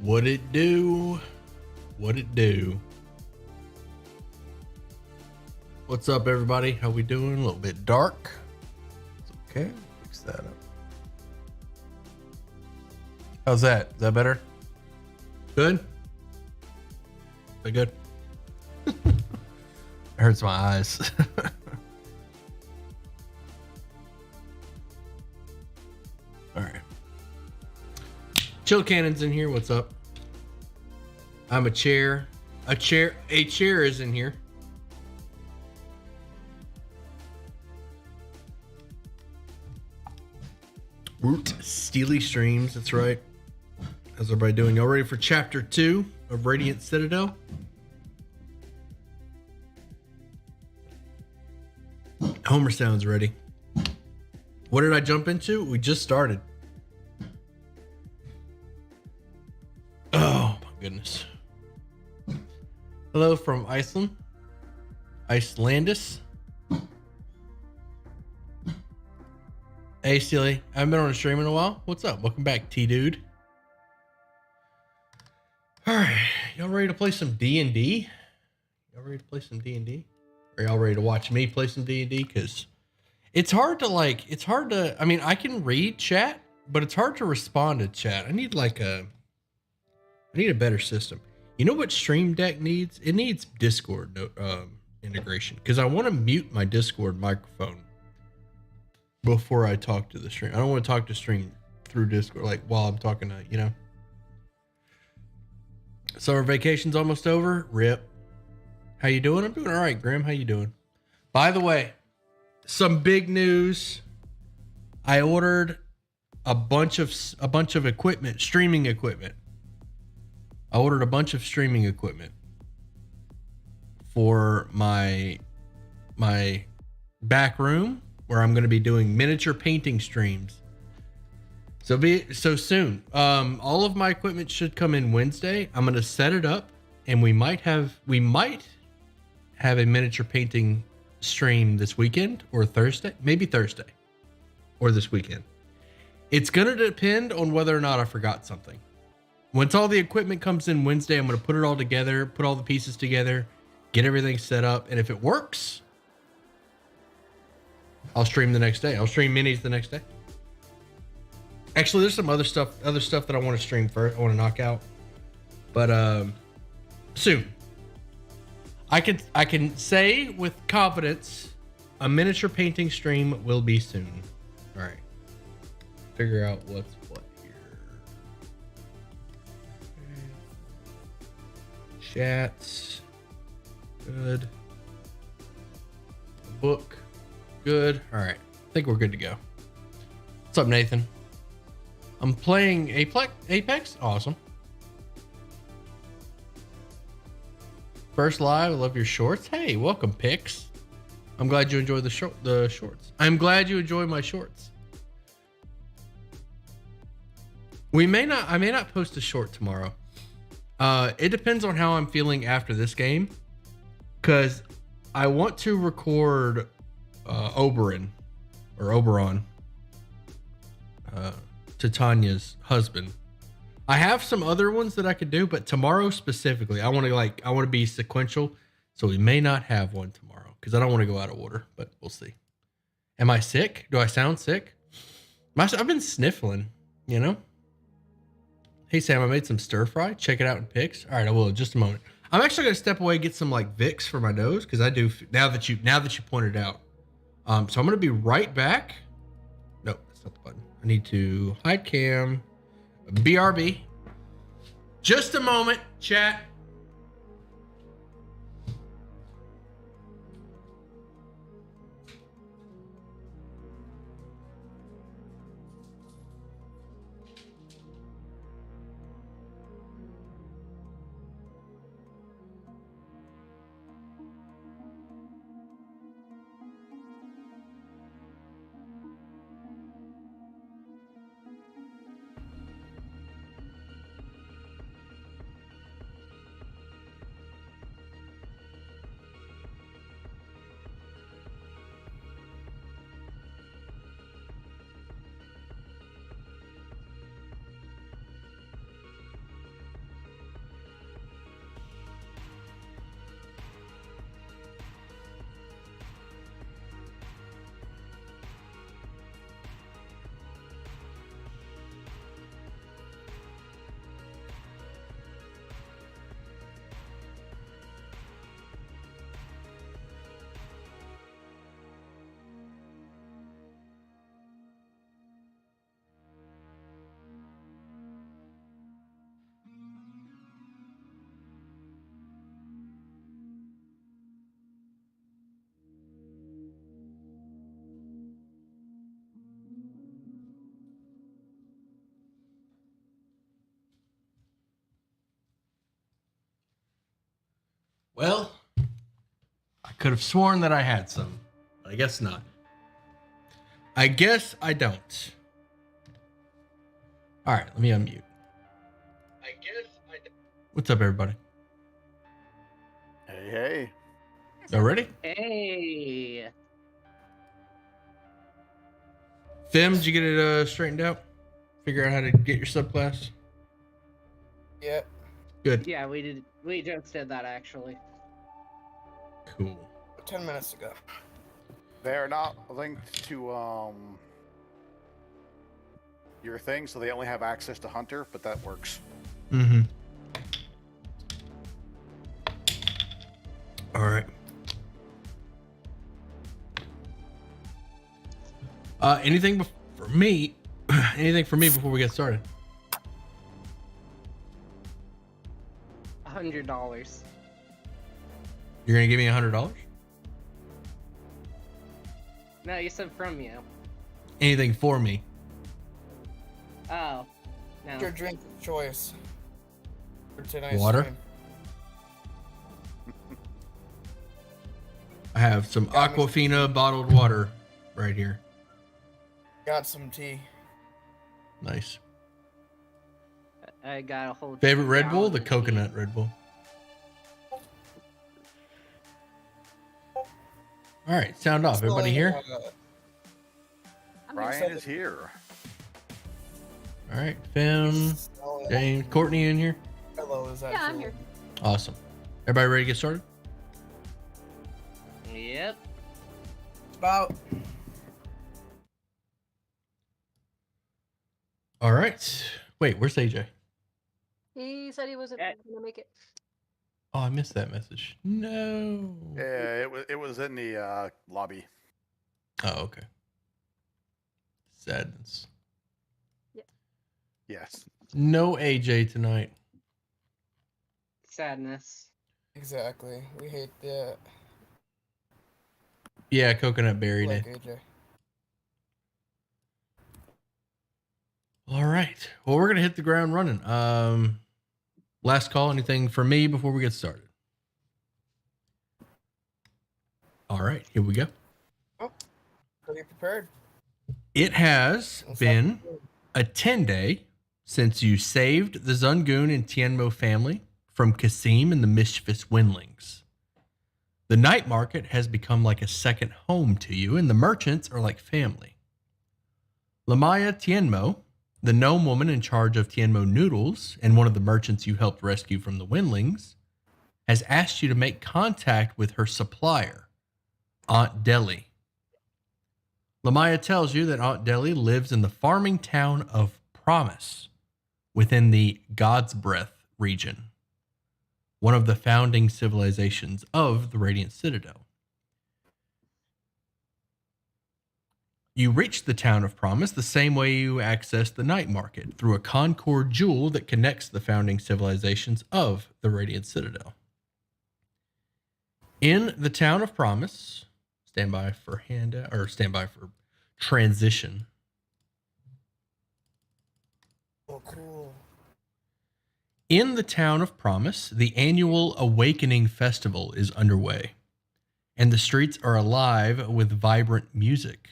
What it do? What it do? What's up, everybody? How we doing? A little bit dark. It's okay. Fix that up. How's that? Is that better? Good? Is that good? It hurts my eyes. All right. Chill Cannon's in here. What's up? I'm a chair. A chair is in here. Root Steely Streams. That's right. How's everybody doing? Y'all ready for chapter 2 of Radiant Citadel? Homer sounds ready. What did I jump into? We just started. Oh my goodness. Hello from Iceland. Icelandis. Hey Steely, I haven't been on a stream in a while. What's up? Welcome back, T-Dude. Alright, y'all ready to play some D&D? Y'all ready to play some D&D? Are y'all ready to watch me play some D&D? Because it's hard to, I mean, I can read chat, but it's hard to respond to chat. I need a better system. You know what Stream Deck needs? It needs Discord integration, because I want to mute my Discord microphone before I talk to the stream. I don't want to talk to stream through Discord, like while I'm talking to, you know. Summer vacation's almost over. RIP. How you doing? I'm doing all right, Grim. How you doing? By the way, some big news. I ordered a bunch of equipment, streaming equipment. I ordered a bunch of streaming equipment for my back room where I'm going to be doing miniature painting streams. So soon. All of my equipment should come in Wednesday. I'm going to set it up, and we might have a miniature painting stream this weekend or Thursday, maybe Thursday or this weekend. It's going to depend on whether or not I forgot something. Once all the equipment comes in Wednesday, I'm going to put it all together, put all the pieces together, get everything set up. And if it works, I'll stream the next day. I'll stream minis the next day. Actually, there's some other stuff that I want to stream first. I want to knock out, but soon. I can say with confidence, a miniature painting stream will be soon. All right. Figure out what's what here. Okay. Chats. Good. Book. Good. All right. I think we're good to go. What's up, Nathan? I'm playing Apex. Awesome. First live. I love your shorts. Hey, welcome, Pix. I'm glad you enjoy the shorts. I'm glad you enjoy my shorts. I may not post a short tomorrow. It depends on how I'm feeling after this game, because I want to record Oberon, Titania's husband. I have some other ones that I could do, but tomorrow specifically, I want to be sequential, so we may not have one tomorrow because I don't want to go out of order, but we'll see. Am I sick? Do I sound sick? I've been sniffling, you know. Hey Sam, I made some stir fry. Check it out in pics. All right, I will in just a moment. I'm actually gonna step away and get some like Vicks for my nose because I do now that you pointed out. So I'm gonna be right back. No, that's not the button. I need to hide cam. BRB. Just a moment, chat. Well, I could have sworn that I had some, but I guess not. I guess I don't. All right, let me unmute. I guess I don't. What's up, everybody? Hey. Y'all ready? Hey. Fim, did you get it straightened out? Figure out how to get your subclass? Yeah. Good. Yeah, we did. We just did that actually. Cool. 10 minutes ago. They're not linked to your thing, so they only have access to Hunter, but that works. Mm-hmm. All right. Anything for me? Anything for me before we get started? $100. You're gonna give me $100? No, you said from you. Anything for me? Oh. No. Your drink of choice for tonight's Water? stream. I have some Aquafina bottled water right here. Got some tea. Nice. I got a whole Favorite Red Bull? gallon The of tea. coconut Red Bull. All right, sound off. Everybody here? Brian is here. All right, Fim, James, Courtney in here. Hello, is that Yeah, I'm here. Awesome. Everybody ready to get started? Yep. About All right. Wait, where's AJ? He said he wasn't Eh. gonna make it. Oh, I missed that message. No. Yeah, it was in the lobby. Oh, okay. Sadness. Yes. No AJ tonight. Sadness. exactly. We hate that. Yeah, coconut berry Like day. AJ. All right. Well, we're gonna hit the ground running. Last call. Anything for me before we get started? All right, here we go. Pretty prepared. It has been a 10-day since you saved the Zungun and Tianmo family from Kasim and the mischievous Windlings. The night market has become like a second home to you, and the merchants are like family. Lamaya Tianmo, the gnome woman in charge of Tianmo noodles and one of the merchants you helped rescue from the Windlings, has asked you to make contact with her supplier, Aunt Deli. Lamaya tells you that Aunt Deli lives in the farming town of Promise within the God's Breath region, one of the founding civilizations of the Radiant Citadel. You reach the town of Promise the same way you access the night market, through a Concord jewel that connects the founding civilizations of the Radiant Citadel. In the town of Promise, stand by for transition. Oh, cool. In the town of Promise, the annual Awakening Festival is underway, and the streets are alive with vibrant music.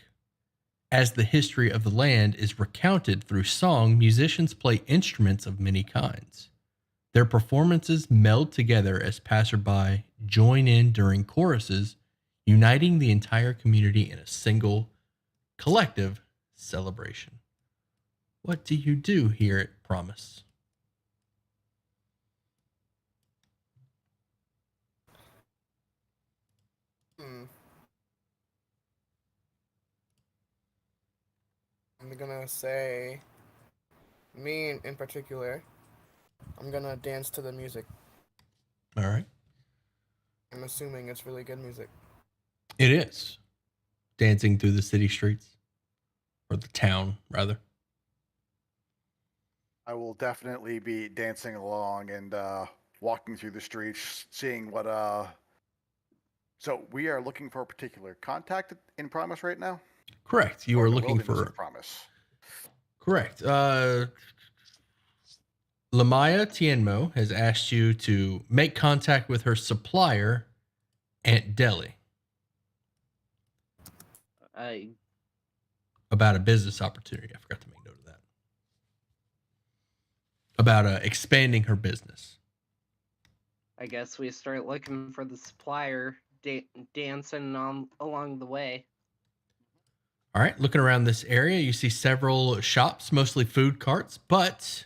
As the history of the land is recounted through song, musicians play instruments of many kinds. Their performances meld together as passerby join in during choruses, uniting the entire community in a single, collective celebration. What do you do here at Promise? I'm gonna say, me in particular, I'm gonna dance to the music. All right. I'm assuming it's really good music. It is. Dancing through the city streets. Or the town, rather. I will definitely be dancing along and walking through the streets, seeing what So we are looking for a particular contact in Promise right now? Correct. You Or are the looking Wilderness for of Promise. correct. Lamaya Tienmo has asked you to make contact with her supplier, Aunt Deli, I about a business opportunity. I forgot to make note of that. About expanding her business. I guess we start looking for the supplier, dancing on along the way. All right, looking around this area, you see several shops, mostly food carts, but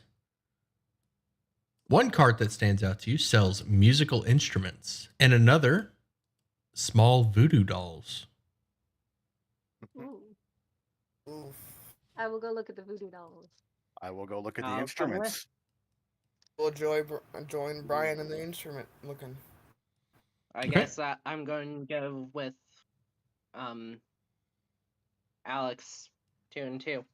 one cart that stands out to you sells musical instruments, and another small voodoo dolls. Ooh. Oof. I will go look at the voodoo dolls. I will go look at the Finally. instruments. We'll join Brian in the instrument looking. I Okay. guess I'm going to go with Alex 2 and 2.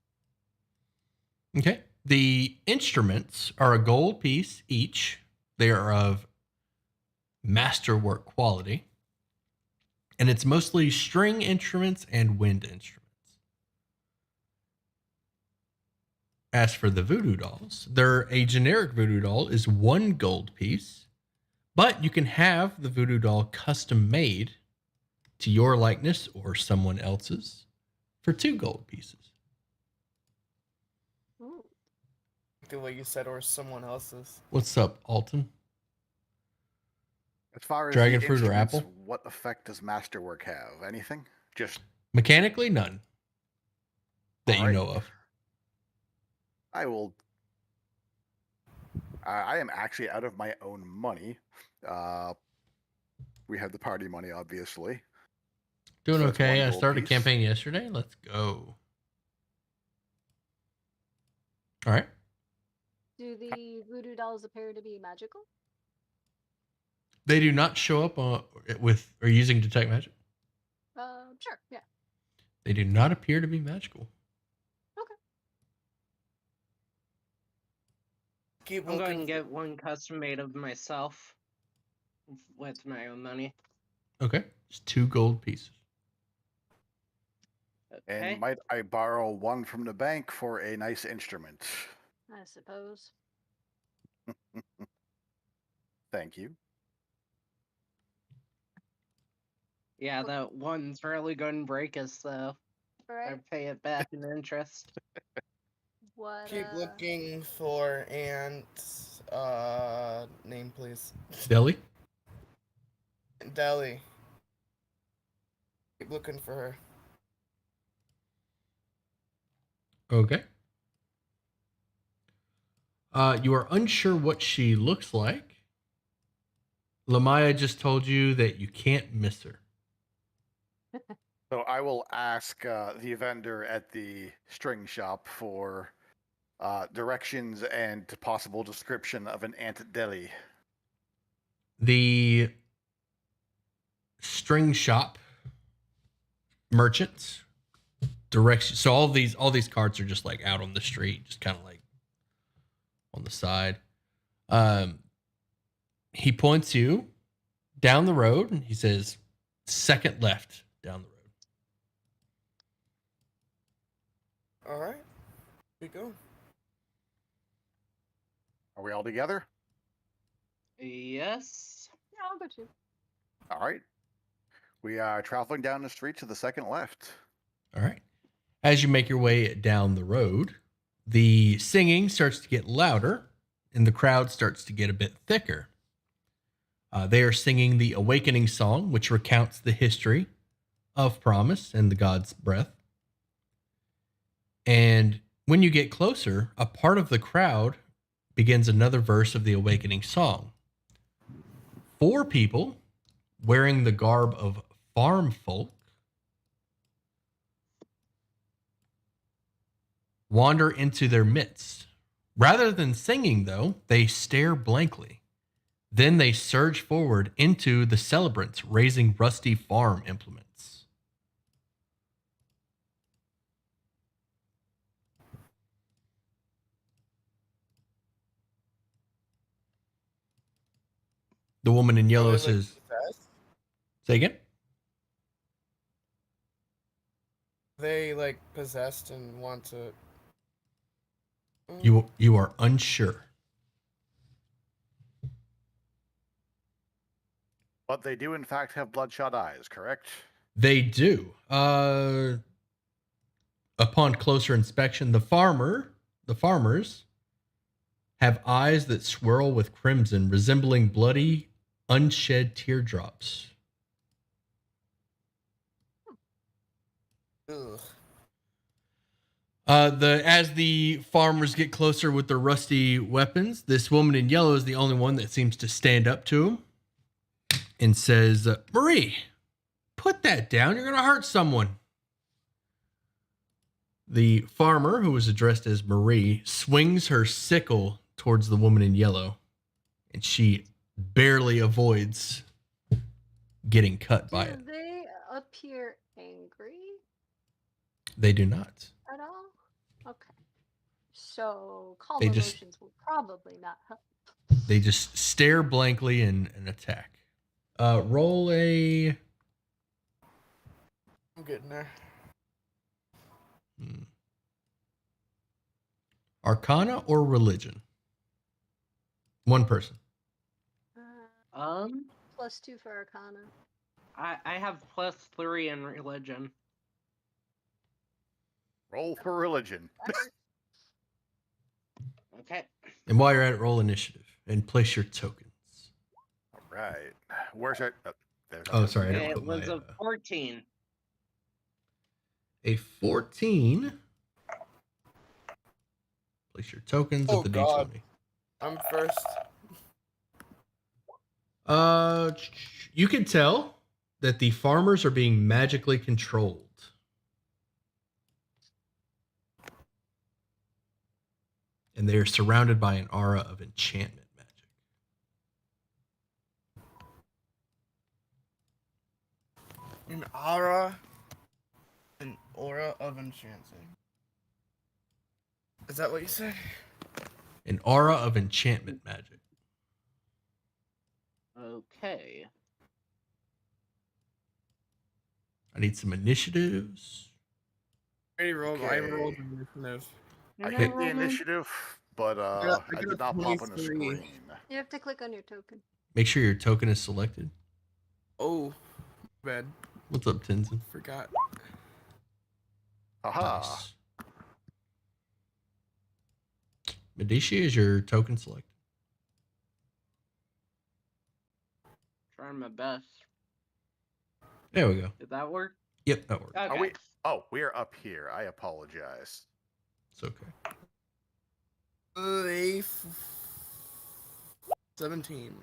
Okay. The instruments are a gold piece each. They are of masterwork quality. And it's mostly string instruments and wind instruments. As for the voodoo dolls, a generic voodoo doll is one gold piece, but you can have the voodoo doll custom made to your likeness or someone else's for 2 gold pieces. Ooh. The way you said, or someone else's. What's up, Alton? As far as Dragon the fruit or instruments, apple? what effect does Masterwork have? Anything? Just Mechanically, none that you Alright. know of. I will. I am actually out of my own money. We have the party money, obviously. Doing So that's okay. one I gold started a piece. campaign yesterday. Let's go. All right. Do the voodoo dolls appear to be magical? They do not show up with or using detect magic. Sure. Yeah. They do not appear to be magical. Okay. Keep I'm going looking. to get one custom made of myself with my own money. Okay. It's 2 gold pieces. Okay. And might I borrow one from the bank for a nice instrument? I suppose. Thank you. Yeah, that one's really going to break us, though. All I right. pay it back in interest. What? Keep looking for Aunt's name, please. Deli? Deli. Keep looking for her. Okay. You are unsure what she looks like. Lamaya just told you that you can't miss her. So I will ask the vendor at the string shop for directions and possible description of an Aunt Deli. The string shop merchants direction. So all these carts are just like out on the street, just kind of like on the side. He points you down the road and he says, second left down the road. All right. We go. Are we all together? Yes. Yeah, I'll go too. All right. We are traveling down the street to the second left. All right. As you make your way down the road, the singing starts to get louder and the crowd starts to get a bit thicker. They are singing the Awakening Song, which recounts the history of Promise and the God's Breath. And when you get closer, a part of the crowd begins another verse of the Awakening Song. 4 people wearing the garb of farm folk wander into their midst. Rather than singing, though, they stare blankly. Then they surge forward into the celebrants, raising rusty farm implements. The woman in yellow Are they, says, possessed? say again? They possessed and want to. You are unsure. But they do, in fact, have bloodshot eyes, correct? They do. Upon closer inspection, the farmers have eyes that swirl with crimson, resembling bloody, unshed teardrops. Ugh. As the farmers get closer with their rusty weapons, this woman in yellow is the only one that seems to stand up to him and says, "Marie, put that down. You're going to hurt someone." The farmer, who was addressed as Marie, swings her sickle towards the woman in yellow, and she barely avoids getting cut by Do it. they appear angry They do not. at all? Okay. So calm They just- emotions will probably not help. They just stare blankly and attack. Roll a I'm getting there. Arcana or religion. One person. +2 for Arcana. I have +3 in religion. Roll for religion. Okay. And while you're at it, roll initiative and place your tokens. All right. Where's our... there's our Oh, token. sorry. I didn't It put was my, a 14. a 14. Place your tokens Oh, at the God. D20. I'm first. You can tell that the farmers are being magically controlled. And they are surrounded by an aura of enchantment magic. An aura of enchanting. Is that what you said? An aura of enchantment magic. Okay. I need some initiatives. I rolled. I Okay. rolled initiative. I hit the initiative, but I I got did not pop on the 23. screen. You have to click on your token. Make sure your token is selected. Oh, bad. What's up, Tenzin? Forgot. Aha. Nice. Medici, is your token selected? Trying my best. There we go. Did that work? Yep, that worked. Okay. Are we... Oh, we are up here. I apologize. It's okay. 17.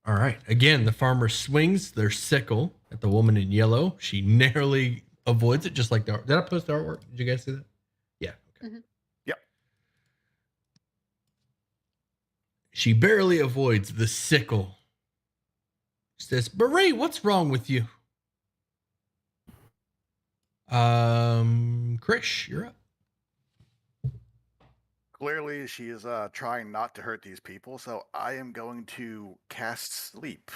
All right. Again, the farmer swings their sickle at the woman in yellow. She narrowly avoids it, just like the. Did I post the artwork? Did you guys see that? Yeah. Okay. Mhm. Yep. She barely avoids the sickle. She says, "Marie, what's wrong with you?" Krish, you're up. Clearly, she is trying not to hurt these people, so I am going to cast Sleep.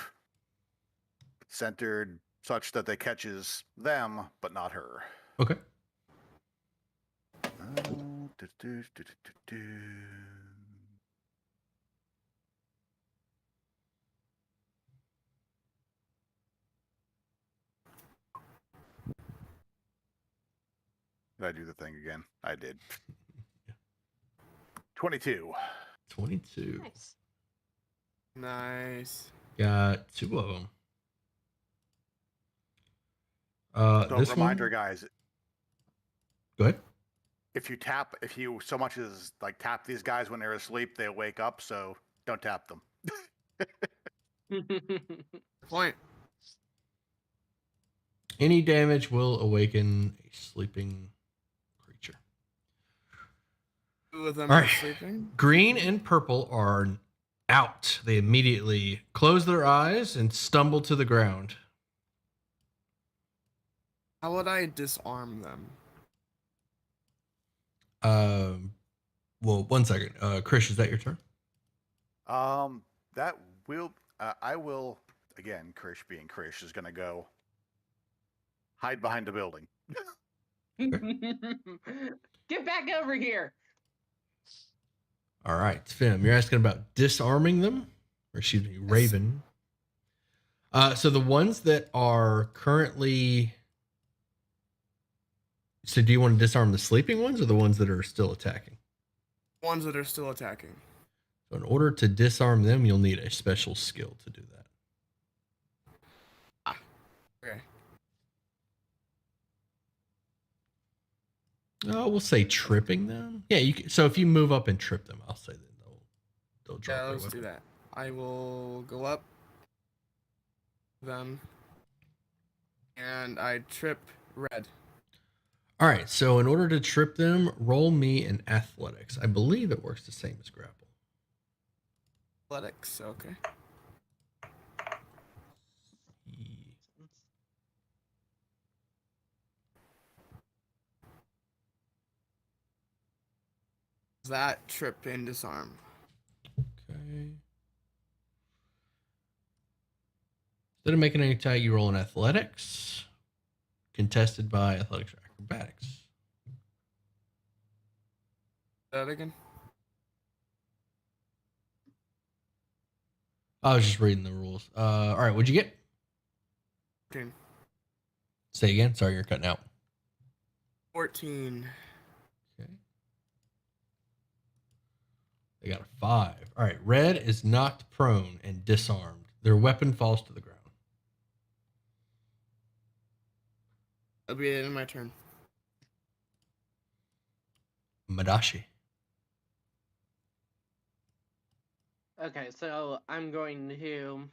Centered such that they catches them, but not her. Okay. Did I do the thing again? I did. 22. 22. Nice. Nice. Got two of them. So This reminder, one. guys, Go ahead. if you so much as like tap these guys when they're asleep, they wake up, so don't tap them. Point. Any damage will awaken a sleeping creature. Two of them All are right. sleeping. Green and purple are out. They immediately close their eyes and stumble to the ground. How would I disarm them? Well, 1 second. Krish, is that your turn? That will I will again. Krish being Krish is gonna go hide behind a building. Get back over here. All right, Fim, you're asking about disarming them, or excuse me, Raven. So the ones that are currently. So do you want to disarm the sleeping ones or the ones that are still attacking? Ones that are still attacking. So in order to disarm them, you'll need a special skill to do that. Okay. We'll say tripping them. Yeah, you can, so if you move up and trip them, I'll say that they'll drop Yeah, their let's weapon. do that. I will go up them, and I trip Red. All right, so in order to trip them, roll me an athletics. I believe it works the same as grapple. Athletics, okay. That trip and disarm. Okay. Instead of making any attack, you roll an athletics, contested by athletics or acrobatics. That again? I was just reading the rules. All right, what'd you get? 14. Say again. Sorry, you're cutting out. 14. Okay. They got a 5. All right, Red is knocked prone and disarmed. Their weapon falls to the ground. That'll be the end of my turn. Madashi. Okay, so I'm going to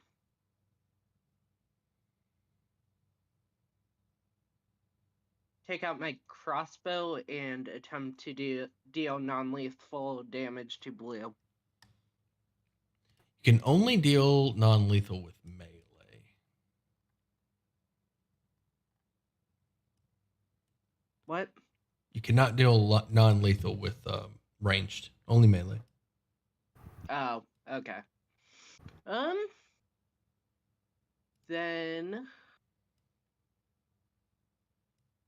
take out my crossbow and attempt to deal non-lethal damage to Blue. You can only deal non-lethal with melee. What? You cannot deal non-lethal with ranged. Only melee. Oh, okay. Then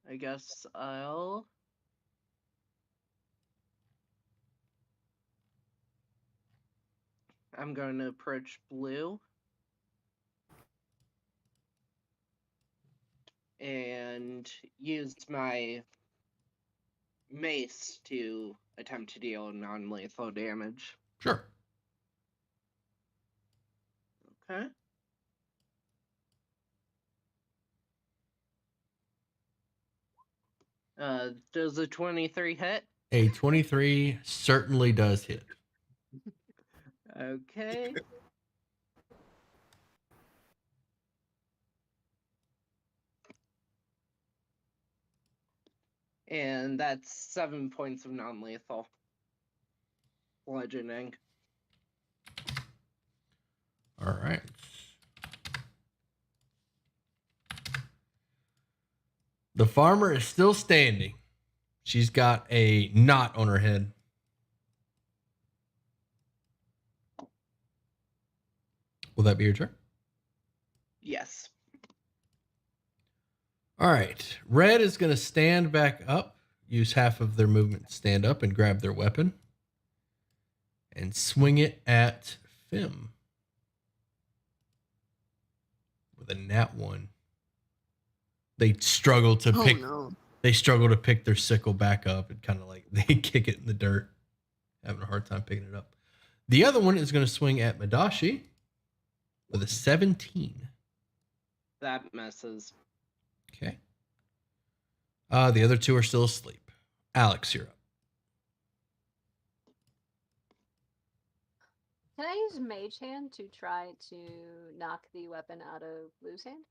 I guess I'm going to approach Blue and use my mace to attempt to deal non-lethal damage. Sure. Okay. Does a 23 hit? A 23 certainly does hit. Okay. And that's 7 points of non-lethal bludgeoning. All right. The farmer is still standing. She's got a knot on her head. Will that be your turn? Yes. All right. Red is going to stand back up, use half of their movement to stand up and grab their weapon, and swing it at Fim with a nat 1. They struggle to pick. No. They struggle to pick their sickle back up and kind of like they kick it in the dirt, having a hard time picking it up. The other one is going to swing at Madashi with a 17. That messes. Okay. The other two are still asleep. Alex, you're up. Can I use Mage Hand to try to knock the weapon out of Blue's hand?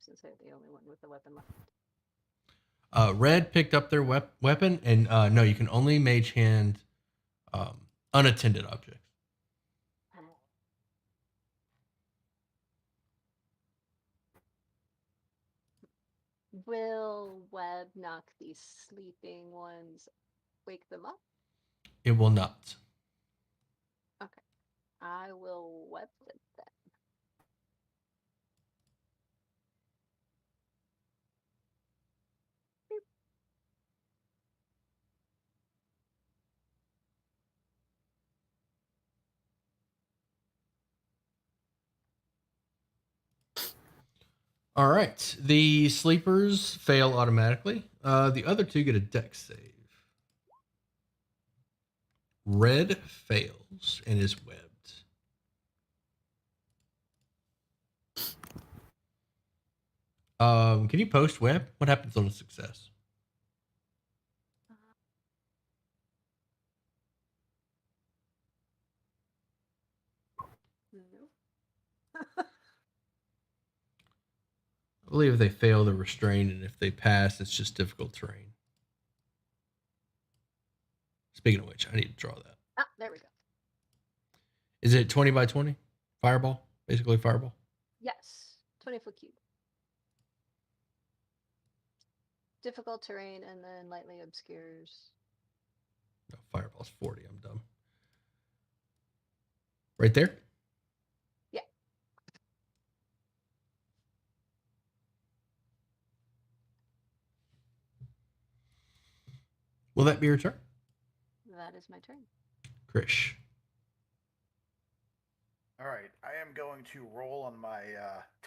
Since they're the only one with the weapon left. Red picked up their weapon, and no, you can only mage hand unattended objects. Will Web knock these sleeping ones, wake them up? It will not. Okay. I will web it then. All right. The sleepers fail automatically. The other two get a dex save. Red fails and is webbed. Can you post web? What happens on a success? No. I believe if they fail, they're restrained, and if they pass, it's just difficult terrain. Speaking of which, I need to draw that. Ah, there we go. Is it 20 by 20? Fireball? Basically fireball? Yes, 20-foot cube. Difficult terrain and then lightly obscures. No, fireball's 40. I'm dumb. Right there? Yeah. Will that be your turn? That is my turn. Krish. All right, I am going to roll on my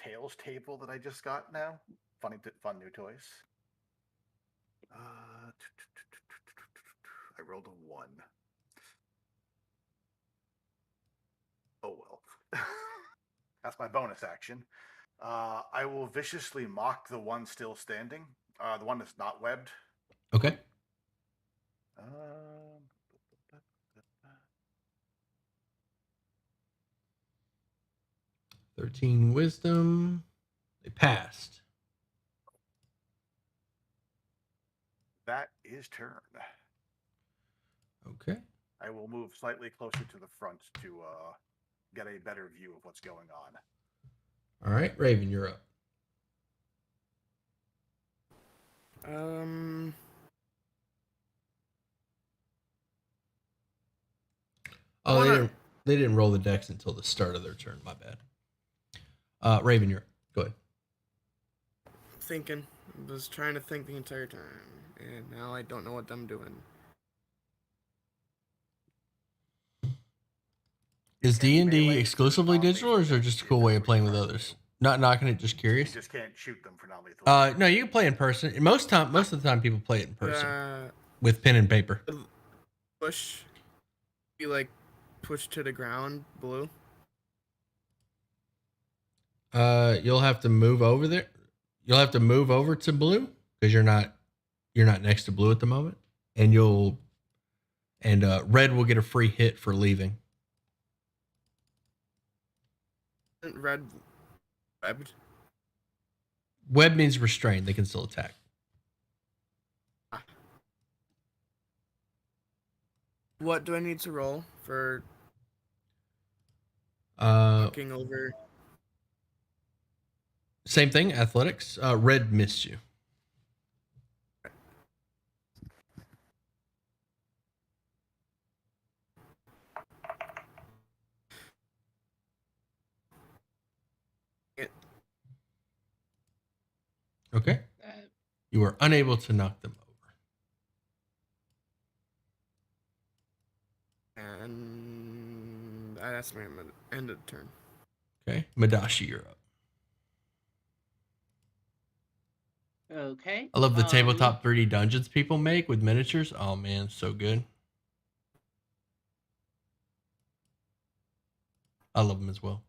tails table that I just got now. Fun new toys. I rolled a 1. Oh well. That's my bonus action. I will viciously mock the one still standing. The one that's not webbed. Okay. 13 wisdom. They passed. That is turn. Okay. I will move slightly closer to the front to get a better view of what's going on. All right, Raven, you're up. Oh, they didn't roll the dex until the start of their turn. My bad. Raven, you're up. Go ahead. Thinking. I was trying to think the entire time, and now I don't know what I'm doing. Is Can D&D melee exclusively non-lethal digital, or is there just a cool way of playing with others? Not knocking it, just You curious. just can't shoot them for non-lethal. No, you can play in person. Most of the time, people play it in person Uh, with pen and paper. push. You like push to the ground, blue. You'll have to move over there. You'll have to move over to blue because you're not next to blue at the moment, and red will get a free hit for leaving. Red webbed. Web means restrained. They can still attack. What do I need to roll for Uh, looking over? Same thing. Athletics. Red missed you. Okay. You are unable to knock them over. And that's my end of the turn. Okay. Madashi, you're up. Okay. I love the tabletop 3D dungeons people make with miniatures. Oh man, so good. I love them as well.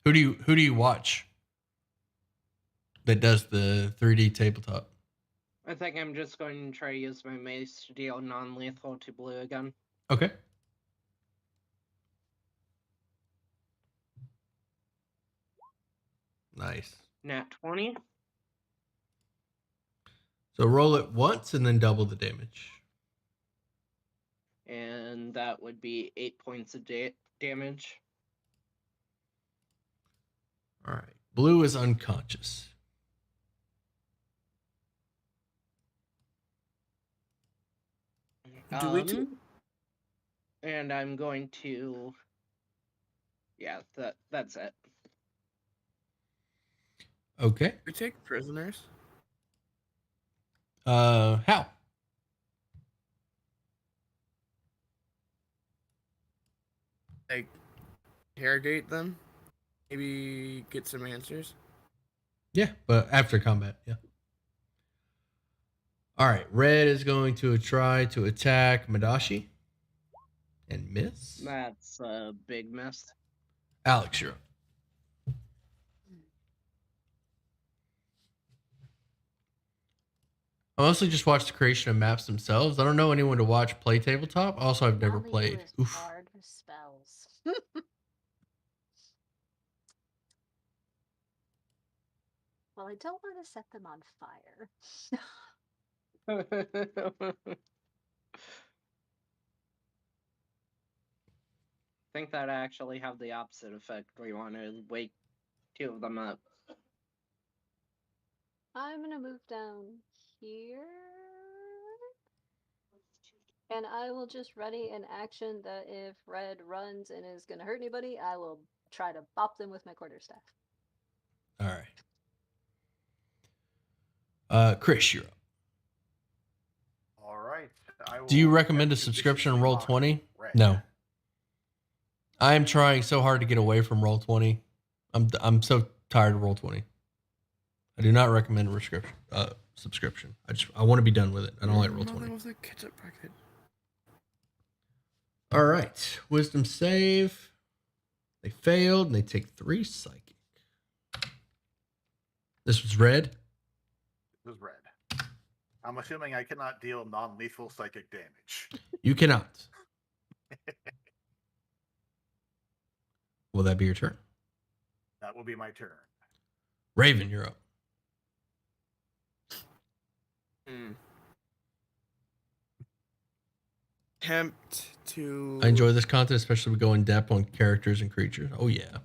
Who do you watch that does the 3D tabletop? I think I'm just going to try to use my mace to deal non-lethal to blue again. Okay. Nice. Nat 20. So roll it once and then double the damage. And that would be 8 points of damage. All right. Blue is unconscious. And I'm going to... Yeah, that's it. Okay. We take prisoners. How? Like, interrogate them. Maybe get some answers. Yeah, but after combat, yeah. All right, red is going to try to attack Madashi and miss. That's a big miss. Alex, you're up. I mostly just watch the creation of maps themselves. I don't know anyone to watch play tabletop. Also, I've never All they do played. is Oof. hard spells. Well, I don't want to set them on fire. Think that actually have the opposite effect where you want to wake two of them up. I'm gonna move down here. And I will just ready an action that if red runs and is gonna hurt anybody, I will try to bop them with my quarterstaff. All right. Chris, you're up. All right. Do you will recommend a attempt to subscription on viciously mock Roll20? Red. No. I am trying so hard to get away from Roll20. I'm so tired of Roll20. I do not recommend a subscription. I want to be done with it. I don't like Mother Roll20. was a ketchup packet. All right. Wisdom save. They failed and they take 3 psychic. This was red. This is red. I'm assuming I cannot deal non-lethal psychic damage. You cannot. Will that be your turn? That will be my turn. Raven, you're up. Attempt to. I enjoy this content, especially we go in depth on characters and creatures. Oh yeah.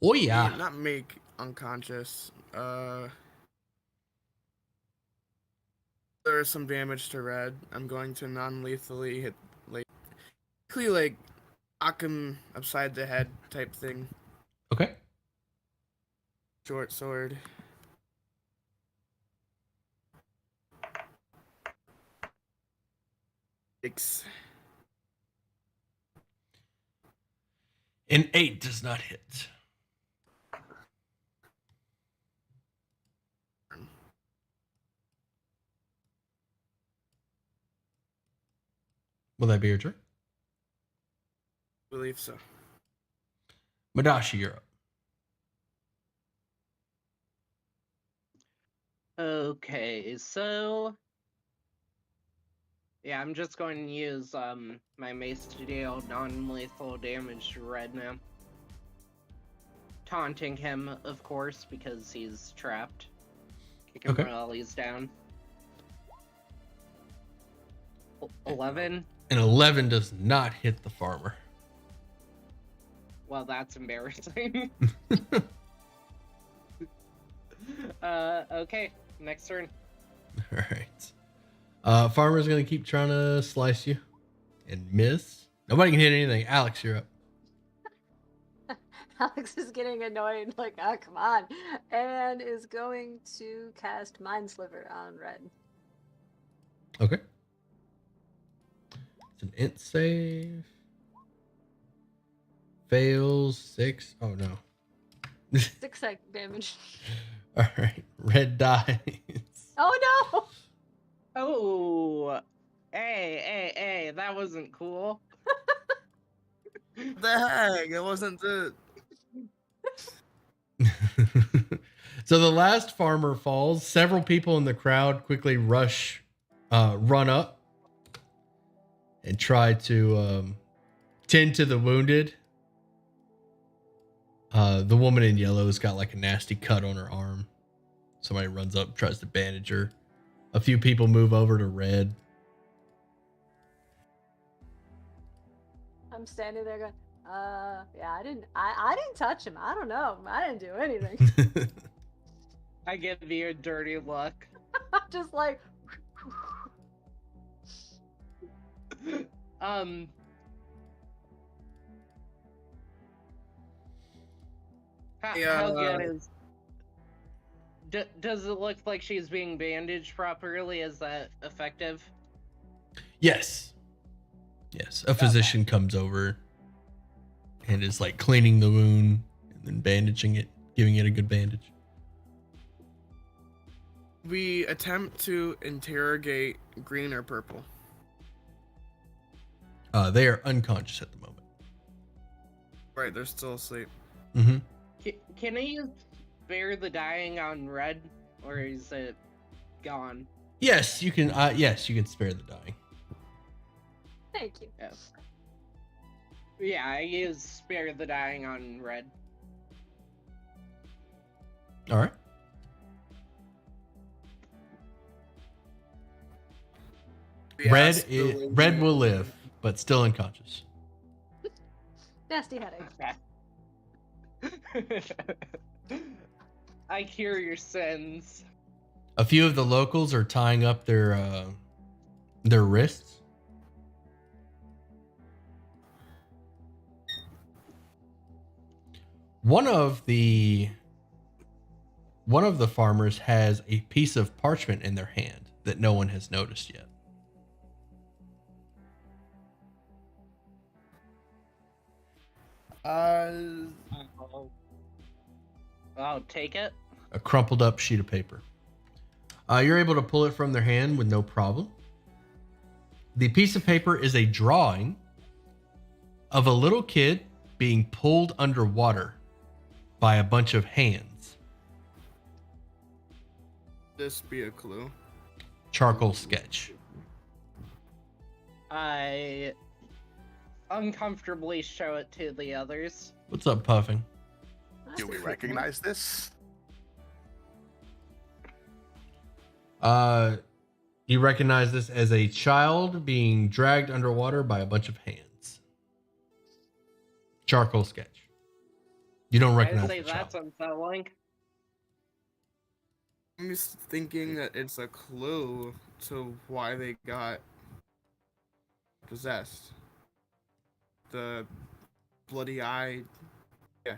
Oh yeah. Not make unconscious. There is some damage to red. I'm going to non-lethally hit, like knock him upside the head type thing. Okay. Short sword. Six. An 8 does not hit. Will that be your turn? Believe so. Madashi, you're up. Okay, so yeah, I'm just going to use my mace to deal non-lethal damage to red now. Taunting him, of course, because he's trapped. Kick him Okay. while he's down. 11. An 11 does not hit the farmer. Well, that's embarrassing. Okay, next turn. All right. Farmer's going to keep trying to slice you and miss. Nobody can hit anything. Alex, you're up. Alex is getting annoyed, like, ah, come on. And is going to cast Mind Sliver on red. Okay. It's an int save. Fails 6. Oh, no. 6 psychic damage. All right. Red dies. Oh no! Oh, hey, that wasn't cool. What the heck? It wasn't the. So the last farmer falls. Several people in the crowd quickly run up and try to tend to the wounded. The woman in yellow has got like a nasty cut on her arm. Somebody runs up, tries to bandage her. A few people move over to red. I'm standing there going, yeah, I didn't touch him. I don't know. I didn't do anything. I give you a dirty look. I'm just like, How good is? Does it look like she's being bandaged properly? Is that effective? Yes. Yes. A physician comes over and is like cleaning the wound and then bandaging it. giving it a good bandage. We attempt to interrogate green or purple. They are unconscious at the moment. Right, they're still asleep. Mm-hmm. Can I spare the dying on red, or is it gone? Yes, you can. Yes, you can spare the dying. Thank you. Yes. Yeah, I use spare the dying on red. All right. We Red ask the lady- Red will live, but still unconscious. Nasty headache. I cure your sins. A few of the locals are tying up their wrists. One of the farmers has a piece of parchment in their hand that no one has noticed yet. I'll take it. A crumpled up sheet of paper. You're able to pull it from their hand with no problem. The piece of paper is a drawing of a little kid being pulled underwater by a bunch of hands. This be a clue. Charcoal sketch. I uncomfortably show it to the others. What's up, Puffing? Do we recognize this? You recognize this as a child being dragged underwater by a bunch of hands. Charcoal sketch. You don't I recognize say the child. that's unsettling. I'm just thinking that it's a clue to why they got possessed. The bloody eye. Yeah.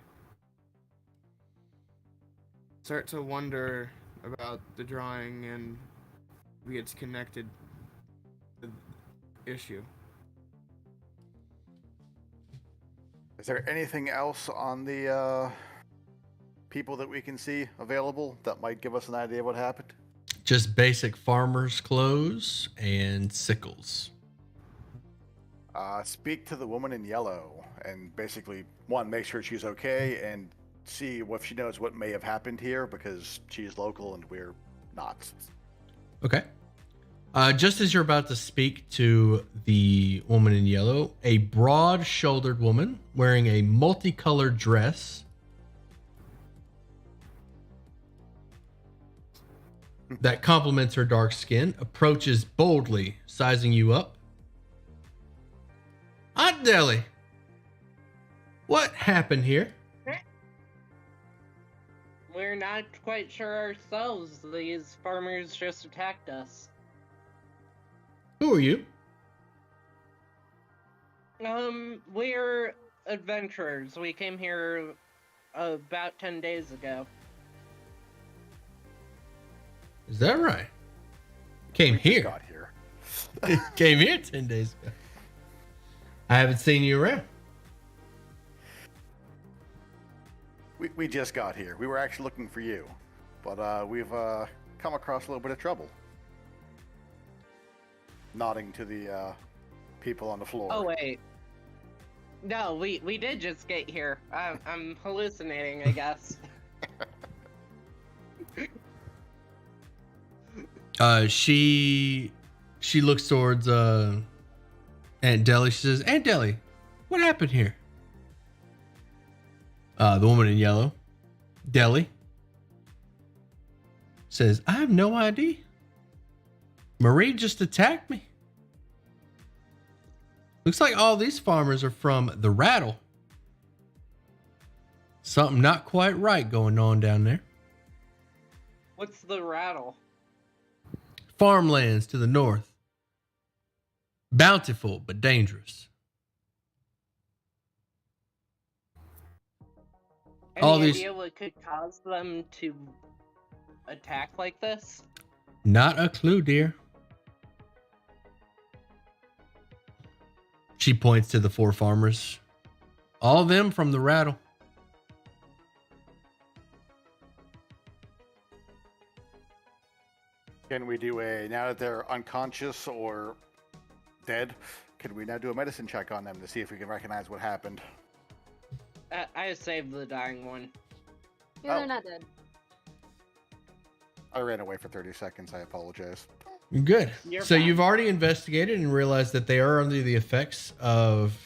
Start to wonder about the drawing and maybe it's connected to the issue. Is there anything else on the people that we can see available that might give us an idea of what happened? Just basic farmer's clothes and sickles. Speak to the woman in yellow and basically, one, make sure she's okay, and see if she knows what may have happened here, because she's local and we're not. Okay. Just as you're about to speak to the woman in yellow, a broad-shouldered woman wearing a multicolored dress that complements her dark skin approaches boldly, sizing you up. Aunt Deli, what happened here? We're not quite sure ourselves. These farmers just attacked us. Who are you? We're adventurers. We came here about 10 days ago. Is that right? Came We just here. got here. Came here 10 days ago. I haven't seen you around. We just got here. We were actually looking for you, but we've come across a little bit of trouble. Nodding to the people on the floor. Oh, wait. No, we did just get here. I'm hallucinating, I guess. She looks towards Aunt Deli. She says, Aunt Deli, what happened here? The woman in yellow, Deli, says, I have no idea. Marie just attacked me. Looks like all these farmers are from the Rattle. Something not quite right going on down there. What's the rattle? Farmlands to the north. Bountiful, but dangerous. Any All these- idea what could cause them to attack like this? Not a clue, dear. She points to the four farmers. All of them from the Rattle. Can we do now that they're unconscious or dead, can we now do a medicine check on them to see if we can recognize what happened? I saved the dying one. Yeah, Oh. they're not dead. I ran away for 30 seconds. I apologize. Good. You're So fine. you've already investigated and realized that they are under the effects of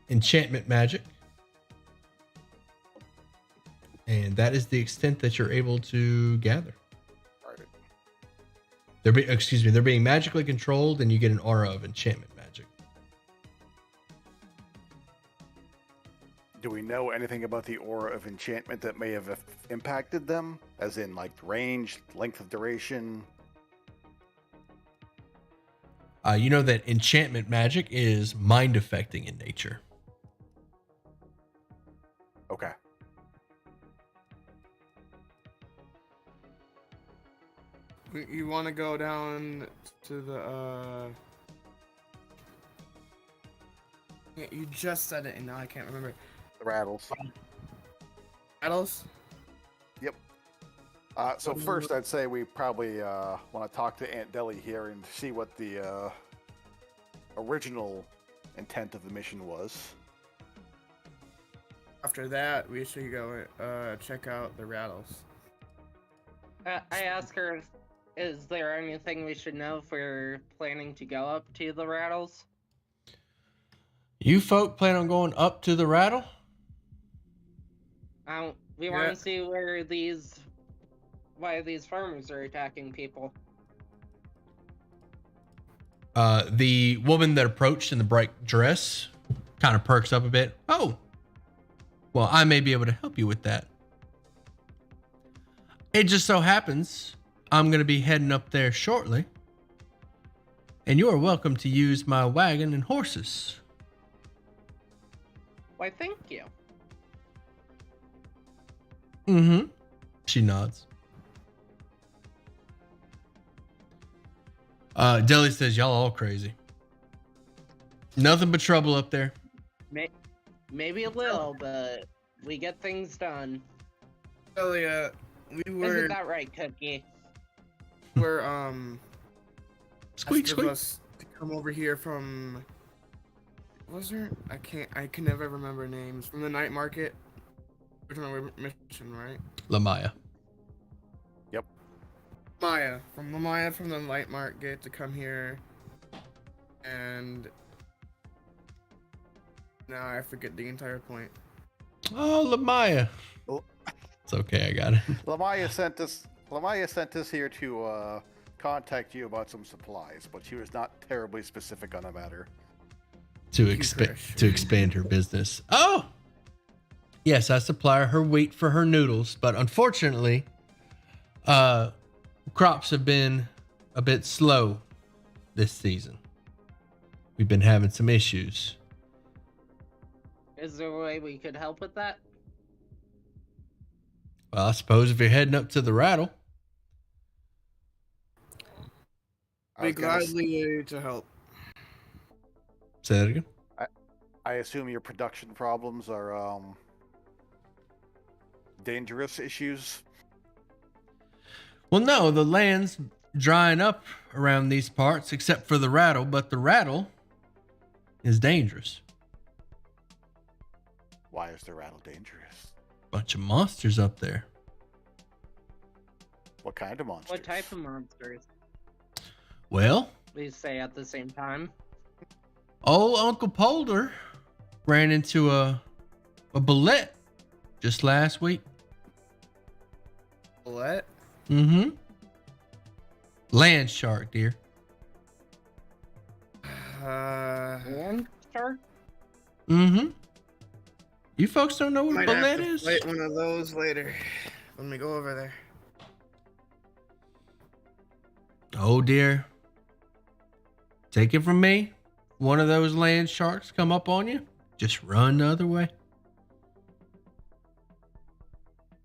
enchantment magic. And that is the extent that you're able to gather. All right. They're being magically controlled, and you get an aura of enchantment magic. Do we know anything about the aura of enchantment that may have impacted them? As in, like, range, length of duration? You know that enchantment magic is mind affecting in nature. Okay. You want to go down to the yeah, you just said it and now I can't remember. The rattles. Battles? So first, I'd say we probably want to talk to Aunt Deli here and see what the original intent of the mission was. After that, we should go check out the rattles. I asked her, is there anything we should know if we're planning to go up to the rattles? You folk plan on going up to the rattle? We want to see why these farmers are attacking people. The woman that approached in the bright dress kind of perks up a bit. Oh, well, I may be able to help you with that. It just so happens I'm going to be heading up there shortly, and you are welcome to use my wagon and horses. Why, thank you. Mm-hmm. She nods. Deli says, y'all all crazy. Nothing but trouble up there. Maybe a little, but we get things done. Earlier, we were Isn't that right, Cookie? Squeak, asked of squeak. us to come over here from. Was there? I can never remember names from the night market. We're talking about mission, right? Lamaya. Maya from the night market to come here, and now I forget the entire point. Oh, Lamaya. Oh. It's okay, I got it. Lamaya sent us here to contact you about some supplies, but she was not terribly specific on the matter. to expand her business. Oh, yes, I supply her wheat for her noodles, but unfortunately, crops have been a bit slow this season. We've been having some issues. Is there a way we could help with that? Well, I suppose if you're heading up to the rattle, I Be was gonna s- gladly to help. say that again. I assume your production problems are dangerous issues. Well, no, the land's drying up around these parts, except for the rattle, but the rattle is dangerous. Why is the rattle dangerous? Bunch of monsters up there. What kind of monsters? What type of monsters? Well, We say at the same time. old Uncle Polder ran into a bullet just last week. What? Mm-hmm. Land shark, dear. Land shark? Mm-hmm. You folks don't know what Might bullet have to is? fight one of those later when we go over there. Oh dear. Take it from me. One of those land sharks come up on you, just run the other way.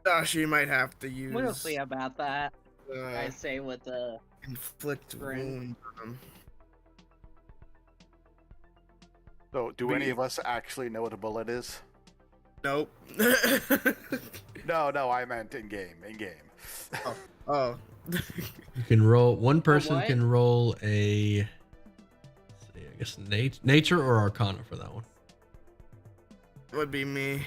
Dashi might have to use We'll see about that. I uh, say with the inflict Grin. wound on him. So, do any of us actually know what a bullet is? Nope. No, I meant in game. In game. Oh, You can roll. One person what? can roll a. Let's see, I guess nature or Arcana for that one. Would be me.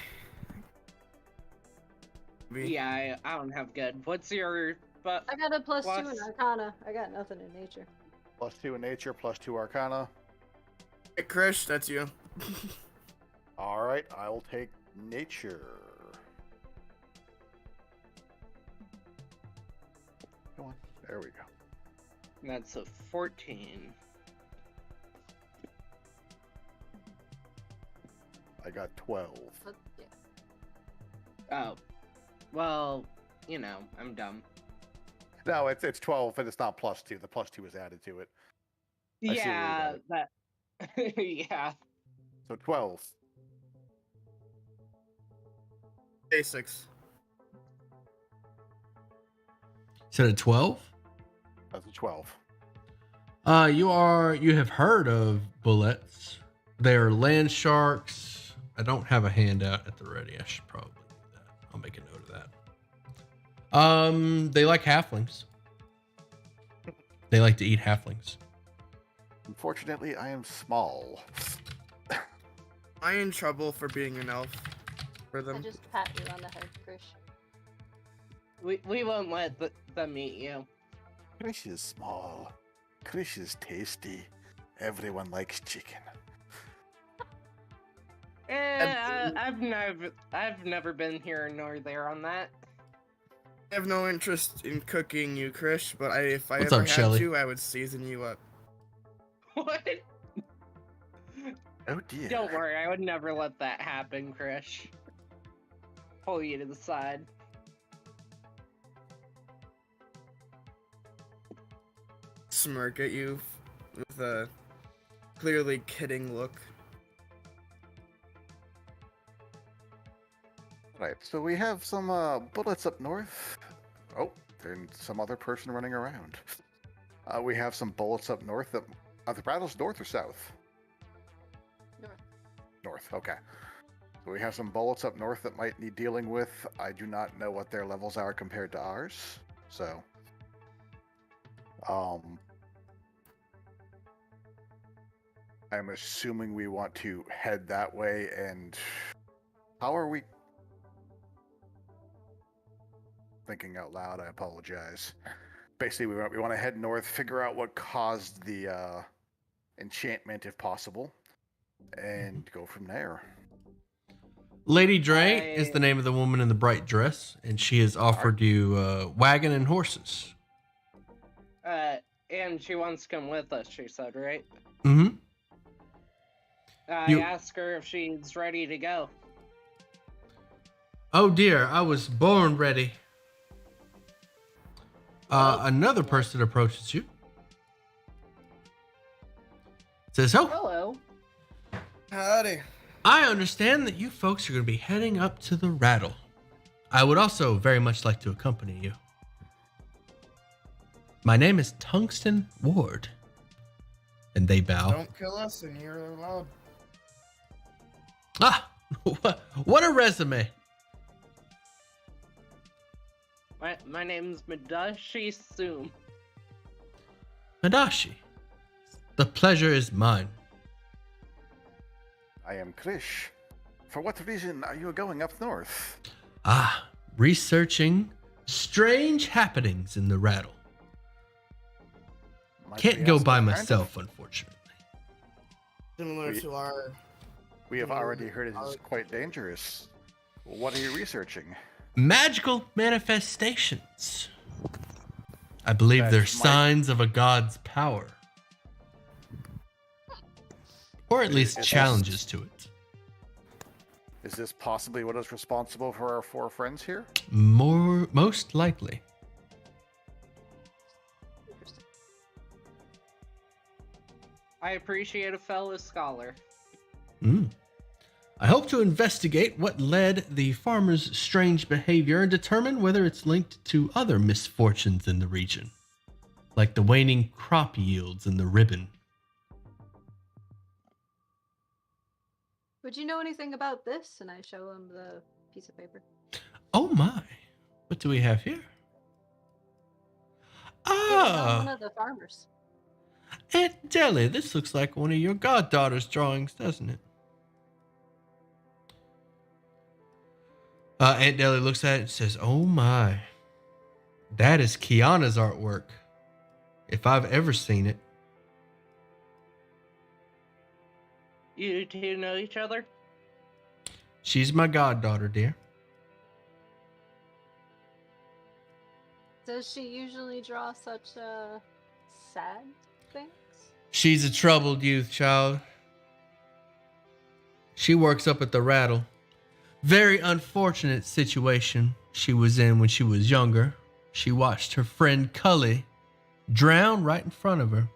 Yeah, I don't have good. What's your but I got a +2 in Plus- Arcana. I got nothing in nature. +2 in nature, +2 arcana. Hey, Krish, that's you. All right, I'll take nature. Come on, there we go. that's a 14. I got 12. But, yeah. Oh. Well, you know, I'm dumb. No, it's 12, but it's not +2. The +2 is added to it. I see where you're Yeah, at. that yeah. So 12. Basics. Is it a 12? That's a 12. You have heard of bullets. They are land sharks. I don't have a handout at the ready. I should probably do that. I'll make a note of that. They like halflings. They like to eat halflings. Unfortunately, I am small. Am I in trouble for being an elf? For I them? just pat you on the head, Krish. We won't let them eat you. Krish is small. Krish is tasty. Everyone likes chicken. I've never been here nor there on that. I have no interest in cooking you, Krish, but if I What's ever up, had Shelly? to, I would season you up. What? Oh dear. Don't worry, I would never let that happen, Krish. Pull you to the side. Smirk at you with a clearly kidding look. Right, so we have some bullets up north. Oh, there's some other person running around. We have some bullets up north. Are the battles north or south? North. North, okay. So we have some bullets up north that might need dealing with. I do not know what their levels are compared to ours. So, I'm assuming we want to head that way. And how are we? Thinking out loud, I apologize. Basically, we want to head north, figure out what caused the enchantment, if possible, and go from there. Lady Dre is the name of the woman in the bright dress, and she has offered you wagon and horses. And she wants to come with us, she said, right? Mm-hmm. I asked her if she's ready to go. Oh dear, I was born ready. Another person approaches you. Says, "Oh, Hello. Howdy. I understand that you folks are going to be heading up to the Rattle. I would also very much like to accompany you. My name is Tungsten Ward." And they bow. Don't kill us and you're allowed. Ah, what a resume. My name's Madashi Soom. Madashi, the pleasure is mine. I am Krish. For what reason are you going up north? Researching strange happenings in the Rattle. Might Can't we go ask by what kind of? myself, unfortunately. Similar to our... We have already heard it is quite dangerous. What are you researching? Magical manifestations. I believe they're That's my- signs of a god's power. Or at least Is this- challenges to it. Is this possibly what is responsible for our 4 friends here? Most likely. Interesting. I appreciate a fellow scholar. I hope to investigate what led the farmer's strange behavior and determine whether it's linked to other misfortunes in the region, like the waning crop yields in the ribbon. Would you know anything about this? And I show him the piece of paper. Oh my, what do we have here? not one of the farmers. Aunt Deli, this looks like one of your goddaughter's drawings, doesn't it? Aunt Deli looks at it and says, "Oh my, that is Kiana's artwork, if I've ever seen it." You two know each other? She's my goddaughter, dear. Does she usually draw such sad things? She's a troubled youth, child. She works up at the Rattle. Very unfortunate situation she was in when she was younger. She watched her friend Cully drown right in front of her.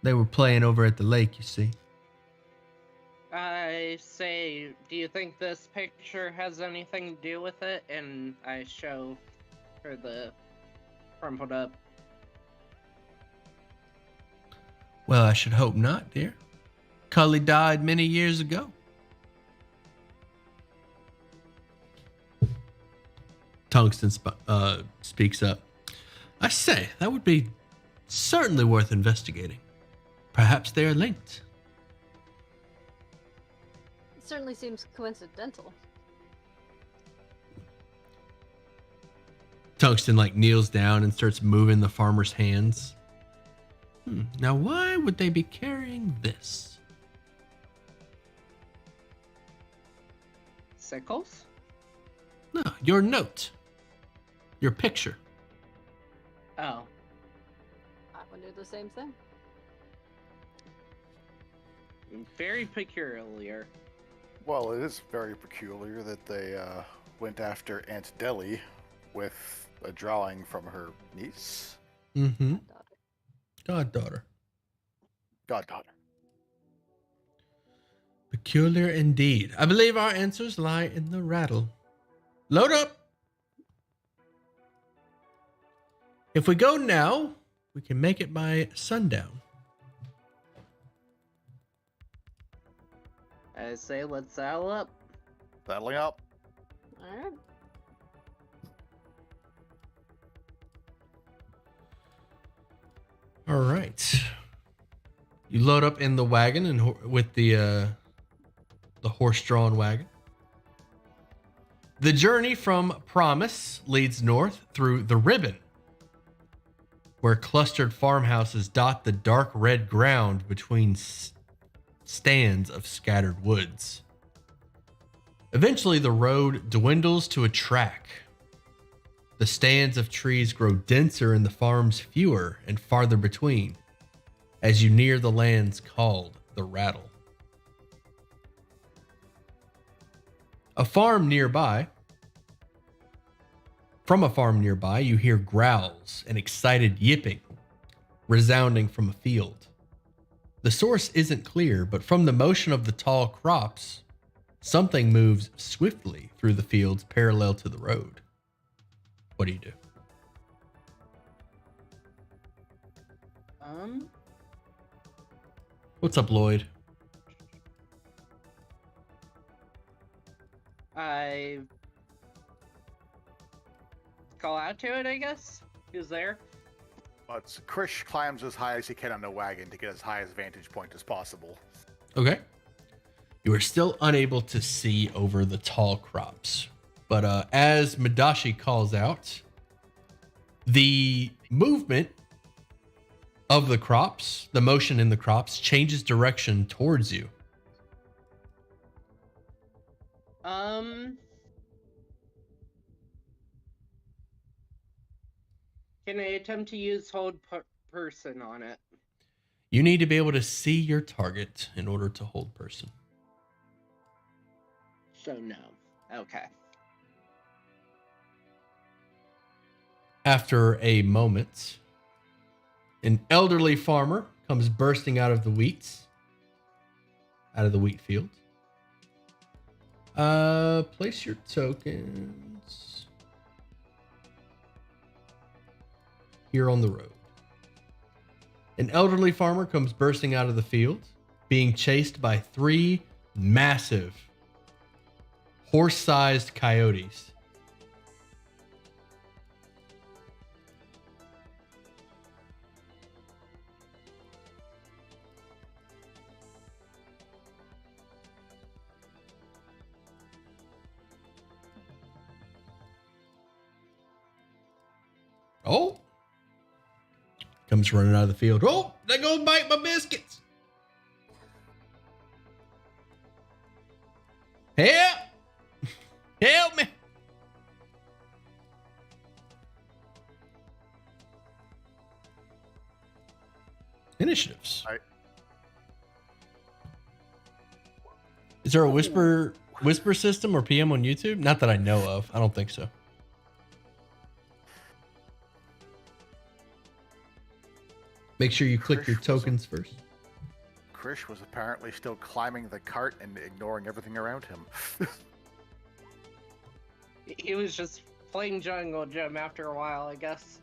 They were playing over at the lake, you see. I say, do you think this picture has anything to do with it? And I show her the crumpled up. Well, I should hope not, dear. Cully died many years ago. Tungsten speaks up. I say, that would be certainly worth investigating. Perhaps they are linked. It certainly seems coincidental. Tungsten kneels down and starts moving the farmer's hands. Now why would they be carrying this? Sickles? No, your note. Your picture. Oh. I would do the same thing. Very peculiar. Well, it is very peculiar that they went after Aunt Deli with a drawing from her niece. Mm-hmm. Goddaughter. Goddaughter. Peculiar indeed. I believe our answers lie in the rattle. Load up. If we go now, we can make it by sundown. I say, let's saddle up. Saddling up. Alright. All right. You load up in the wagon and with the horse-drawn wagon. The journey from Promise leads north through the Ribbon, where clustered farmhouses dot the dark red ground between stands of scattered woods. Eventually, the road dwindles to a track. The stands of trees grow denser and the farms fewer and farther between as you near the lands called the Rattle. From a farm nearby, you hear growls and excited yipping resounding from a field. The source isn't clear, but from the motion of the tall crops, something moves swiftly through the fields parallel to the road. What do you do? What's up, Lloyd? I call out to it, I guess. Who's there? But Krish climbs as high as he can on the wagon to get as high as vantage point as possible. Okay. You are still unable to see over the tall crops. But as Madashi calls out, the movement of the crops, the motion in the crops, changes direction towards you. Can I attempt to use hold person on it? You need to be able to see your target in order to hold person. So no. Okay. After a moment, an elderly farmer comes bursting out of the wheat field. Place your tokens here on the road. An elderly farmer comes bursting out of the field, being chased by 3 massive horse-sized coyotes. Oh. Comes running out of the field. Oh, they go bite my biscuits. Help. Help me. Initiatives. Is there a whisper system or PM on YouTube? Not that I know of. I don't think so. Make sure you click your tokens first. Krish was apparently still climbing the cart and ignoring everything around him. He was just playing Jungle Gym after a while, I guess.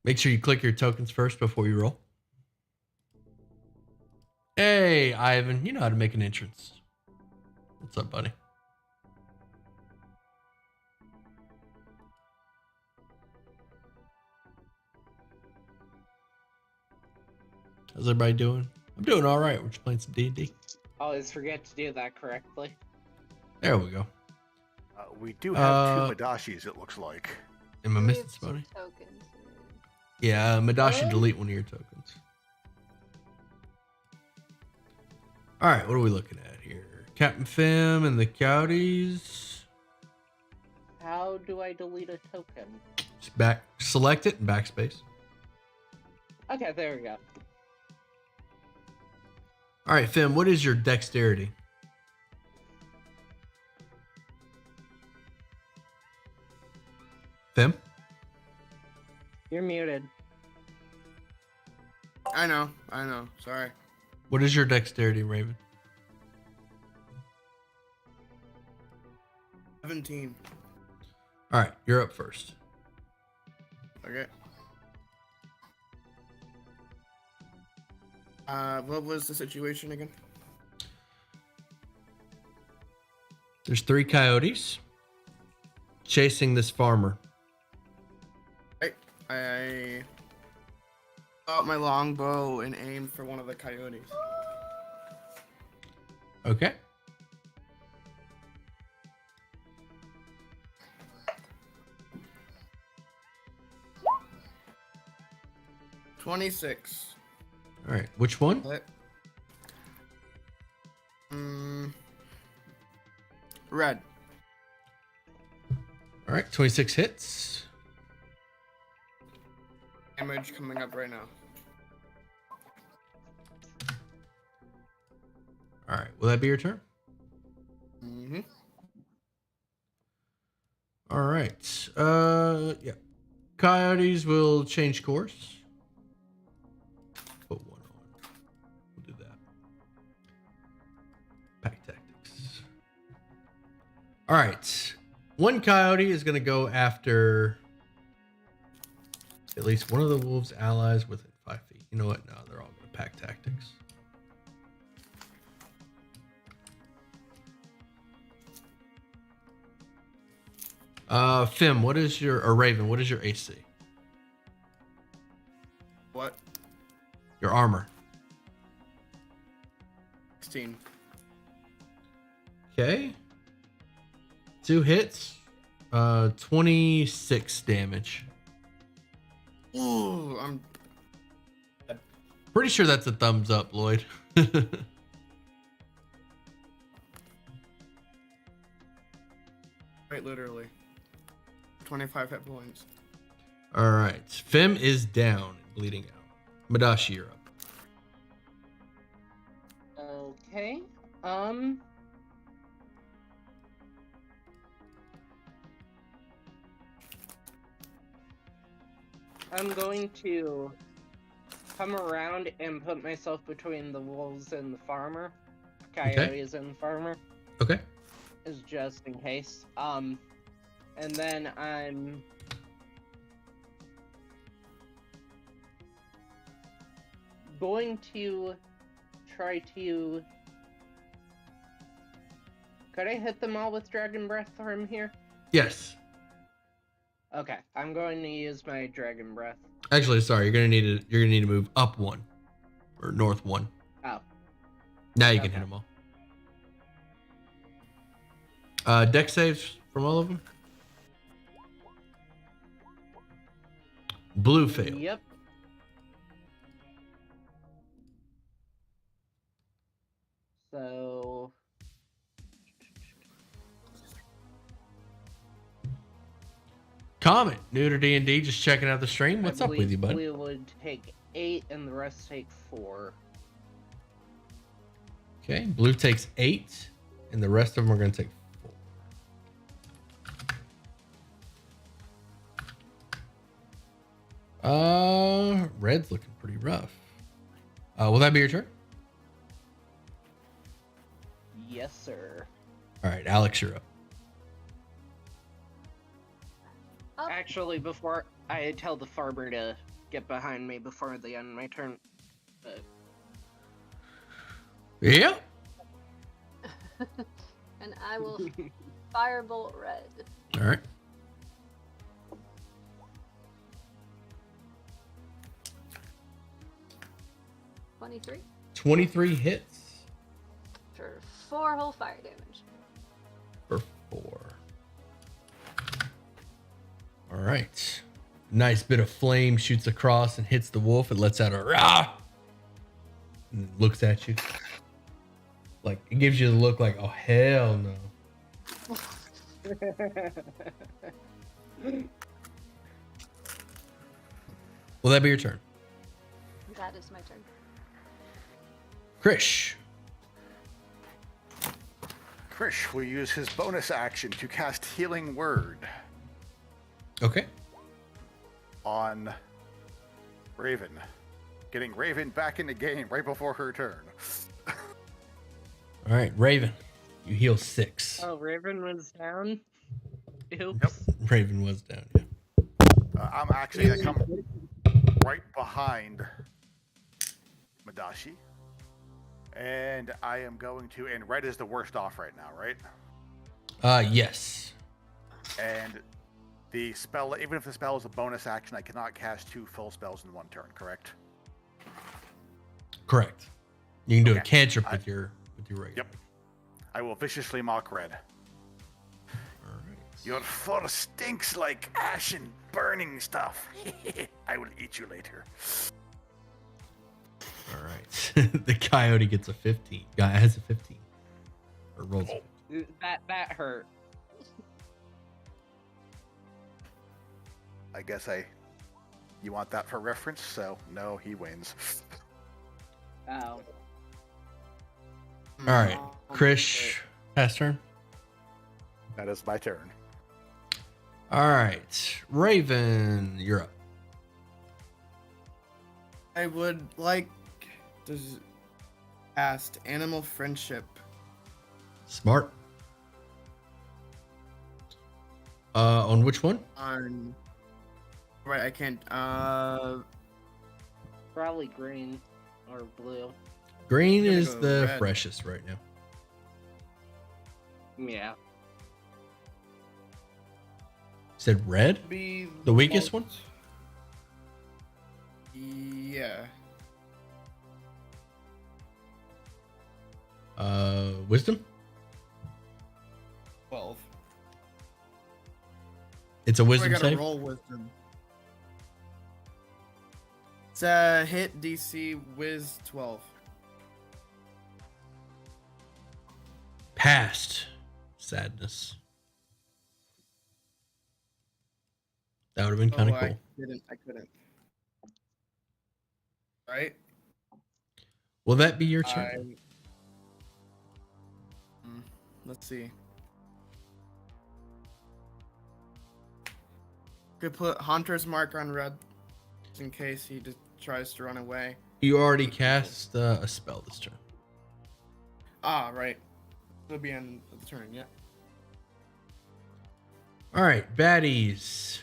Make sure you click your tokens first before you roll. Hey, Ivan, you know how to make an entrance. What's up, buddy? How's everybody doing? I'm doing all right. We're just playing some D&D. Always forget to do that correctly. There we go. We do have 2 Madashis, it looks like. Am I missing somebody? Tokens. Yeah, Madashi, delete one of your tokens. All right, what are we looking at here? Captain Fim and the Cowdies. How do I delete a token? Just select it and backspace. Okay, there we go. All right, Fim, what is your dexterity? Fim? You're muted. I know. Sorry. What is your dexterity, Raven? 17. All right, you're up first. Okay. What was the situation again? There's 3 coyotes chasing this farmer. I out my longbow and aimed for one of the coyotes. Okay. $26. All right, which one? Red. All right, 26 hits. Damage coming up right now. All right, will that be your turn? Mm-hmm. All right. Yeah. Coyotes will change course. Put one on. We'll do that. Pack tactics. All right. One coyote is going to go after at least one of the wolves' allies within 5 feet. You know what? No, they're all going to pack tactics. Fim, what is your, or Raven, what is your AC? What? Your armor. 16. Okay. 2 hits. 26 damage. Ooh, I'm Pretty sure that's a thumbs up, Lloyd. quite literally 25 hit points. All right. Fim is down, bleeding out. Madashi, you're up. Okay. I'm going to come around and put myself between the wolves and the farmer. Coyotes and the farmer. Okay. Is just in case. And then I'm going to try to. Could I hit them all with Dragon Breath from here? Yes. Okay, I'm going to use my dragon breath. Actually, sorry. You're gonna need to move up 1 or north 1. Oh, Now you can Okay. hit them all. Deck saves from all of them. Blue failed. yep. So Comet, new to D&D, just checking out the stream. What's I up with you, bud? We would take 8, and the rest take 4. Okay, blue takes 8, and the rest of them are going to take 4. Red's looking pretty rough. Will that be your turn? Yes, sir. All right, Alex, you're up. Oh, Actually, before I tell the farmer to get behind me before the end of my turn. Yeah. and I will firebolt red. All right. $23 23 hits for 4 whole fire damage. for 4. All right. Nice bit of flame shoots across and hits the wolf. It lets out a rah, and looks at you. Like, it gives you the look like, oh, hell no. Will that be your turn? That is my turn. Krish. Krish will use his bonus action to cast Healing Word Okay. on Raven, getting Raven back in the game right before her turn. All right, Raven. You heal 6. Oh, Raven was down? Oops. Yep. Raven was down. Yeah. I'm actually going to come right behind Madashi. And I am going to, and red is the worst off right now, right? Yes. And the spell, even if the spell is a bonus action, I cannot cast 2 full spells in 1 turn, correct? Correct. You can do a Okay. cantrip with your regular. Yep. I will viciously mock red. All right. Your fur stinks like ash and burning stuff. I will eat you later. All right. The coyote gets a 15. Guy has a 15. Or rolls. That hurt. I guess you want that for reference, so no, he wins. Oh. All right. Krish, pass turn. That is my turn. All right. Raven, you're up. I would like to cast Animal Friendship. Smart. On which one? On right, I can't. Probably green or blue. Green I'm gonna is go the red. freshest right now. Yeah. Said red? Be The weakest one? Yeah. Wisdom? 12. It's a I wisdom gotta save. roll wisdom. It's hit DC Wiz 12. Passed. Sadness. That would have been kind of cool. I couldn't. Right? Will that be your turn? Let's see. Could put Hunter's Mark on red, just in case he just tries to run away. You already cast a spell this turn. Ah, right. It'll be on the turn, yeah. All right, baddies.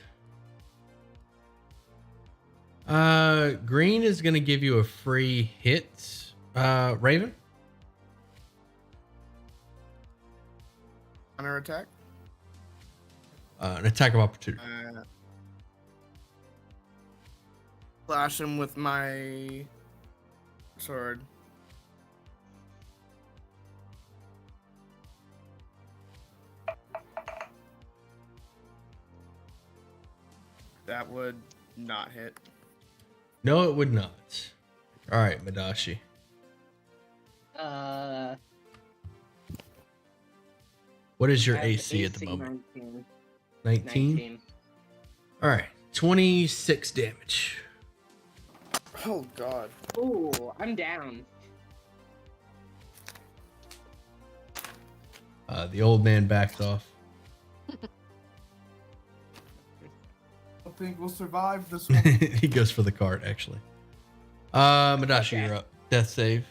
Green is going to give you a free hit. Raven? Counter attack. An attack of opportunity. Slash him with my sword. That would not hit. No, it would not. All right, Madashi. What is your I have AC at the moment? 19. 19? All right, 26 damage. Oh god. Ooh, I'm down. The old man backs off. I don't think we'll survive this one. He goes for the cart, actually. Madashi, Okay. you're up. Death save.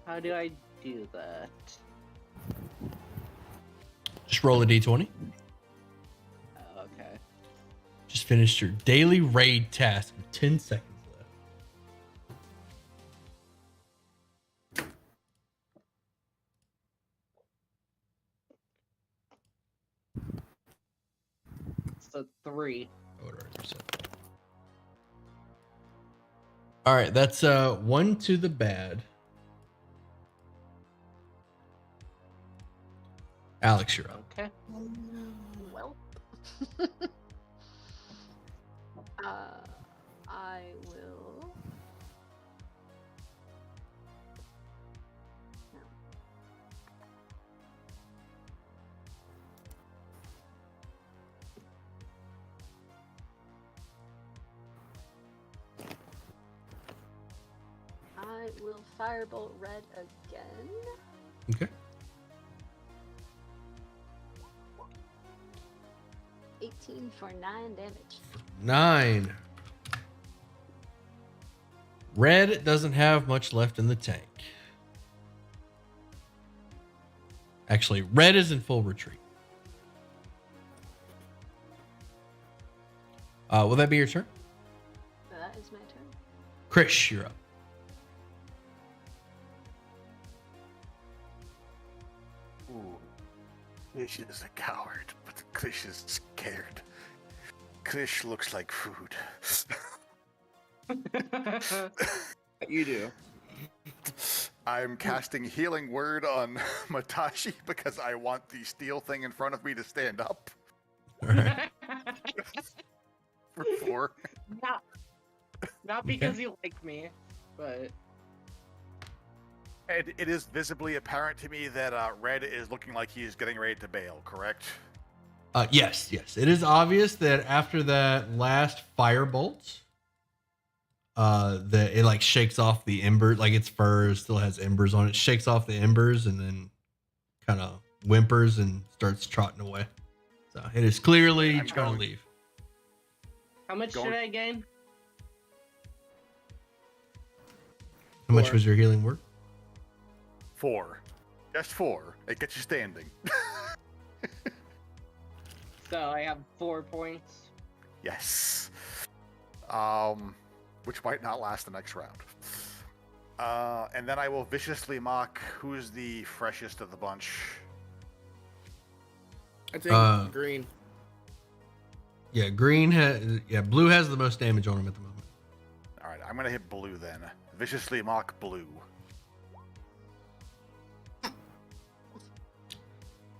How do I do that? Just roll a d20. Oh, okay. Just finished your daily raid task with 10 seconds left. It's a 3. Oh, what did I say? All right, that's 1 to the bad. Alex, you're up. Okay. Well. I will. No. I will firebolt red again. Okay. 18 for 9 damage. 9. Red doesn't have much left in the tank. Actually, red is in full retreat. Will that be your turn? That is my turn. Krish, you're up. Ooh. Krish is a coward, but Krish is scared. Krish looks like food. You do. I'm casting Healing Word on Matashi because I want the steel thing in front of me to stand up All right. for 4. Not because you like me, but It is visibly apparent to me that Red is looking like he's getting ready to bail, correct? Yes. It is obvious that after that last firebolt, that it like shakes off the embers, like its fur still has embers on it, shakes off the embers and then kind of whimpers and starts trotting away. So it is clearly I'm trying going- to leave. how much Go- should I gain? How much 4. was your healing word? 4. Just 4. It gets you standing. So I have 4 points. Yes. Which might not last the next round. And then I will viciously mock who's the freshest of the bunch. I think green. Yeah, blue has the most damage on him at the moment. All right, I'm gonna hit blue then. Viciously mock blue.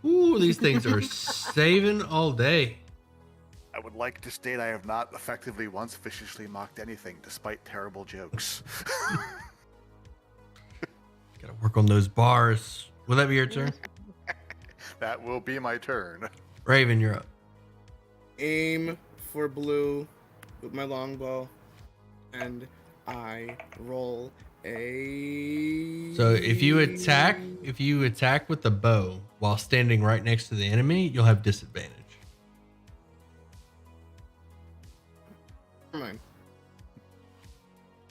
Ooh, these things are saving all day. I would like to state I have not effectively once viciously mocked anything, despite terrible jokes. Gotta work on those bars. Will that be your turn? That will be my turn. Raven, you're up. Aim for blue with my longbow, and I roll a. So if you attack with the bow while standing right next to the enemy, you'll have disadvantage. Never mind.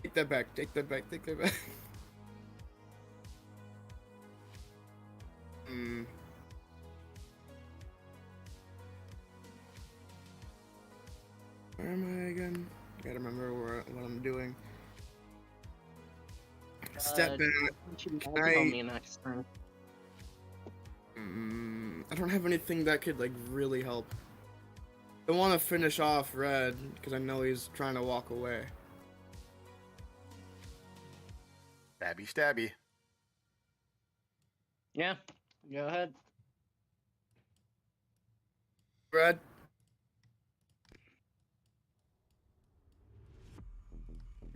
Take that back. Take that back. Take that back. Where am I again? I gotta remember what I'm doing. Step back. You should Can tell I- me next turn. I don't have anything that could like really help. I want to finish off Red because I know he's trying to walk away. Stabby, stabby. Yeah, go ahead. Red.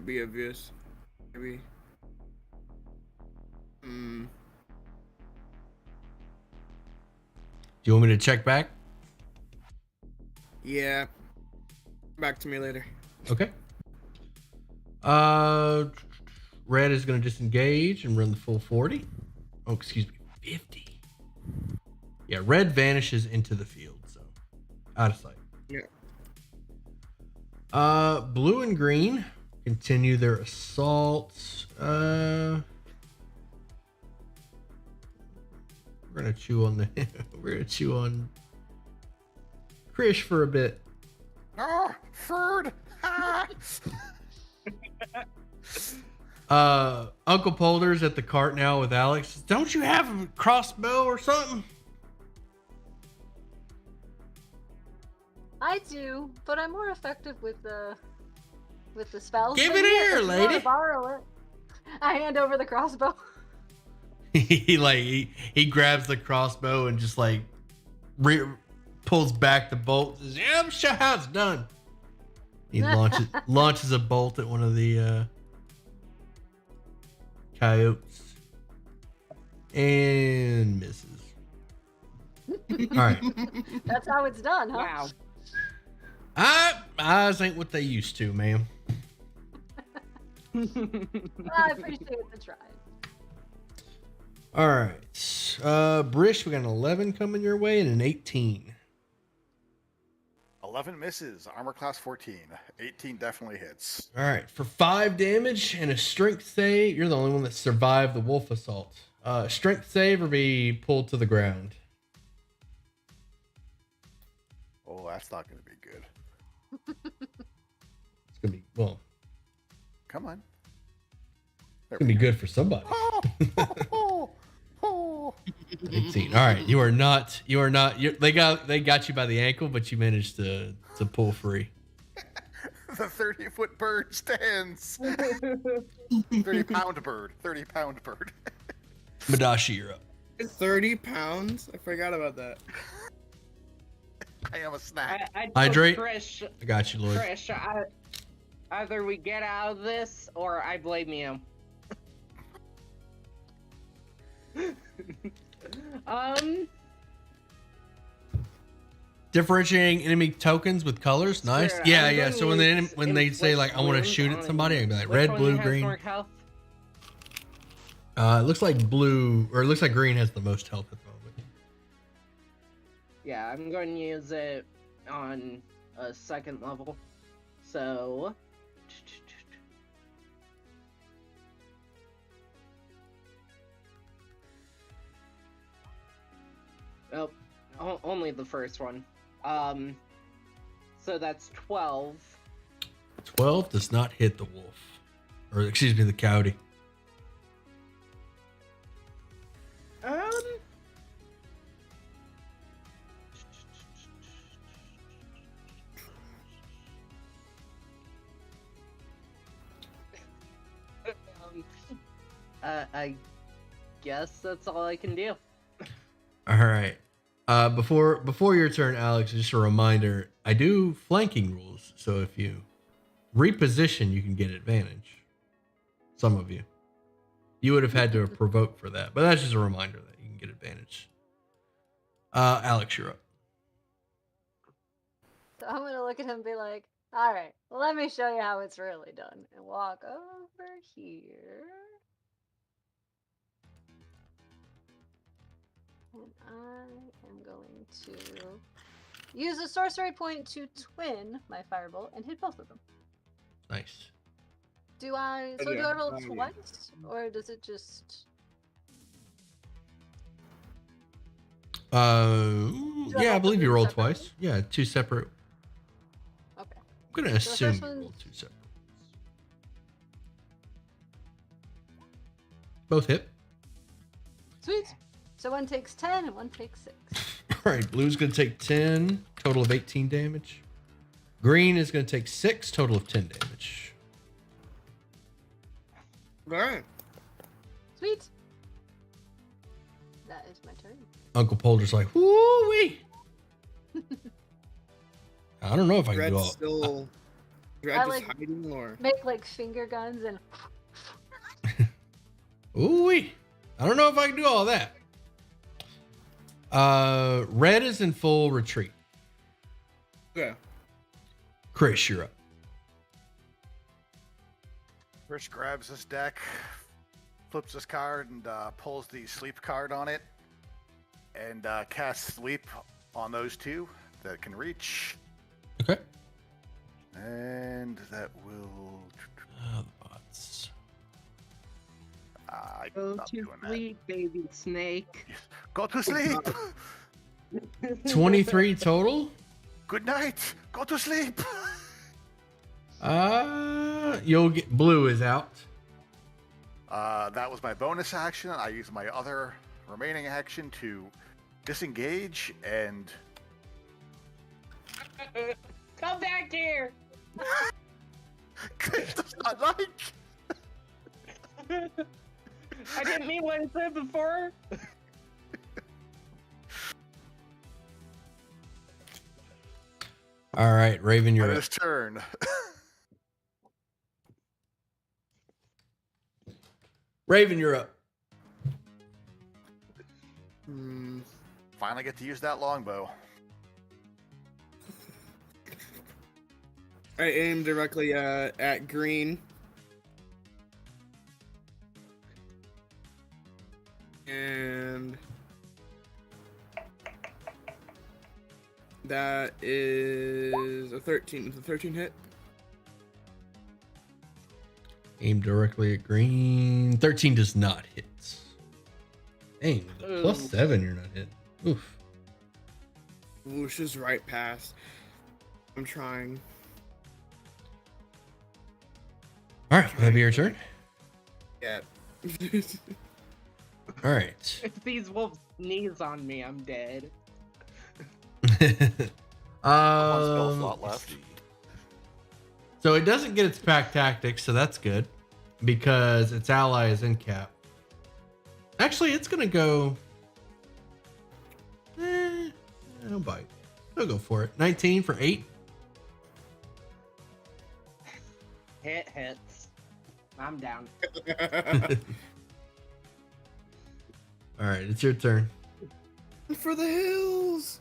Be obvious. Maybe. Do you want me to check back? Yeah. Back to me later. Okay. Red is going to disengage and run the full 40. Oh, excuse me, 50. Yeah, red vanishes into the field, so out of sight. Yeah. Blue and green continue their assault. We're gonna chew on Krish for a bit. Oh, Ferd! Uncle Polder's at the cart now with Alex. Don't you have a crossbow or something? I do, but I'm more effective with the spells. Give But it yeah, here, if you wanna lady. borrow it. I hand over the crossbow. he grabs the crossbow and just like pulls back the bolt. Says, "Yeah, I'm sure how it's done." He launches a bolt at one of the coyotes and misses. All right. That's how it's done, huh? Wow. Eyes ain't what they used to, ma'am. I appreciate the try. All right. Brish, we got an 11 coming your way and an 18. 11 misses. Armor class 14. 18 definitely hits. All right. For 5 damage and a strength save, you're the only one that survived the wolf assault. Strength save or be pulled to the ground. Oh, that's not going to be good. It's going to be, well, Come on. it's going to be good for somebody. 18. All right. They got you by the ankle, but you managed to pull free. The 30-foot bird stands. 30-pound bird. 30-pound bird. Madashi, you're up. 30 pounds? I forgot about that. I am a snack. I told Hydrate. Krish, I got you, Lloyd. either we get out of this or I blame you. Differentiating enemy tokens with colors, nice. Sure, Yeah, I'm yeah. gonna So when they say like I want to inflict shoot at wound somebody, I can be like Which red, one blue, has green. more health? It looks like blue, or it looks like green has the most health at the moment. Yeah, I'm going to use it on a second level. So. Oh, only the first one. So that's 12. 12 does not hit the wolf, or excuse me, the coyote. I guess that's all I can do. All right. Before your turn, Alex, just a reminder: I do flanking rules, so if you reposition, you can get advantage. Some of you would have had to provoke for that, but that's just a reminder that you can get advantage. Alex, you're up. So I'm gonna look at him and be like, all right, let me show you how it's really done. And walk over here. And I am going to use a sorcery point to twin my firebolt and hit both of them. Nice. Do I roll twice? Or does it just... Yeah, I believe you rolled twice. Yeah, 2 separate. Okay. I'm gonna assume you rolled 2 separate. Both hit. Sweet. So one takes 10 and one takes 6. All right, blue's going to take 10, total of 18 damage. Green is going to take 6, total of 10 damage. All right. Sweet. That is my turn. Uncle Polder's like, woo-wee. I don't know if I can Red's do all. still. Red I just like- hiding or. Make like finger guns and Ooh-wee. I don't know if I can do all that. Red is in full retreat. Okay. Chris, you're up. Chris grabs this deck, flips this card, and pulls the sleep card on it, and casts sleep on those two that can reach. Okay. And that will. The bots. I'm Go not to doing that. sleep, baby snake. Go to sleep. 23 total. Good night. Go to sleep. You'll get blue is out. That was my bonus action. I used my other remaining action to disengage and. Come back here! Chris does not like. I didn't mean what I said before. All right, Raven, you're On up. his turn. Raven, you're up. Hmm. Finally get to use that longbow. I aim directly at green. And that is a 13. Is a 13 hit? Aim directly at green. 13 does not hit. Dang, with a Ooh. +7, you're not hit. Oof. Whoosh is right past. I'm trying. All right, that'll be your turn. Yeah. All right. If these wolves sneeze on me, I'm dead. One spell slot let's left. see. So it doesn't get its pack tactics, so that's good because its ally is in cap. Actually, it's gonna go. I'll bite. I'll go for it. 19 for 8. Hits. I'm down. All right, it's your turn. For the hills.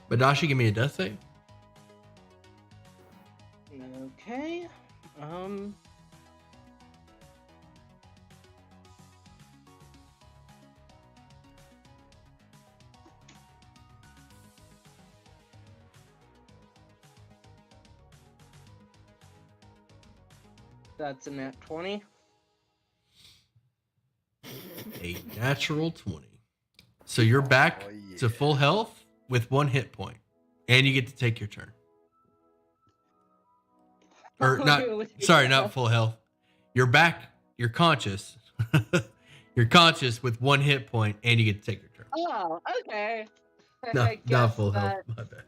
Badashi, give me a death save. Okay. That's a net 20. A natural 20. So you're back Oh, yeah. to full health with 1 hit point, and you get to take your turn. Or not? Sorry, not full health. You're back. You're conscious. You're conscious with 1 hit point, and you get to take your turn. Oh, okay. No, I not guess full health. that- My bad.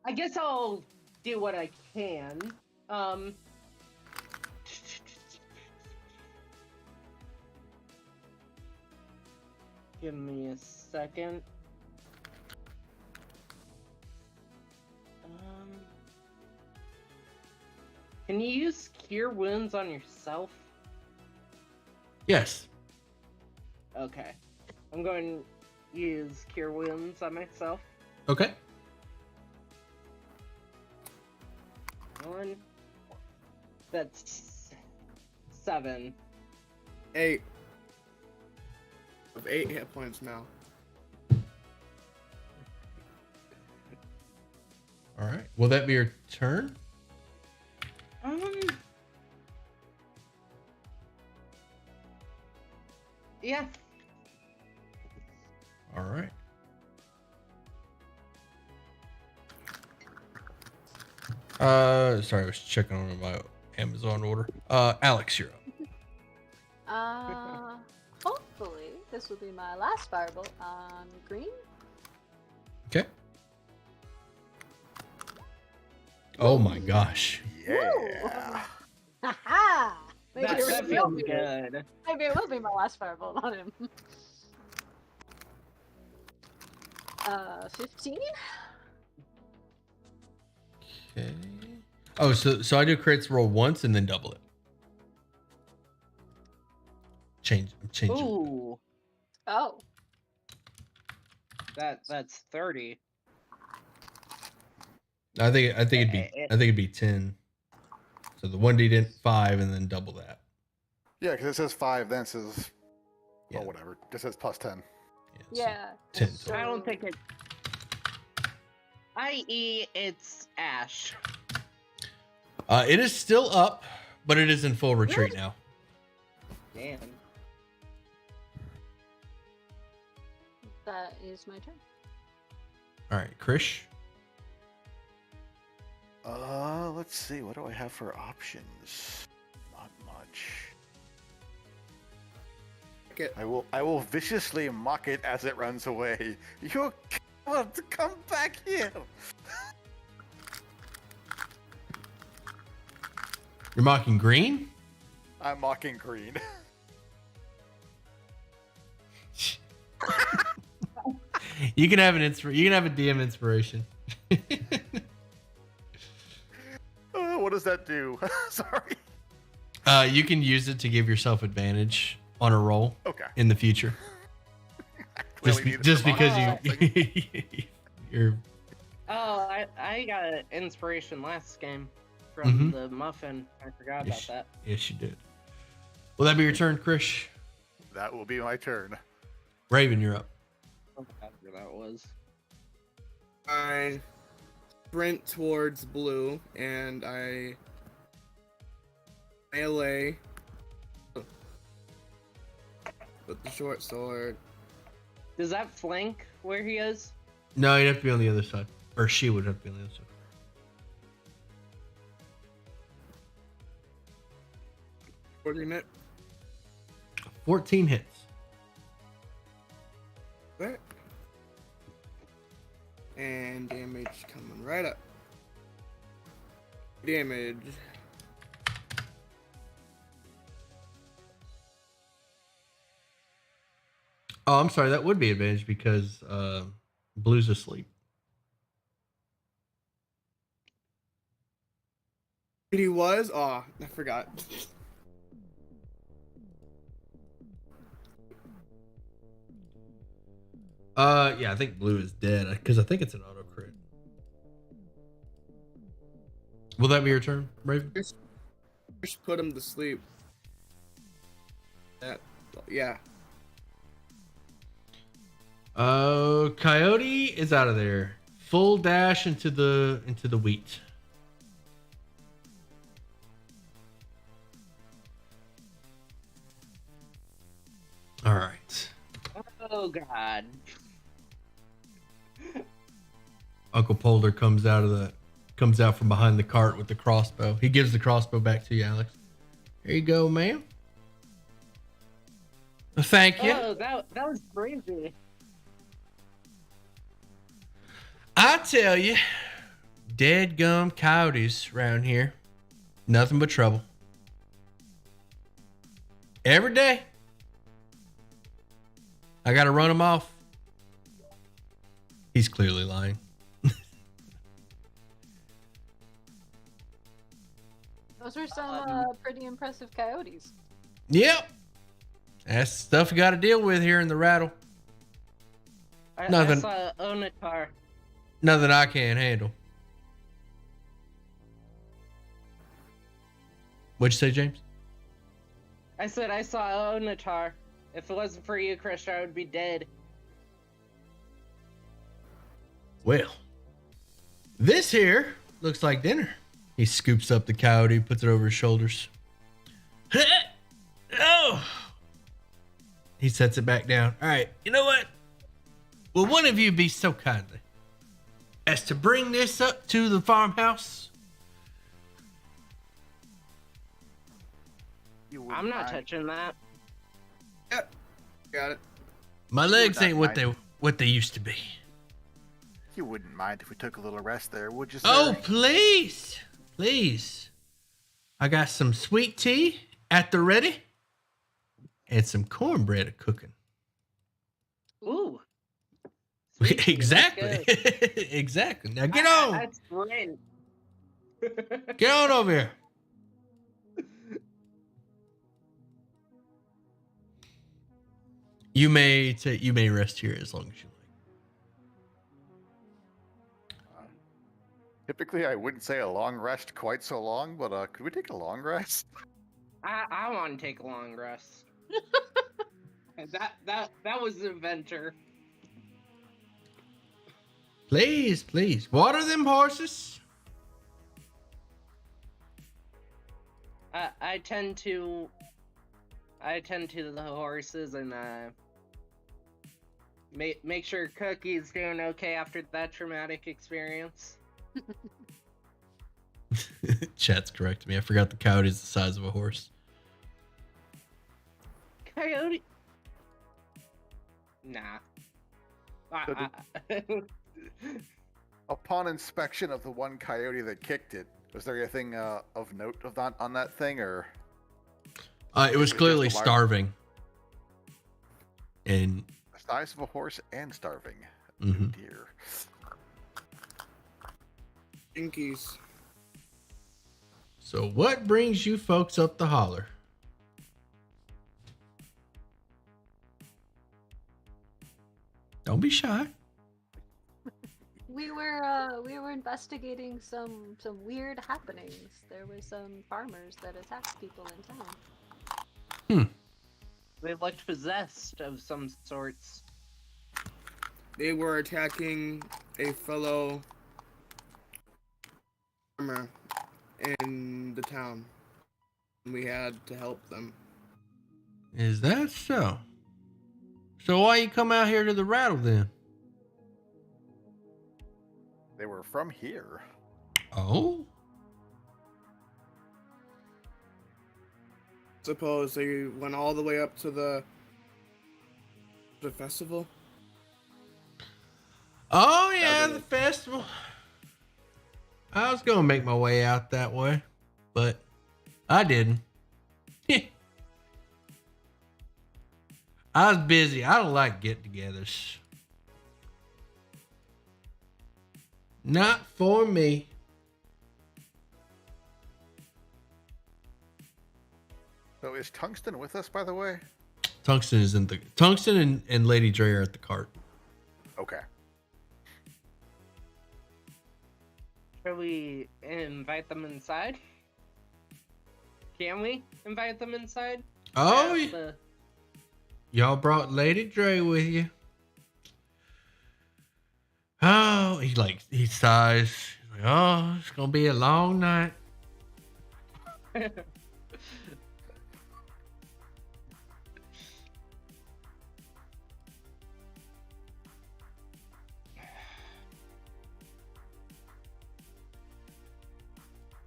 I guess I'll do what I can. Give me a second. Can you use cure wounds on yourself? Yes. Okay. I'm going to use cure wounds on myself. Okay. 1. That's 7. 8. Of 8 hit points now. All right. Will that be your turn? Yeah. All right. Sorry, I was checking on my Amazon order. Alex, you're up. Hopefully this will be my last firebolt on green. Okay. Oh my gosh. Yeah. Haha! Maybe That, it that will feels be. good. Maybe it will be my last firebolt on him. 15. Okay. Oh, so I do crits roll once and then double it. Change. Ooh, Oh, that's 30. I think it'd be 10. So the 1d 5 and then double that. Yeah, because it says 5, then it says, Yeah. well, whatever. It just says plus 10. So yeah. 10 so- I don't think it. I.e., it's Ash. It is still up, but it is in full retreat now. Damn. That is my turn. All right, Krish. Let's see. What do I have for options? Not much. I will viciously mock it as it runs away. You want to come back here? You're mocking green? I'm mocking green. You can have you can have a DM inspiration. What does that do? Sorry. You can use it to give yourself advantage on a roll Okay. in the future. Clearly need it Just for because mocking. you're Oh, I got an inspiration last game from the muffin. I forgot about that. Yes, you did. Will that be your turn, Krish? That will be my turn. Raven, you're up. I forgot where that was. I sprint towards blue and I melee with the short sword. Does that flank where he is? No, you'd have to be on the other side. Or she would have to be on the other side. Coordinate. 14 hits. There. And damage coming right up. Damage. Oh, I'm sorry. That would be advantage because Blue's asleep. He was? Oh, I forgot. Yeah, I think Blue is dead because I think it's an auto crit. Will that be your turn, Raven? Just put him to sleep. Yeah. Coyote is out of there. Full dash into the wheat. All right. Oh God. Uncle Polder comes out from behind the cart with the crossbow. He gives the crossbow back to you, Alex. Here you go, ma'am. Thank you. Oh, that was crazy. I tell you, dead gum coyotes around here, nothing but trouble. Every day, I gotta run them off. He's clearly lying. Those are some pretty impressive coyotes. Yep, that's stuff you got to deal with here in the rattle. Nothing. I saw Onatar. Nothing I can't handle. What'd you say, James? I said I saw Onatar. If it wasn't for you, Chris, I would be dead. Well, this here looks like dinner. He scoops up the coyote, puts it over his shoulders. Oh! He sets it back down. All right, you know what? Will one of you be so kindly as to bring this up to the farmhouse You wouldn't I'm not mind? touching that. Yep. Got it. My legs not ain't what mind. they used to be. You wouldn't mind if we took a little rest there, would you, sir? Oh, please. Please. I got some sweet tea at the ready and some cornbread a cooking. Ooh. Sweet tea, let's Exactly. go. Exactly. Now get I- on. That's great. Get on over here. You may rest here as long as you like. Typically, I wouldn't say a long rest quite so long, but could we take a long rest? I want to take a long rest. that was the adventure. Please, please. Water them horses. I tend to the horses and make sure Cookie's doing okay after that traumatic experience. Chat's correcting me. I forgot the coyote's the size of a horse. Coyote? Nah. Upon inspection of the one coyote that kicked it, was there anything of note of that on that thing, or It was just clearly a large- starving. And the size of a horse and starving? mhm. Dear. Jinkies. So what brings you folks up the holler? Don't be shy. We were investigating some weird happenings. There were some farmers that attacked people in town. They looked possessed of some sorts. They were attacking a fellow farmer in the town. We had to help them. Is that so? So why you come out here to the rattle then? They were from here. Oh? Suppose they went all the way up to the festival. Oh yeah, the festival. I was gonna make my way out that way, but I didn't. I was busy. I don't like get-togethers. Not for me. So is Tungsten with us, by the way? Tungsten is in the Tungsten and Lady Dre are at the cart. Okay. Shall we invite them inside? Can we invite them inside? Oh, Past the- y'all brought Lady Dre with you. Oh, he sighs. He's like, oh, it's gonna be a long night.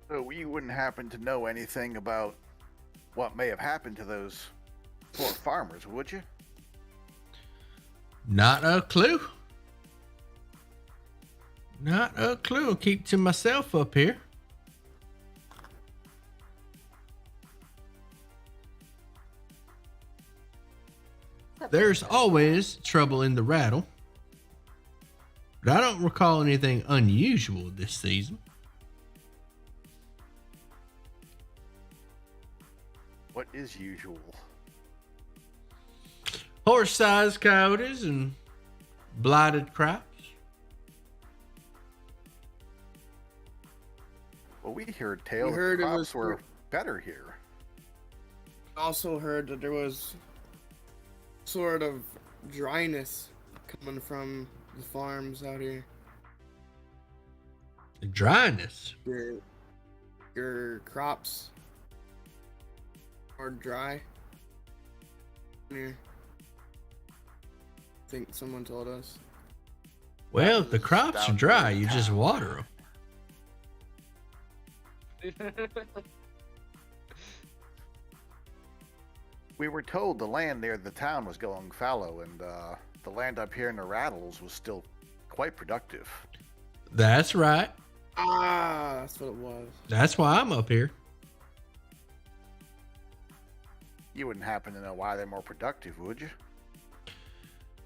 So you wouldn't happen to know anything about what may have happened to those poor farmers, would you? Not a clue. Not a clue. I'll keep to myself up here. There's always trouble in the rattle. But I don't recall anything unusual this season. What is usual? Horse-sized coyotes and blighted crops. Well, we heard tales We heard that it crops was- were better here. Also heard that there was sort of dryness coming from the farms out here. The dryness. Your crops are dry. Here. I think someone told us. Well, That if the is crops are down dry, there in you just town. water them. We were told the land near the town was going fallow, and the land up here in the Rattles was still quite productive. That's right. Ah, that's what it was. That's why I'm up here. You wouldn't happen to know why they're more productive, would you?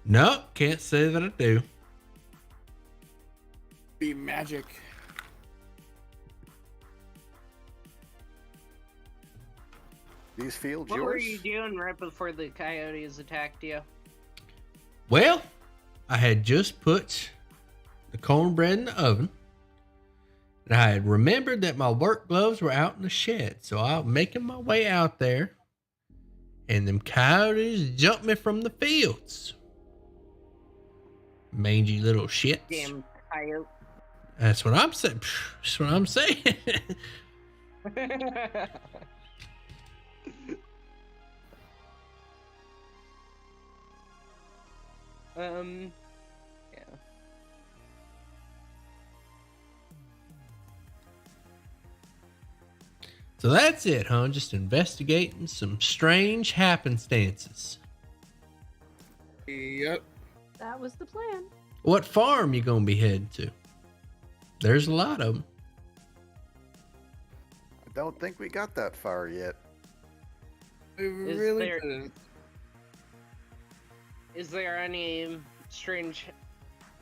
No, can't say that I do. Be magic. These fields What yours? were you doing right before the coyotes attacked you? Well, I had just put the cornbread in the oven. And I had remembered that my work gloves were out in the shed. So I'm making my way out there. And them coyotes jumped me from the fields. Mangy little shits. Damn coyote. That's what I'm saying. That's what I'm saying. Yeah. So that's it, huh? Just investigating some strange happenstances. Yep. That was the plan. What farm you gonna be heading to? There's a lot of them. I don't think we got that far yet. We Is really there- didn't. Is there any strange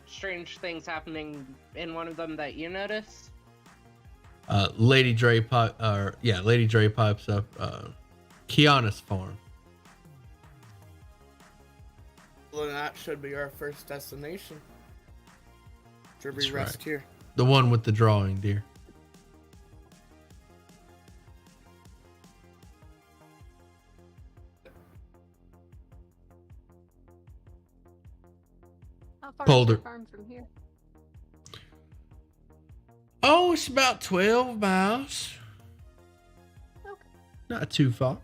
things happening in one of them that you notice? Lady Dre pipe, Lady Dre pipes up. Kiana's farm. Well, that should be our first destination. Should we That's rest right. here? The one with the drawing deer. How far Boulder. is your farm from here? Oh, it's about 12 miles. Okay. Not too far.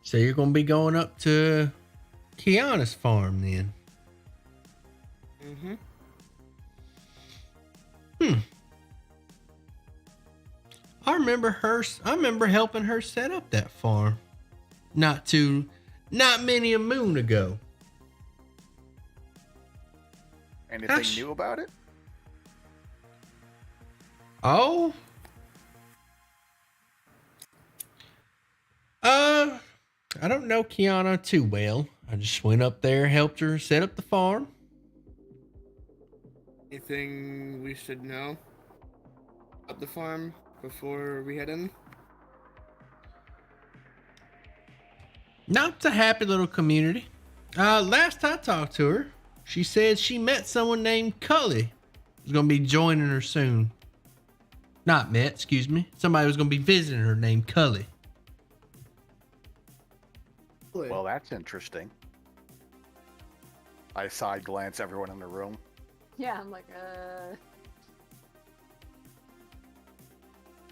So you're going to be going up to Kiana's farm then? Mm-hmm. I remember helping her set up that farm. Not many a moon ago. Anything Gosh. new about it? Oh. I don't know Kiana too well. I just went up there, helped her set up the farm. Anything we should know about the farm before we head in? No, it's a happy little community. Last I talked to her, she said she met someone named Cully. Who's gonna be joining her soon. Not met, excuse me. Somebody was gonna be visiting her named Cully. Well, that's interesting. I side glance everyone in the room. Yeah, I'm like,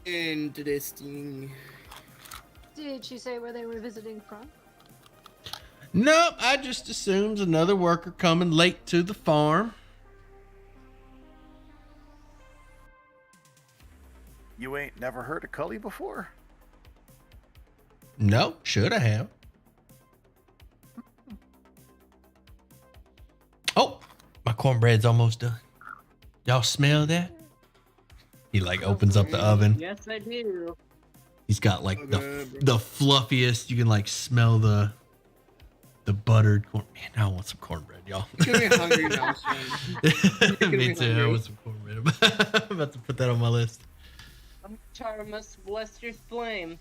Interesting. Did she say where they were visiting from? Nope, I just assumed another worker coming late to the farm. You ain't never heard of Cully before? No, should I have? Oh, my cornbread's almost done. Y'all smell that? He like opens up the oven. Yes, I do. He's got like the Okay, the fluffiest. You can like smell the buttered corn. Man, now I want some cornbread, y'all. You're getting me hungry now, son. You're Me me too. I hungry. want some cornbread. I'm about to put that on my list. I'm Charmus, bless your flame.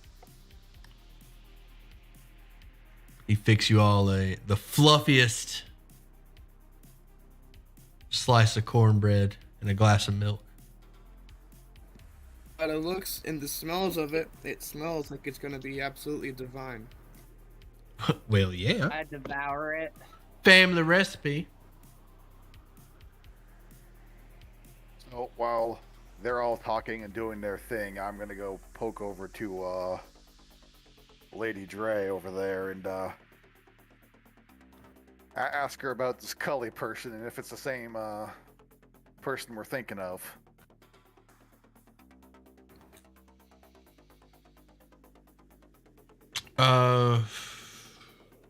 He fix you all the fluffiest slice of cornbread and a glass of milk. By the looks and the smells of it, it smells like it's gonna be absolutely divine. Well, yeah. I devour it. Family recipe. So while they're all talking and doing their thing, I'm gonna go poke over to Lady Dre over there and ask her about this Cully person and if it's the same person we're thinking of.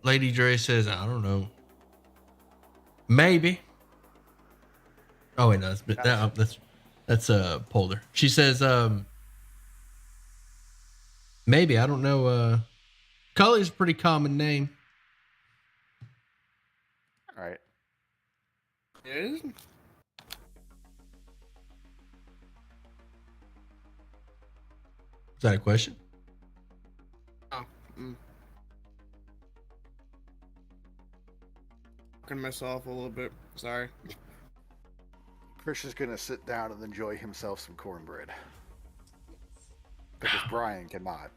Lady Dre says, I don't know. Maybe. Oh wait, no, that's Polder. She says, maybe, I don't know. Cully's a pretty common name. All right. It is? Is that a question? Oh. Fucking myself a little bit. Sorry. Chris is gonna sit down and enjoy himself some cornbread. Because Brian cannot.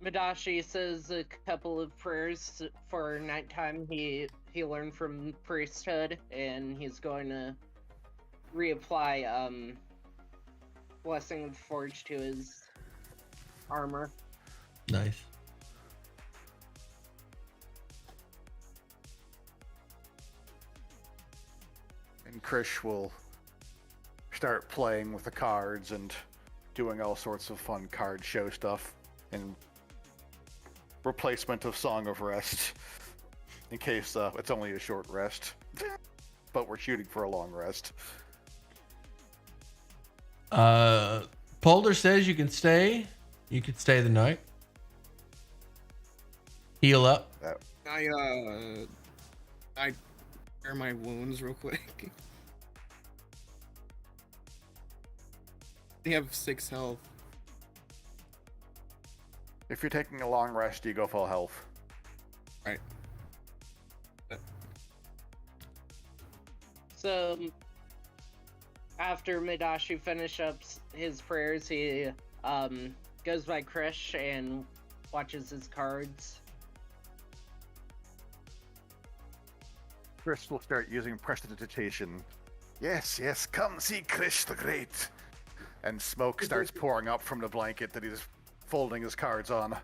Madashi says a couple of prayers for nighttime he learned from priesthood, and he's going to reapply Blessing of the Forge to his armor. Nice. And Krish will start playing with the cards and doing all sorts of fun card show stuff in replacement of Song of Rest, in case it's only a short rest, but we're shooting for a long rest. Polder says you can stay. You can stay the night. Heal up. I cure my wounds real quick. They have 6 health. If you're taking a long rest, you go full health. Right. So, after Midashi finish up his prayers, he goes by Krish and watches his cards. Chris will start using prestidigitation. Yes, yes, come see Krish the Great. And smoke starts pouring up from the blanket that he's folding his cards on.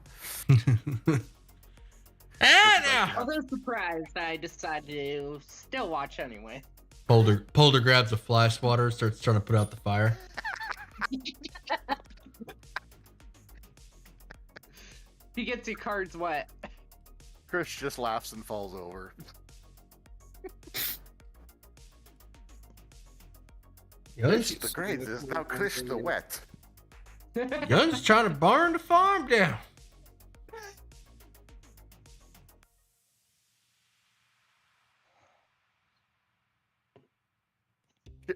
Although surprised, I decided to still watch anyway. Polder grabs a fly swatter, starts trying to put out the fire. He gets your cards wet. Chris just laughs and falls over. Krish the Great is now Krish the Wet. Young's trying to burn the farm down.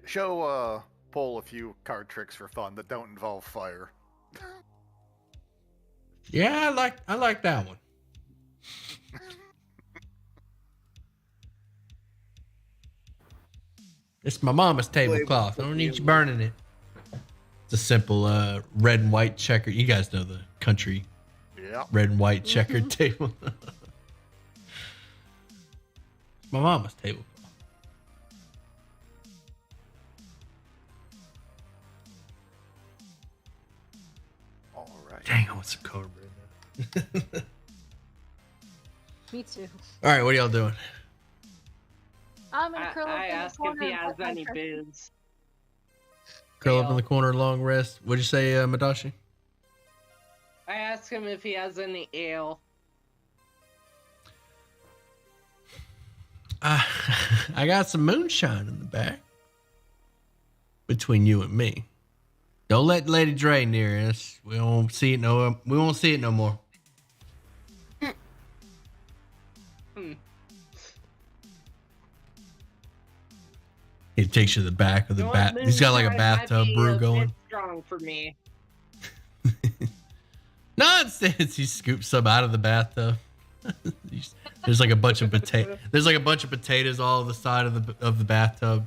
Show Pole a few card tricks for fun that don't involve fire. Yeah, I like that one. It's my mama's tablecloth. I don't need you burning it. It's a simple red and white checker. You guys know the country red and white checkered table. My mama's tablecloth. All right. Dang, I want some cornbread now. Me too. All right, what are y'all doing? I'm gonna curl up I in the asked if corner he and has put my any dress- booze. Curl up in the corner, long rest. What'd you say, Madashi? I asked him if he has any ale. I got some moonshine in the back. Between you and me. Don't let Lady Dre near us. We won't see it no more. He takes you to the back of the bath. He's got like a bathtub brew going. Strong for me. Nonsense! He scoops some out of the bathtub. There's like a bunch of potatoes all on the side of the bathtub.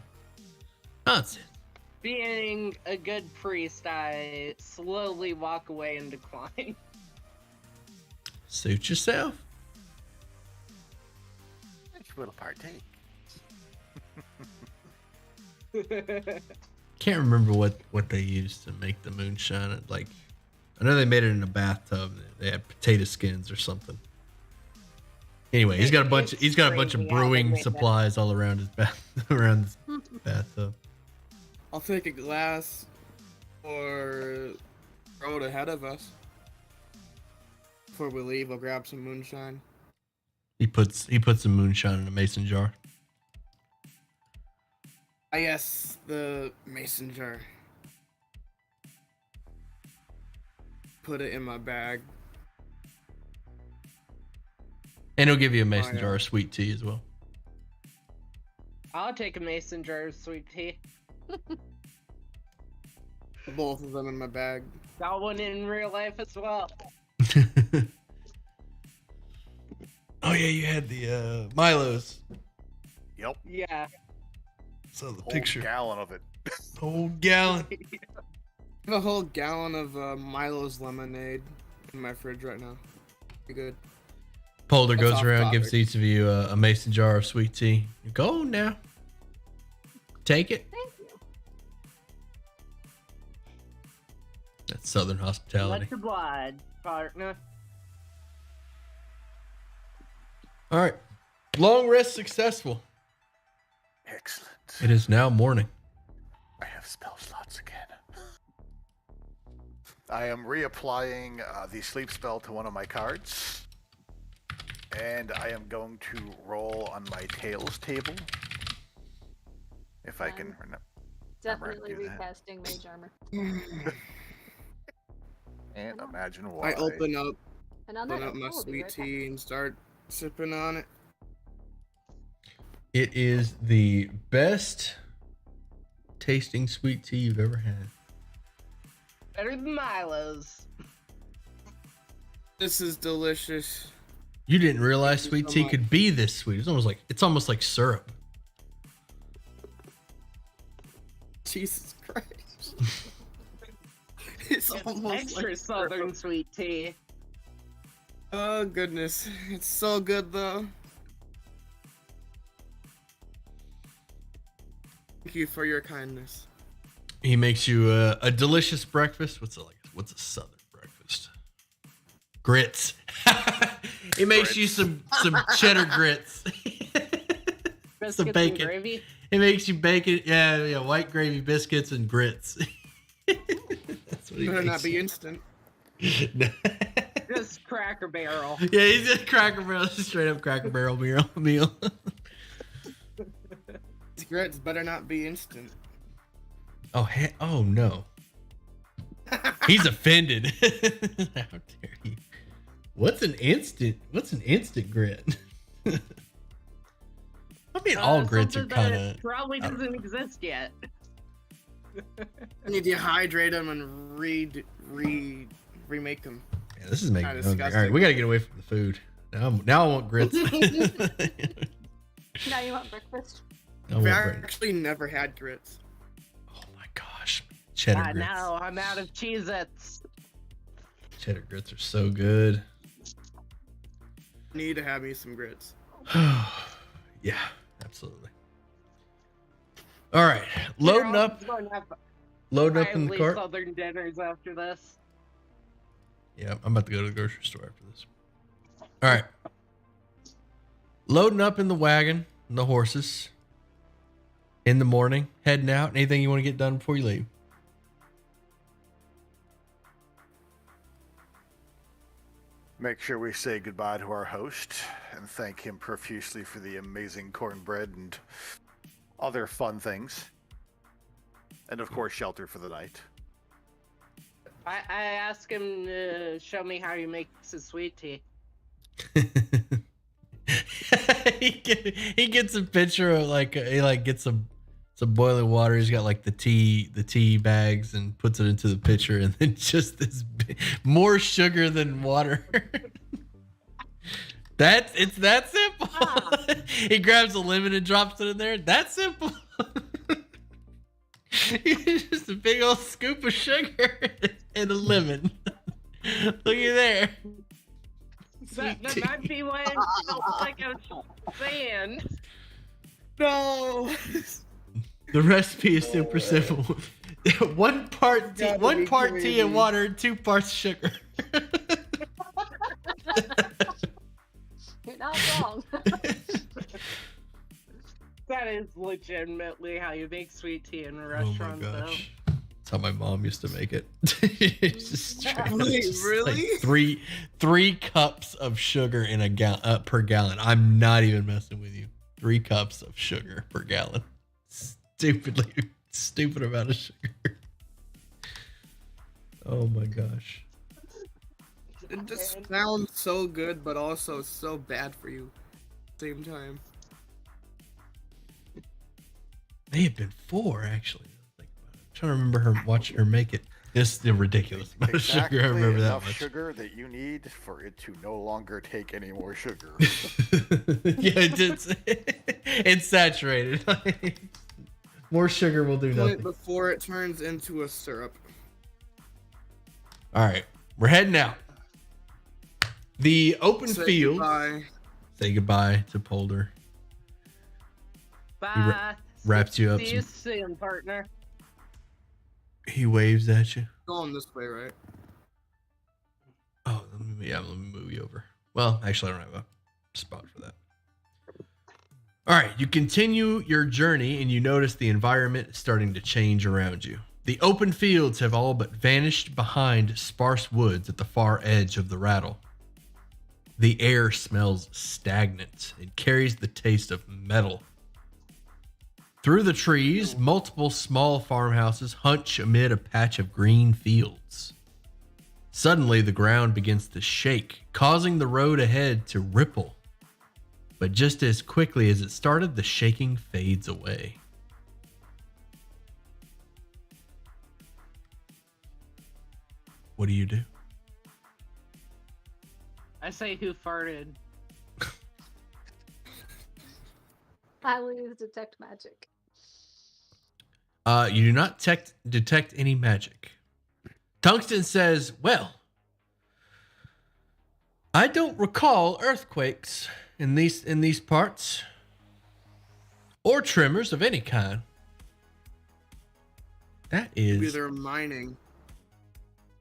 Nonsense. Being a good priest, I slowly walk away and decline. Suit yourself. Which will partake. Can't remember what they used to make the moonshine. Like, I know they made it in a bathtub. They had potato skins or something. Anyway, he's got a bunch. It's He's got a bunch of crazy how they brewing made that. supplies all around his bathtub. I'll take a glass or throw it ahead of us. Before we leave, I'll grab some moonshine. He puts some moonshine in a mason jar. Ah, yes, the mason jar. Put it in my bag. And he'll give you a mason yeah. jar of sweet tea as well. I'll take a mason jar of sweet tea. Both of them in my bag. Got one in real life as well. Oh yeah, you had the Milos. Yep. Yeah. Saw the Whole picture. gallon of it. Whole gallon. I have a whole gallon of Milo's lemonade in my fridge right now. Pretty good. Polder That's goes off around, topic. gives each of you a mason jar of sweet tea. Go on now. Take it. Thank you. That's Southern hospitality. Much obliged, partner. All right. Long rest successful. Excellent. It is now morning. I have spell slots again. I am reapplying the sleep spell to one of my cards. And I am going to roll on my tails table. If I can remember. Definitely do that. recasting mage armor. And imagine why. I open up And on that my note, we'll be sweet right tea and start sipping on it. It is the best tasting sweet tea you've ever had. Better than Milo's. This is delicious. You didn't realize Thank you sweet so tea much. could be this sweet. It's almost like syrup. Jesus Christ. It's It's almost extra like southern sweet tea. Oh goodness, it's so good though. Thank you for your kindness. He makes you a delicious breakfast. What's a southern breakfast? Grits. He makes you some cheddar grits. Biscuits bacon. and gravy. It makes you bacon. Yeah, white gravy biscuits and grits. That's what he Better not makes be you. instant. Just Cracker Barrel. Yeah, he's just Cracker Barrel, just straight up Cracker Barrel meal. These grits better not be instant. Oh no. He's offended. How dare you? What's an instant grit? I mean, all grits are Something kind that of. probably I don't doesn't exist yet. You need to dehydrate them and remake them. Yeah, this is making me hungry. All disgusting. right, we gotta get away from the food. Now I want grits. Now you want breakfast? I I've want bread. actually never had grits. Oh my gosh, cheddar I grits. know, I'm out of Cheez-Its. Cheddar grits are so good. Need to have me some grits. Yeah, absolutely. All right, loading We're all up going to have in the lively cart. southern dinners after this. Yeah, I'm about to go to the grocery store after this. All right. Loading up in the wagon, the horses. In the morning, heading out. Anything you want to get done before you leave? Make sure we say goodbye to our host and thank him profusely for the amazing cornbread and other fun things. And of course, shelter for the night. I asked him to show me how he makes his sweet tea. he gets a picture of he gets some boiling water. He's got like the tea bags and puts it into the pitcher, and then just more sugar than water. It's that simple. He grabs a lemon and drops it in there. That simple. Just a big old scoop of sugar and a lemon. Look at there. That might be why it felt like I was saying. No. The recipe is super simple. One part tea, and water, 2 parts sugar. You're not wrong. That is legitimately how you make sweet tea in a Oh my restaurant, gosh. That's how my mom used to make it. It's just straight up, Wait, just really? like three cups of sugar in a per gallon. I'm not even messing with you. 3 cups of sugar per gallon. Stupid amount of sugar. Oh my gosh. It just sounds so good, but also so bad for you at the same time. May have been 4 actually. I'm trying to remember her watching her make it. It's the ridiculous amount of sugar. I remember that enough much. sugar that you need for it to no longer take any more sugar. Yeah, it did. It's saturated. More sugar will do Put nothing. it before it turns into a syrup. All right, we're heading out. The open Say field. goodbye. Say goodbye to Polder. Bye. Wraps you up. See you soon, partner. He waves at you. Going this way, right? Oh, let me move you over. Well, actually, I don't have a spot for that. All right, you continue your journey and you notice the environment is starting to change around you. The open fields have all but vanished behind sparse woods at the far edge of the rattle. The air smells stagnant and carries the taste of metal. Through the trees, multiple small farmhouses hunch amid a patch of green fields. Suddenly, the ground begins to shake, causing the road ahead to ripple. But just as quickly as it started, the shaking fades away. What do you do? I say who farted. I will use detect magic. You do not detect any magic. Tungsten says, well, I don't recall earthquakes in these parts, or tremors of any kind. That Maybe is they're mining.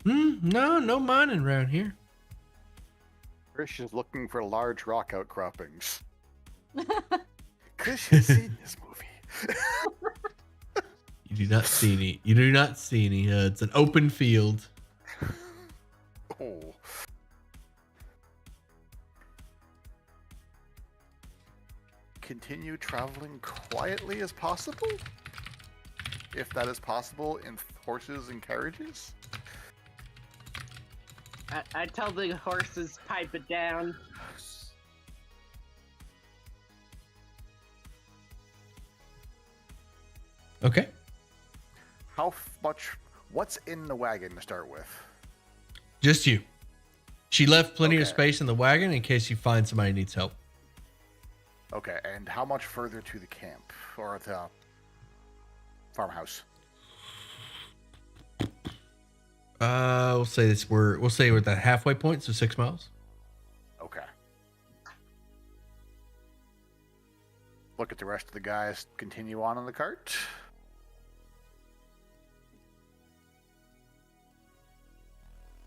no mining around here. Chris is looking for large rock outcroppings. Chris has seen this movie. You do not see any. You do not see any. It's an open field. Oh. Continue traveling quietly as possible? If that is possible in horses and carriages? I tell the horses pipe it down. Okay. What's in the wagon to start with? Just you. She left plenty of Okay. space in the wagon in case you find somebody who needs help. Okay, and how much further to the camp or the farmhouse? We'll say this. We'll say we're at the halfway point, so 6 miles. Okay. Look at the rest of the guys continue on in the cart.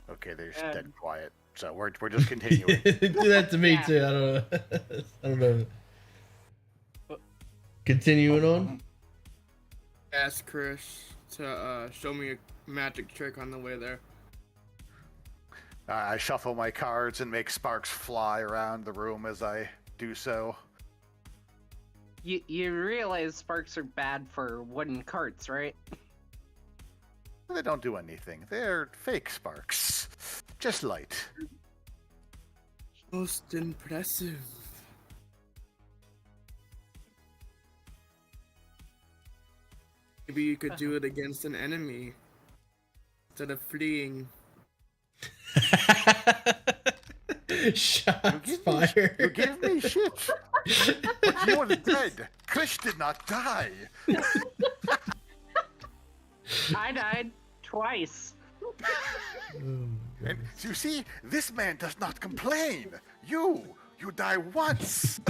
Okay, they're just dead quiet. So we're just continuing. Do that to me Yeah. too. I don't know. I don't know. Continuing on. Ask Chris to show me a magic trick on the way there. I shuffle my cards and make sparks fly around the room as I do so. You realize sparks are bad for wooden carts, right? They don't do anything. They're fake sparks. Just light. Most impressive. Maybe you could do it against an enemy instead of fleeing. Shots You fired. give me shit. But you are dead. Chris did not die. I died twice. And you see, this man does not complain. You die once.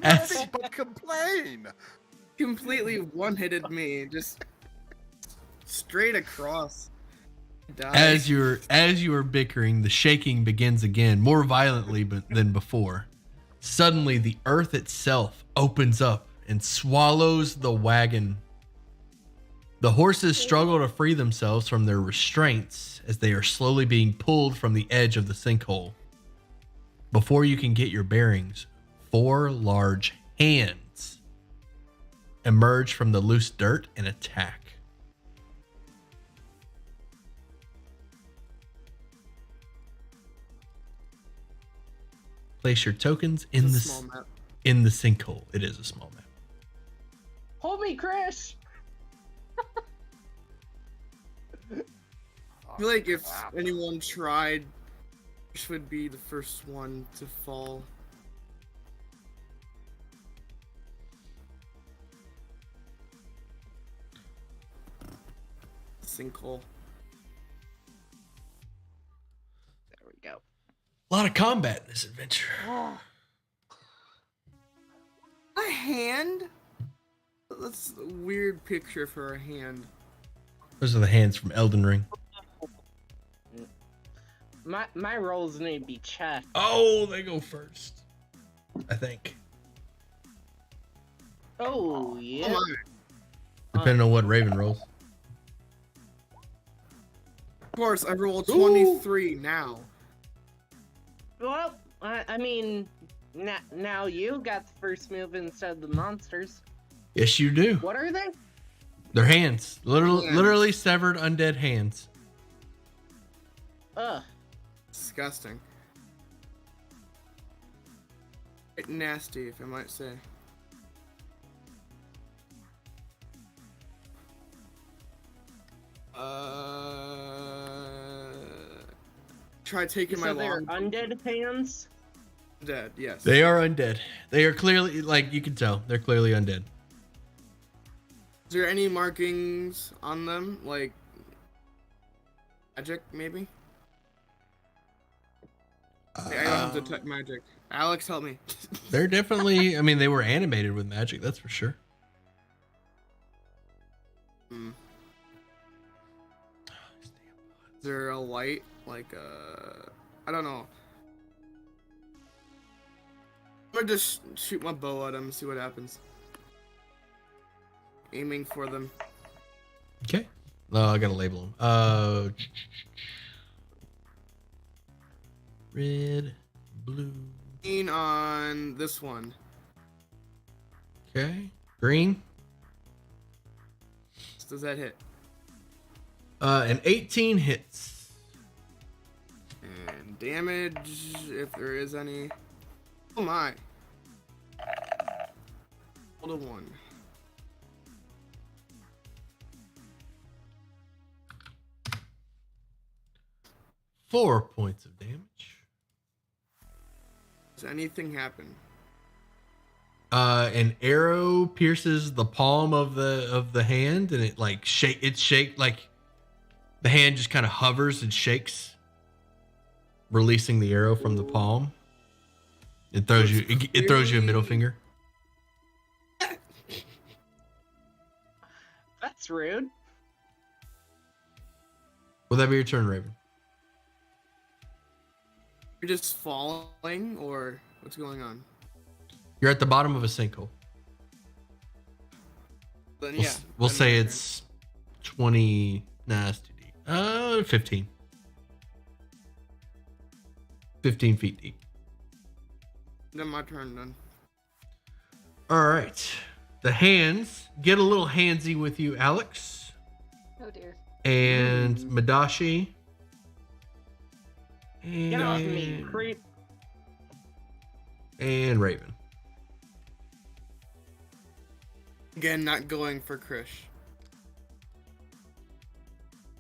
As, Nothing but complain. Completely one-hitted me, just straight across. Died. as you are bickering, the shaking begins again, more violently than before. Suddenly, the earth itself opens up and swallows the wagon. The horses struggle to free themselves from their restraints as they are slowly being pulled from the edge of the sinkhole. Before you can get your bearings, 4 large hands emerge from the loose dirt and attack. Place your tokens in It's a the small map. in the sinkhole. It is a small map. Hold me, Chris. I feel like if anyone tried, this would be the first one to fall. Sinkhole. There we go. A lot of combat in this adventure. Oh, A hand? That's a weird picture for a hand. Those are the hands from Elden Ring. My rolls need to be checked. Oh, they go first. I think. Oh yeah. Oh my. Depending on what Raven rolls. Of course, I rolled 23 now. Well, I mean, now you got the first move instead of the monsters. Yes, you do. What are they? They're hands. Hands. Literally severed undead hands. Ugh. Disgusting. Quite nasty, if I might say. Try taking my So they're long. undead hands? Dead, yes. They are undead. They are clearly, like, you can tell, they're clearly undead. Is there any markings on them? Like magic, maybe? I don't have detect magic. Alex, help me. They're definitely, I mean, they were animated with magic, that's for sure. Hmm. Is there a light? Like, I don't know. I'm gonna just shoot my bow at them and see what happens. Aiming for them. Okay. Oh, I gotta label them. Red, blue. Green on this one. Okay. Green. Does that hit? An 18 hits. And damage, if there is any. Oh my. Hold a 1. Four points of damage. Does anything happen? An arrow pierces the palm of the hand, and it like shake like the hand just kind of hovers and shakes, releasing the arrow from the palm. It throws you a middle finger. That's rude. Will that be your turn, Raven? You're just falling, or what's going on? You're at the bottom of a sinkhole. Then We'll, yeah. we'll then say my turn. it's 20. Nah, it's too deep. 15. 15 feet deep. Then my turn then. All right. The hands get a little handsy with you, Alex. oh dear. And Madashi. Get off me, creep. And Raven. Again, not going for Krish.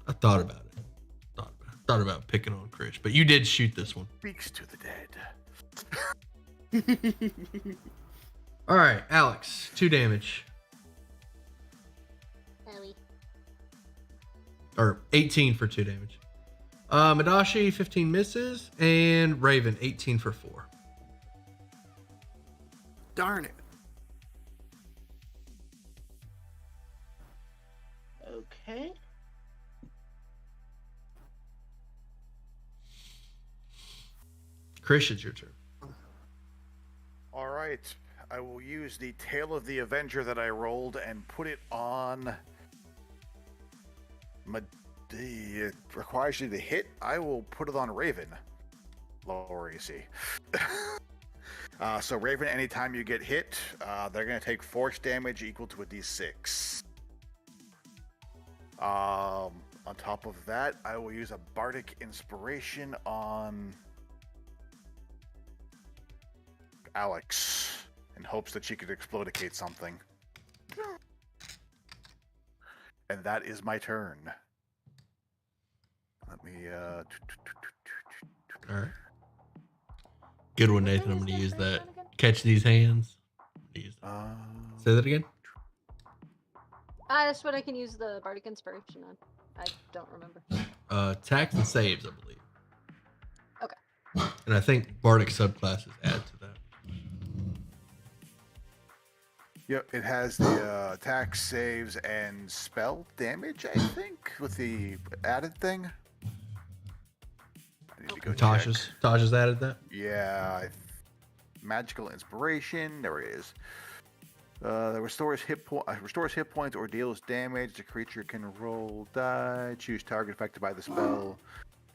I thought about it. Thought about picking on Krish, but you did shoot this one. Speaks to the dead. All right, Alex, 2 damage. Ellie. Or 18 for 2 damage. Madashi, 15 misses. And Raven, 18 for 4. Darn it. Okay. Krish, it's your turn. right. I will use the Tail of the Avenger that I rolled and put it on. It requires you to hit. I will put it on Raven. Lower AC. So Raven, anytime you get hit, they're going to take force damage equal to a d6. On top of that, I will use a Bardic Inspiration on Alex in hopes that she could explodicate something. And that is my turn. Let me All right. Good one, Nathan. I'm What going to is use the that. first one again? Catch these hands. Say that again. That's what I can use the Bardic Inspiration on. I don't remember. Attacks and saves, I believe. Okay. And I think Bardic subclasses add to that. Yep, it has the attack, saves, and spell damage, I think, with the added thing. I need to go check. Tasha's added that. Yeah, magical inspiration. There it is. Restores hit points or deals damage. The creature can roll die. Choose target affected by the spell.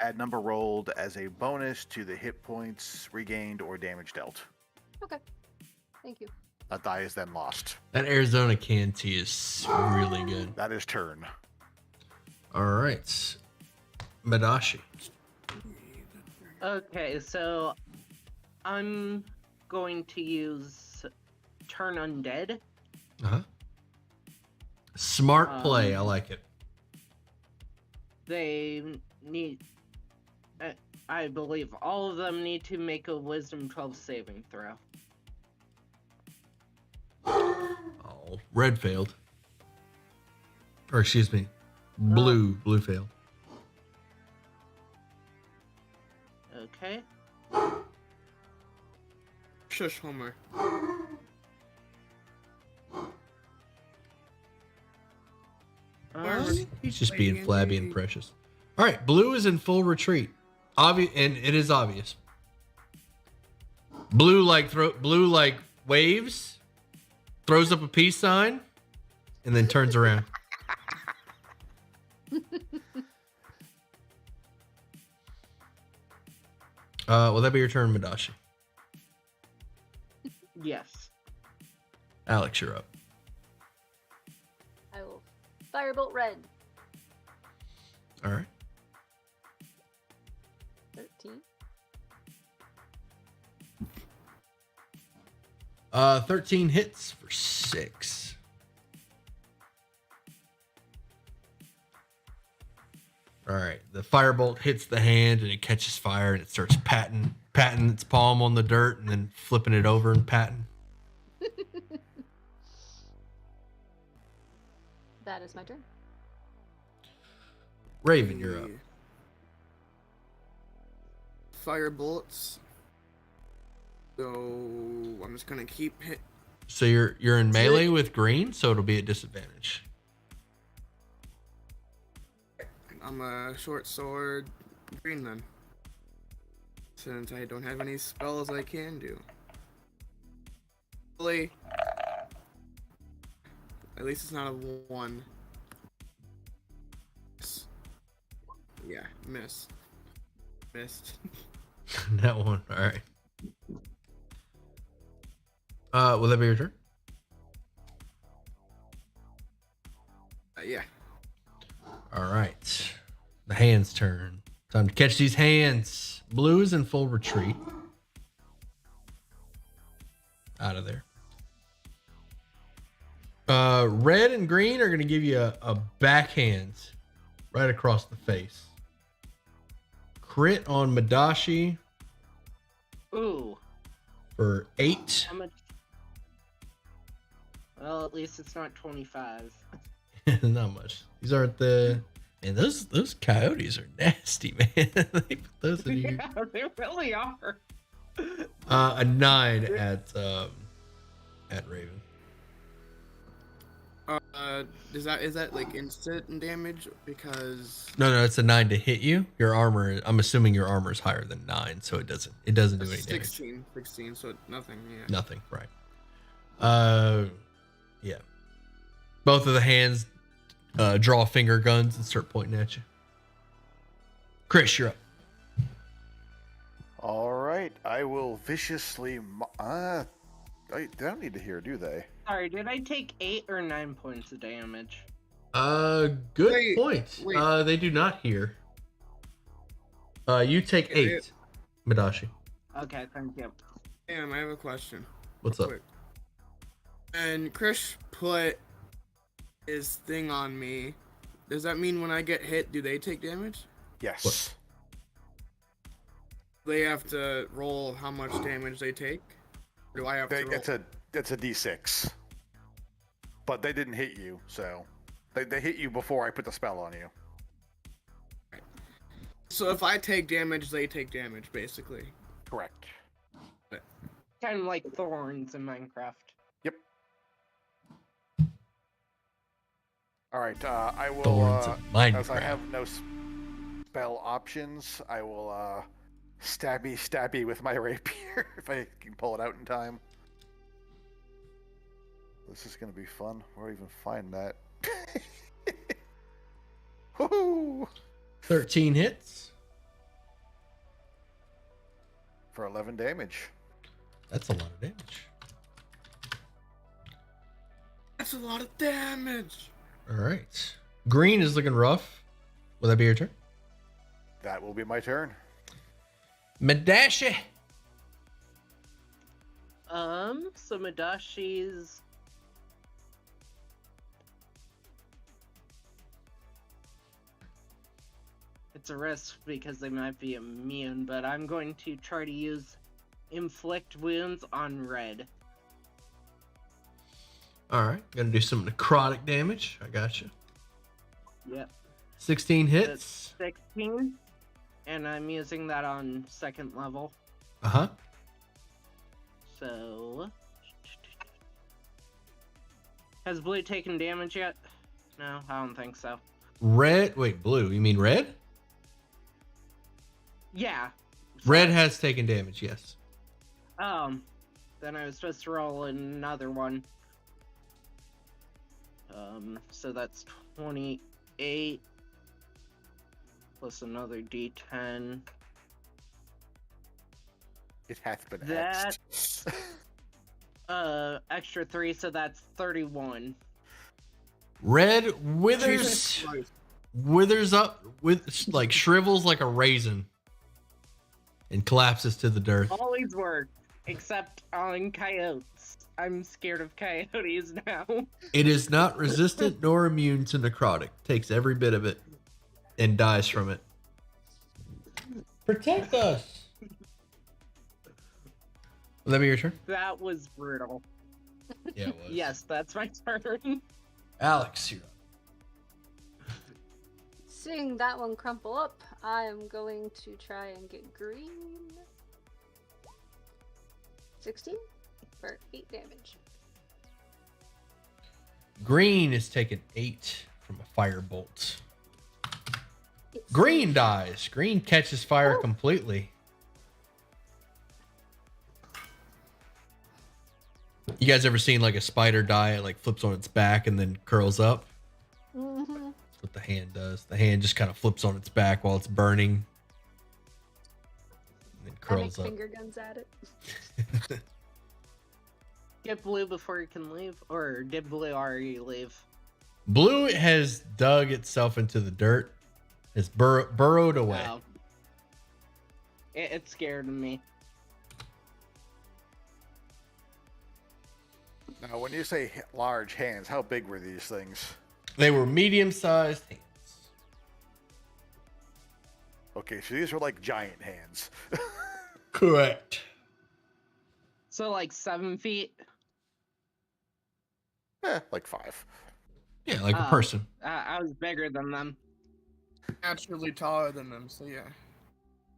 Add number rolled as a bonus to the hit points regained or damage dealt. Okay. Thank you. That die is then lost. That Arizona canned tea is really good. That is turn. All right. Madashi. Okay, so I'm going to use Turn Undead. Uh-huh. Smart play. I like it. They need, I believe all of them need to make a Wisdom 12 saving throw. Oh, red failed. Or excuse me, blue failed. Okay. Shush, Homer. He's just being flabby and precious. All right, blue is in full retreat. Obvious, and it is obvious. Blue like waves, throws up a peace sign, and then turns around. Will that be your turn, Madashi? Yes. Alex, you're up. I will Firebolt Red. All right. 13. 13 hits for 6. All right. The firebolt hits the hand and it catches fire and it starts patting its palm on the dirt and then flipping it over and patting. That is my turn. Raven, you're up. Fire bullets. So I'm just gonna keep hit. So you're in melee with green, so it'll be a disadvantage. I'm a short sword green then. Since I don't have any spells I can do. Hopefully, at least it's not a 1. Yeah, missed. That one. All right. Will that be your turn? Yeah. All right. The hands turn. Time to catch these hands. Blue is in full retreat. Out of there. Red and green are going to give you a backhand right across the face. Crit on Madashi Ooh. for 8. How much? Well, at least it's not 25. Not much. These aren't the... And those coyotes are nasty, man. They put those in you. Yeah, they really are. A 9 at Raven. is that like instant damage? Because No, it's a 9 to hit you. Your armor, I'm assuming your armor is higher than 9, so it doesn't do any damage. 16, so nothing. Yeah. Nothing, right? Yeah. Both of the hands draw finger guns and start pointing at you. Chris, you're up. All right, I will viciously. They don't need to hear, do they? Sorry, did I take 8 or 9 points of damage? Good point. wait. They do not hear. You take 8, Madashi. Okay, thank you. Damn, I have a question. What's up? Quick. And Krish put his thing on me. Does that mean when I get hit, do they take damage? Yes. What? They have to roll how much damage they take? Or do I have to roll? It's a D6. But they didn't hit you, so they hit you before I put the spell on you. So if I take damage, they take damage, basically. Correct. Kind of like thorns in Minecraft. Yep. All right. I will. Thorns in Minecraft. As I have no spell options, I will stabby with my rapier if I can pull it out in time. This is gonna be fun. Where do I even find that? Woohoo! 13 hits. For 11 damage. That's a lot of damage. That's a lot of damage. All right. Green is looking rough. Will that be your turn? That will be my turn. Madashi. So Madashi's it's a risk because they might be immune, but I'm going to try to use inflict wounds on red. All right. Gonna do some necrotic damage. I got you. Yep. 16 hits. That's 16, and I'm using that on 2nd level. Uh-huh. So has blue taken damage yet? No, I don't think so. Red. Wait, blue. You mean red? Yeah. Red has taken damage, yes. Then I was supposed to roll another one. So that's 28 plus another D10. It hath been That's extra 3, so that's 31. Red Jesus withers Christ. withers up with like shrivels like a raisin and collapses to the dirt. Always work, except on coyotes. I'm scared of coyotes now. It is not resistant nor immune to necrotic. Takes every bit of it and dies from it. Protect us. Will that be your turn? That was brutal. Yeah, it was. Yes, that's my turn. Alex, you're up. Seeing that one crumple up, I am going to try and get green. 16 for 8 damage. Green is taking 8 from a firebolt. It's Green dies. Green catches fire completely. You guys ever seen like a spider die? It like flips on its back and then curls up. Mhm. That's what the hand does. The hand just kind of flips on its back while it's burning. And then I make curls up. finger guns at it. Get blue before you can leave, or did blue already leave? Blue has dug itself into the dirt. It's burrowed away. Oh. It scared me. Now, when you say large hands, how big were these things? They were medium-sized hands. Okay, so these are like giant hands. Correct. So like 7 feet. Like 5. Yeah, like a Oh. person. I was bigger than them. Naturally taller than them, so yeah.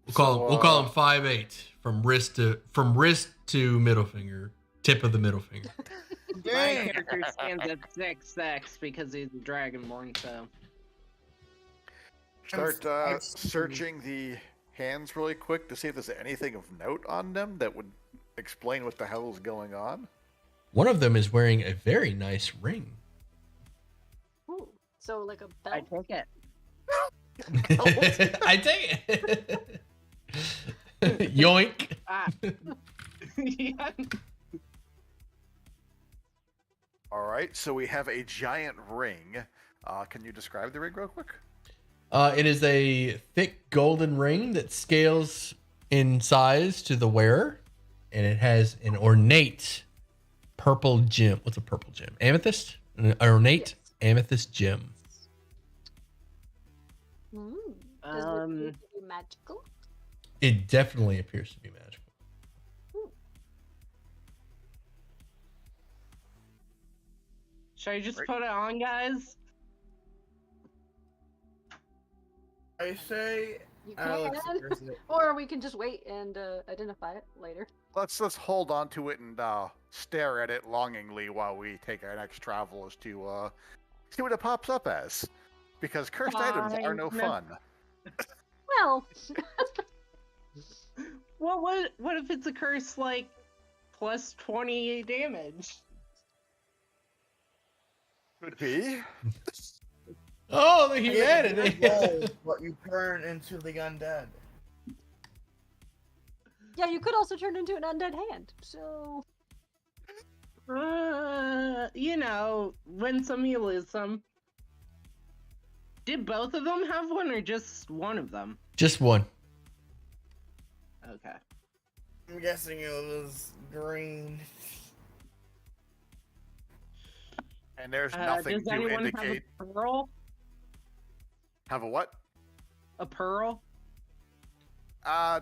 We'll call him 5'8", from wrist to middle finger, tip of the middle finger. My Dang. character stands at 6'6" because he's a dragonborn, so. Start I'm searching the hands really quick to see if there's anything of note on them that would explain what the hell is going on. One of them is wearing a very nice ring. Ooh, so like a I belt. take it. I take it. Yoink. Ah. Yeah. All right, so we have a giant ring. Can you describe the ring real quick? It is a thick golden ring that scales in size to the wearer, and it has an ornate purple gem. What's a purple gem? Amethyst? An ornate Yes. amethyst gem. Mm. Does it appear to be magical? It definitely appears to be magical. Should I just Right. put it on, guys? I say You Alex can, wears it. or we can just wait and identify it later. Let's hold on to it and stare at it longingly while we take our next travel as to see what it pops up as. Because cursed items are no Fine. fun. Well, Well, what if it's a curse like plus 20 damage? Could be. Oh, the humanity. Roll what you turn into the undead. yeah, you could also turn into an undead hand. So You know, win some, you lose some. Did both of them have one or just one of them? Just one. Okay. I'm guessing it was green. And there's nothing does to anyone indicate. have a pearl? Have a what? A pearl? I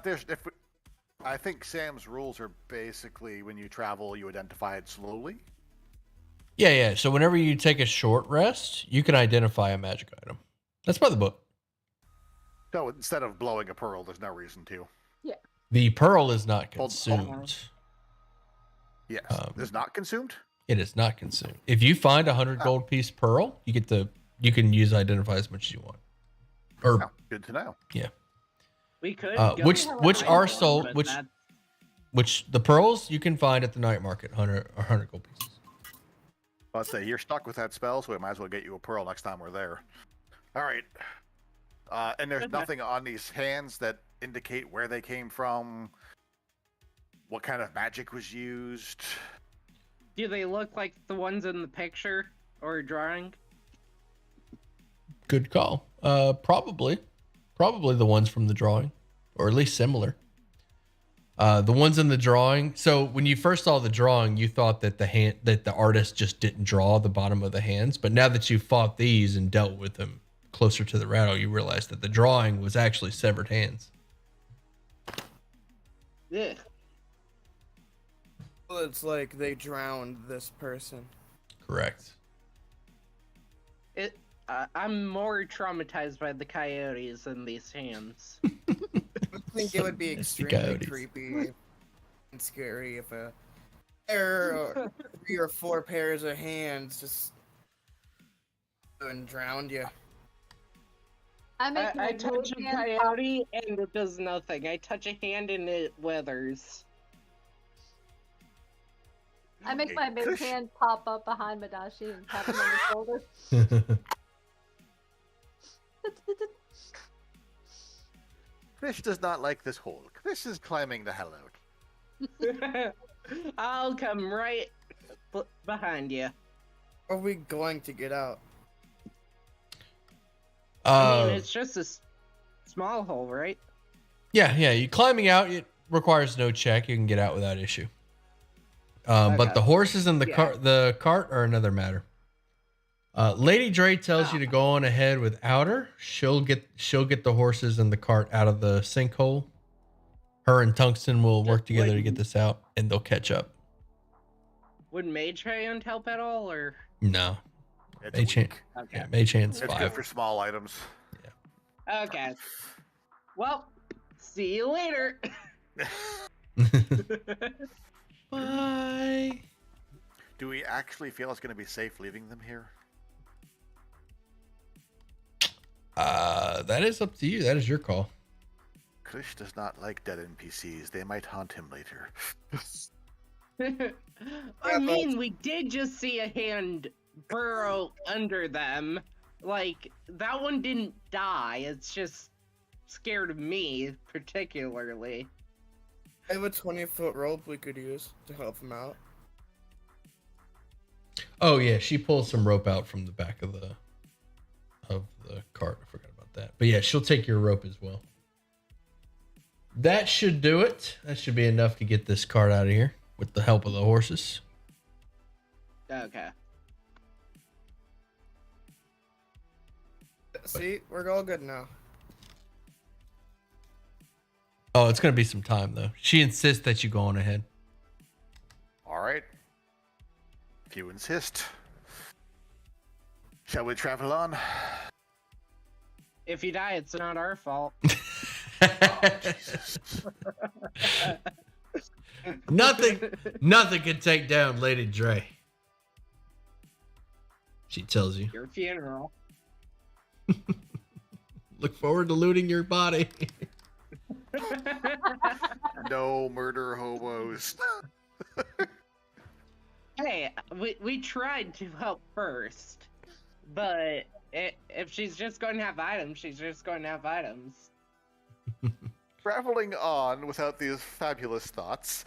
think Sam's rules are basically when you travel, you identify it slowly. Yeah. So whenever you take a short rest, you can identify a magic item. That's by the book. So instead of blowing a pearl, there's no reason to. The pearl is not Hold- consumed. Yes, Um, it's not consumed. It is not consumed. If you find 100 gold piece pearl, you can use identify as much as you want. Or Oh, good to know. We could. which go are find sold one, but which that's- which the pearls you can find at the night market, 100 gold pieces. Let's say you're stuck with that spell, so we might as well get you a pearl next time we're there. All right. And there's Okay. nothing on these hands that indicate where they came from, what kind of magic was used. Do they look like the ones in the picture or drawing? Good call. Probably the ones from the drawing, or at least similar. The ones in the drawing. So when you first saw the drawing, you thought that the artist just didn't draw the bottom of the hands. But now that you fought these and dealt with them closer to the rattle, you realize that the drawing was actually severed hands. Ugh. Well, it's like they drowned this person. Correct. I'm more traumatized by the coyotes than these hands. I think it would be Nasty extremely coyotes. creepy and scary if a pair or 3 or 4 pairs of hands just and drowned you. I make my I touch a mage hand pop- coyote and it does nothing. I touch a hand and it withers. I make Okay, my mage Kush. hand pop up behind Madashi and tap him on the shoulder. Fish does not like this hole. Fish is climbing the hell out. I'll come right behind you. Are we going to get out? I mean, it's just a small hole, right? Yeah. You climbing out, it requires no check. You can get out without issue. But Okay. the horses and Yeah. the cart are another matter. Lady Dre tells you to go on ahead without her. She'll get the horses and the cart out of the sinkhole. Her and Tungsten will work together to get this out, and they'll catch up. Would Mage Hand help at all, or? No, It's Mage Hand. weak. Okay. Yeah, Mage Hand's It's good 5. for small items. Okay. Well, see you later. Bye. Do we actually feel it's going to be safe leaving them here? That is up to you. That is your call. Krish does not like dead NPCs. They might haunt him later. I mean, we did just see a hand burrow under them. Like, that one didn't die. It's just scared me, particularly. I have a 20-foot rope we could use to help him out. Oh yeah, she pulls some rope out from the back of the cart. I forgot about that. But yeah, she'll take your rope as well. That should do it. That should be enough to get this cart out of here with the help of the horses. Okay. See, we're all good now. Oh, it's gonna be some time though. She insists that you go on ahead. All right. If you insist. Shall we travel on? If you die, it's not our fault. Nothing can take down Lady Dre. She tells you. Your funeral. Look forward to looting your body. No murder hobos. Hey, we tried to help first, but if she's just going to have items, she's just going to have items. Traveling on without these fabulous thoughts.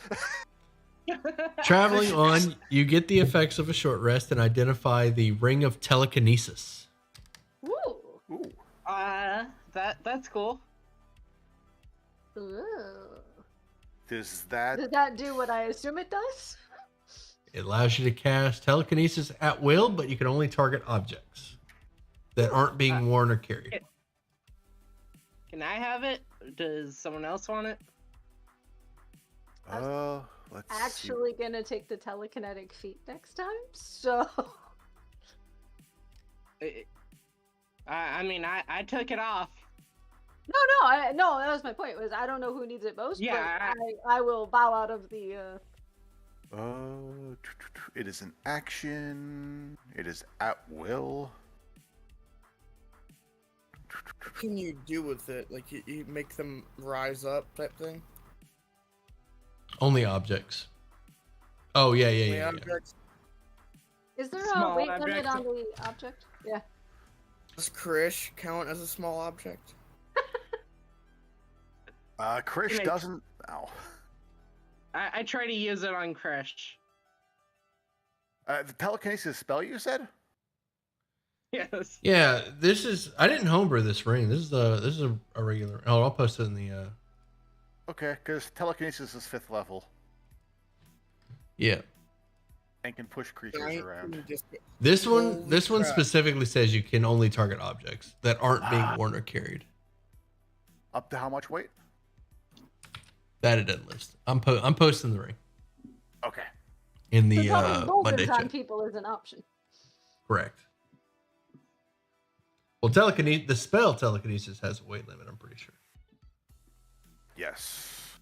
Traveling on, you get the effects of a short rest and identify the ring of telekinesis. Ooh. Ooh. That's cool. Ooh. Does that... Does that do what I assume it does? It allows you to cast telekinesis at will, but you can only target objects that aren't being worn or carried. Can I have it? Does someone else want it? Let's Actually gonna take the telekinetic feat next time, so... I mean, I took it off. No, that was my point, was I don't know who needs it most, Yeah, but I will bow out of the, it is an action. It is at will. What can you do with it? Like, you make them rise up type thing? Only objects. Oh, yeah. Only objects? Is there Small a weight limit objects. on the object? Yeah. Does Krish count as a small object? Krish Nice. doesn't... Ow. I try to use it on Krish. The telekinesis spell you said? Yes. Yeah, this is... I didn't homebrew this ring. This is a regular... Oh, I'll post it in the... Okay, because telekinesis is 5th level Yeah. and can push creatures around. This one Holy crap. specifically says you can only target objects that aren't being worn or carried. Up to how much weight? That it doesn't list. I'm posting the ring Okay. in So the probably Monday boulders on chat. people is an option. Correct. Well, the spell telekinesis has a weight limit, I'm pretty sure. Yes.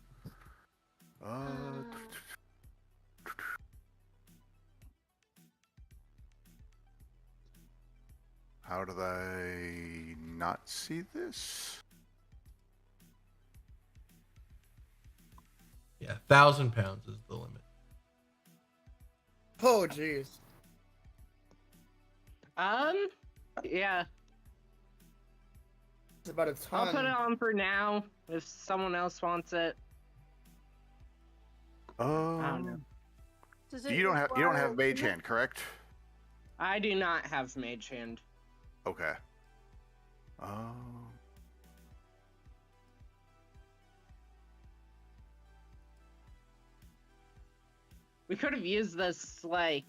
How did I not see this? Yeah, 1,000 pounds is the limit. Oh, jeez. Yeah. It's about a ton. I'll put it on for now. If someone else wants it. I don't know. Does it You don't have require mage limit? hand, correct? I do not have mage hand. Okay. We could have used this, like,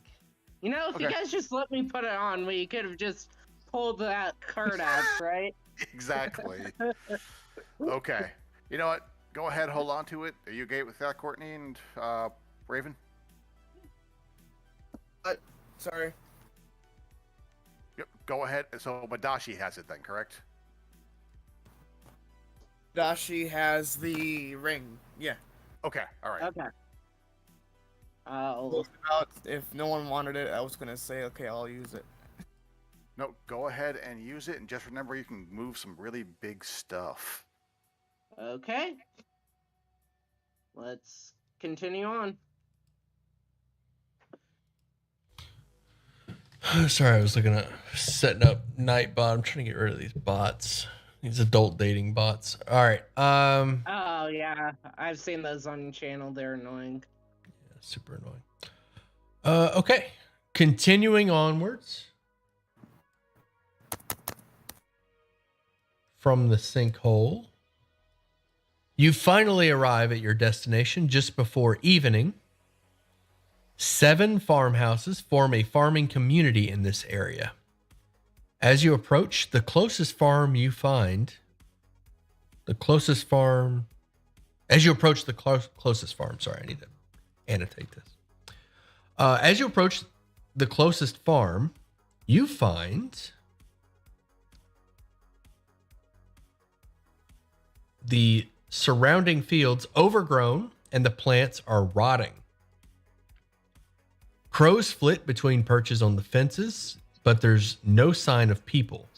you know, if you Okay. guys just let me put it on, we could have just pulled that card out, right? Exactly. Okay. You know what? Go ahead, hold on to it. Are you okay with that, Courtney and Raven? Sorry. Yep. Go ahead. So Madashi has it then, correct? Dashi has the ring. Yeah. Okay. All right. Okay. Oh, If no one wanted it, I was gonna say, okay, I'll use it. No, go ahead and use it, and just remember you can move some really big stuff. okay. Let's continue on. Sorry, I was looking at setting up Nightbot. I'm trying to get rid of these bots. These adult dating bots. All right. Oh yeah, I've seen those on your channel. They're annoying. Yeah, super annoying. Okay. Continuing onwards from the sinkhole. You finally arrive at your destination just before evening. 7 farmhouses form a farming community in this area. As you approach the closest farm you find, closest farm, sorry, I need to annotate this. As you approach the closest farm, you find the surrounding fields overgrown and the plants are rotting. Crows flit between perches on the fences, but there's no sign of people.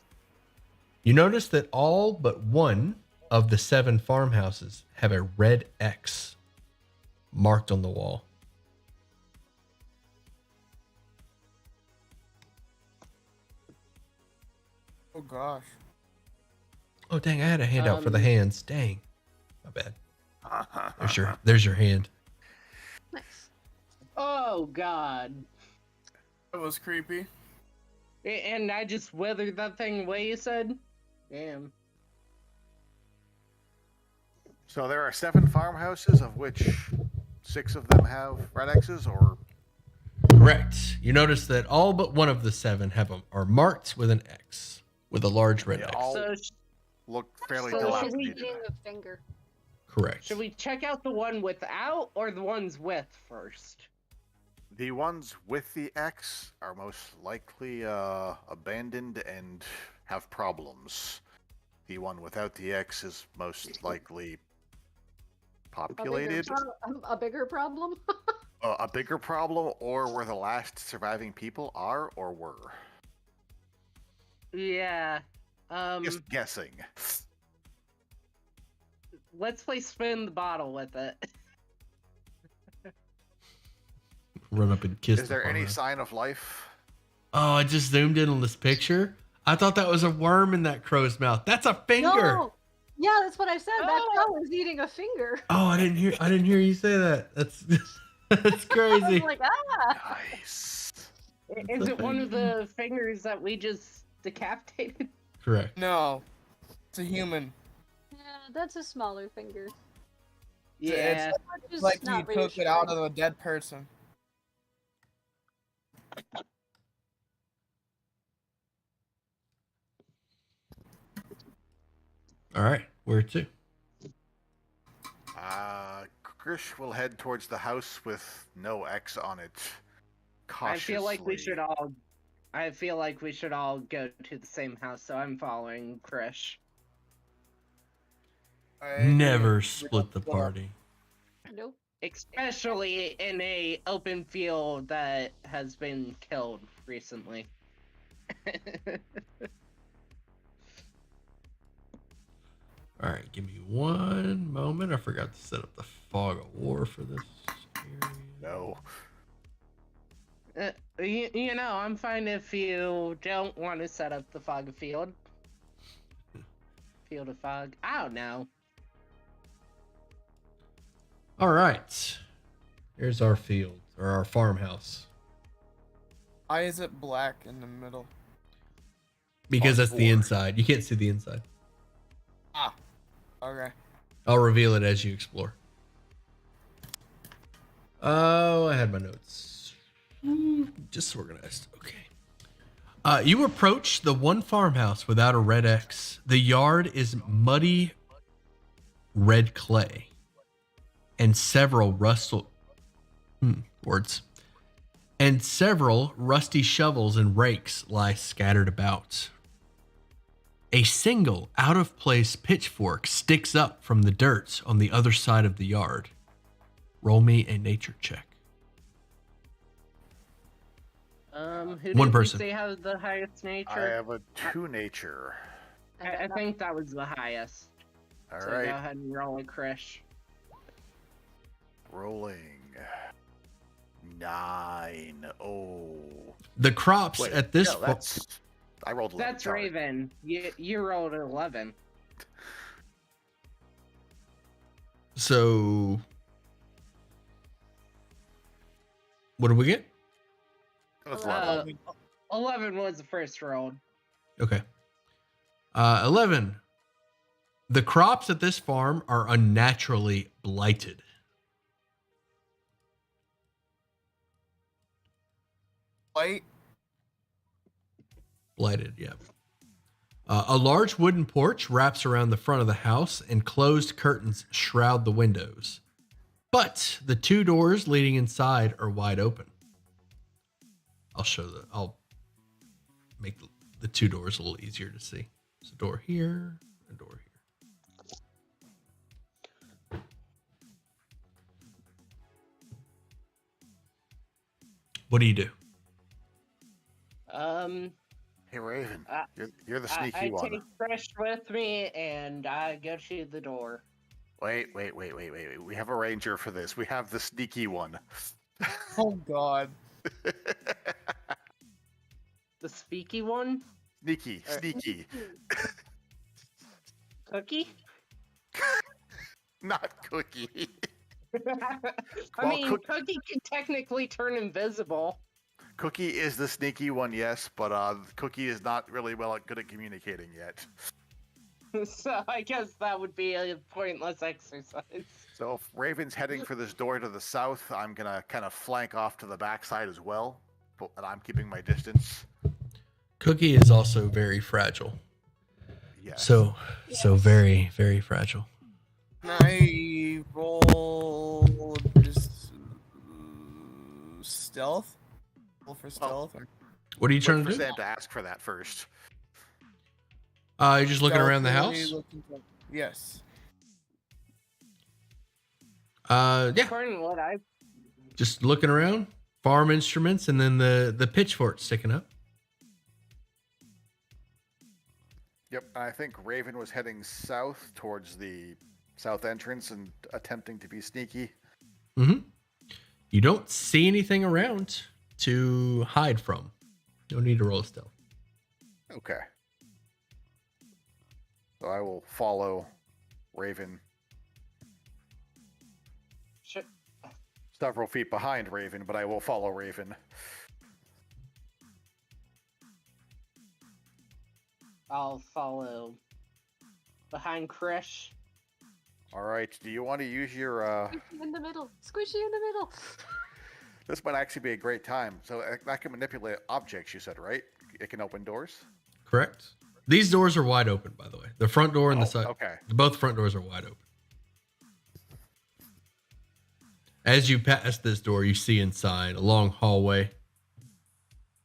You notice that all but one of the 7 farmhouses have a red X marked on the wall. Oh gosh. Oh dang! I had a handout for the hands. Dang, my bad. There's your hand. Nice. Oh god. That was creepy. And I just withered that thing away, you said? Damn. So there are 7 farmhouses, of which 6 of them have red X's, or Correct. You notice that all but one of the 7 are marked with an X, with a large red They X. all- So look fairly So should we dilapidated. Eating a finger. Correct. should we check out the one without or the ones with first? The ones with the X are most likely abandoned and have problems. The one without the X is most likely populated. A bigger problem? A bigger problem, or where the last surviving people are or were. Yeah. Just guessing. Let's play spin the bottle with it. Run up and kiss. Is there the any farmer. sign of life? Oh, I just zoomed in on this picture. I thought that was a worm in that crow's mouth. That's a finger. No! Yeah, that's what I said. That Oh. crow was eating a finger. Oh, I didn't hear you say that. That's that's I was crazy. like, ah! Nice. Is it one of the fingers that we just decapitated? Correct. No, it's a human. Yeah, that's a smaller finger. Yeah. Which It's is like not you took it out reassuring. of a dead person. All right. Where to? Grish will head towards the house with no X on it. I feel like we Cautiously. should all go to the same house, so I'm following Krish. Never split the party. Nope. Especially in a open field that has been killed recently. All right, give me one moment. I forgot to set up the fog of war for this area. No. You know, I'm fine if you don't want to set up the fog of field. Field of fog. I don't know. All right. Here's our field or our farmhouse. Why is it black in the middle? Because On that's the board. inside. You can't see the inside. Ah. Okay. I'll reveal it as you explore. Oh, I had my notes. Disorganized. Okay. You approach the one farmhouse without a red X. The yard is muddy red clay. And several And several rusty shovels and rakes lie scattered about. A single out-of-place pitchfork sticks up from the dirt on the other side of the yard. Roll me a nature check. Who One did person. you say has the highest I nature? have a 2 nature. I think that was the highest. All So right, go ahead and roll a Krish. rolling. 9. Oh. The crops Wait, at this no, that's. I rolled 11. That's sorry. Raven. You rolled an 11. So what do we get? That's 11. 11 was the first roll. Okay. 11. The crops at this farm are unnaturally blighted. Light. Blighted, yeah. A large wooden porch wraps around the front of the house, and closed curtains shroud the windows. But the 2 doors leading inside are wide open. I'll make the 2 doors a little easier to see. There's a door here, a door here. What do you do? Hey, Raven. I- You're the I sneaky one. take Krish with me and I go to the door. Wait. We have a ranger for this. We have the sneaky one. Oh God. The speaky one? Sneaky. Cookie? Not Cookie. I Well, mean, Cookie can technically turn invisible. Cookie is the sneaky one, yes, but Cookie is not really good at communicating yet. So I guess that would be a pointless exercise. So if Raven's heading for this door to the south, I'm gonna kind of flank off to the backside as well, and I'm keeping my distance. Cookie is also very fragile. Yes. So very, very fragile. I roll just stealth. Roll for stealth. What are you trying Look to for do? Sam to ask for that first. You're just looking around the Stealthily house? Yes. Yeah. According to what I Just looking around. Farm instruments, and then the pitchfork sticking up. Yep, I think Raven was heading south towards the south entrance and attempting to be sneaky. Mm-hmm. You don't see anything around to hide from. No need to roll a stealth. Okay. So I will follow Raven should, several feet behind Raven, but I will follow Raven. I'll follow behind Krish. All right. Do you want to use your? Squishy in the middle. Squishy in the middle. This might actually be a great time. So I can manipulate objects. You said, right? It can open doors. Correct. These doors are wide open, by the way. The front door and the Oh, side. okay. Both front doors are wide open. As you pass this door, you see inside a long hallway.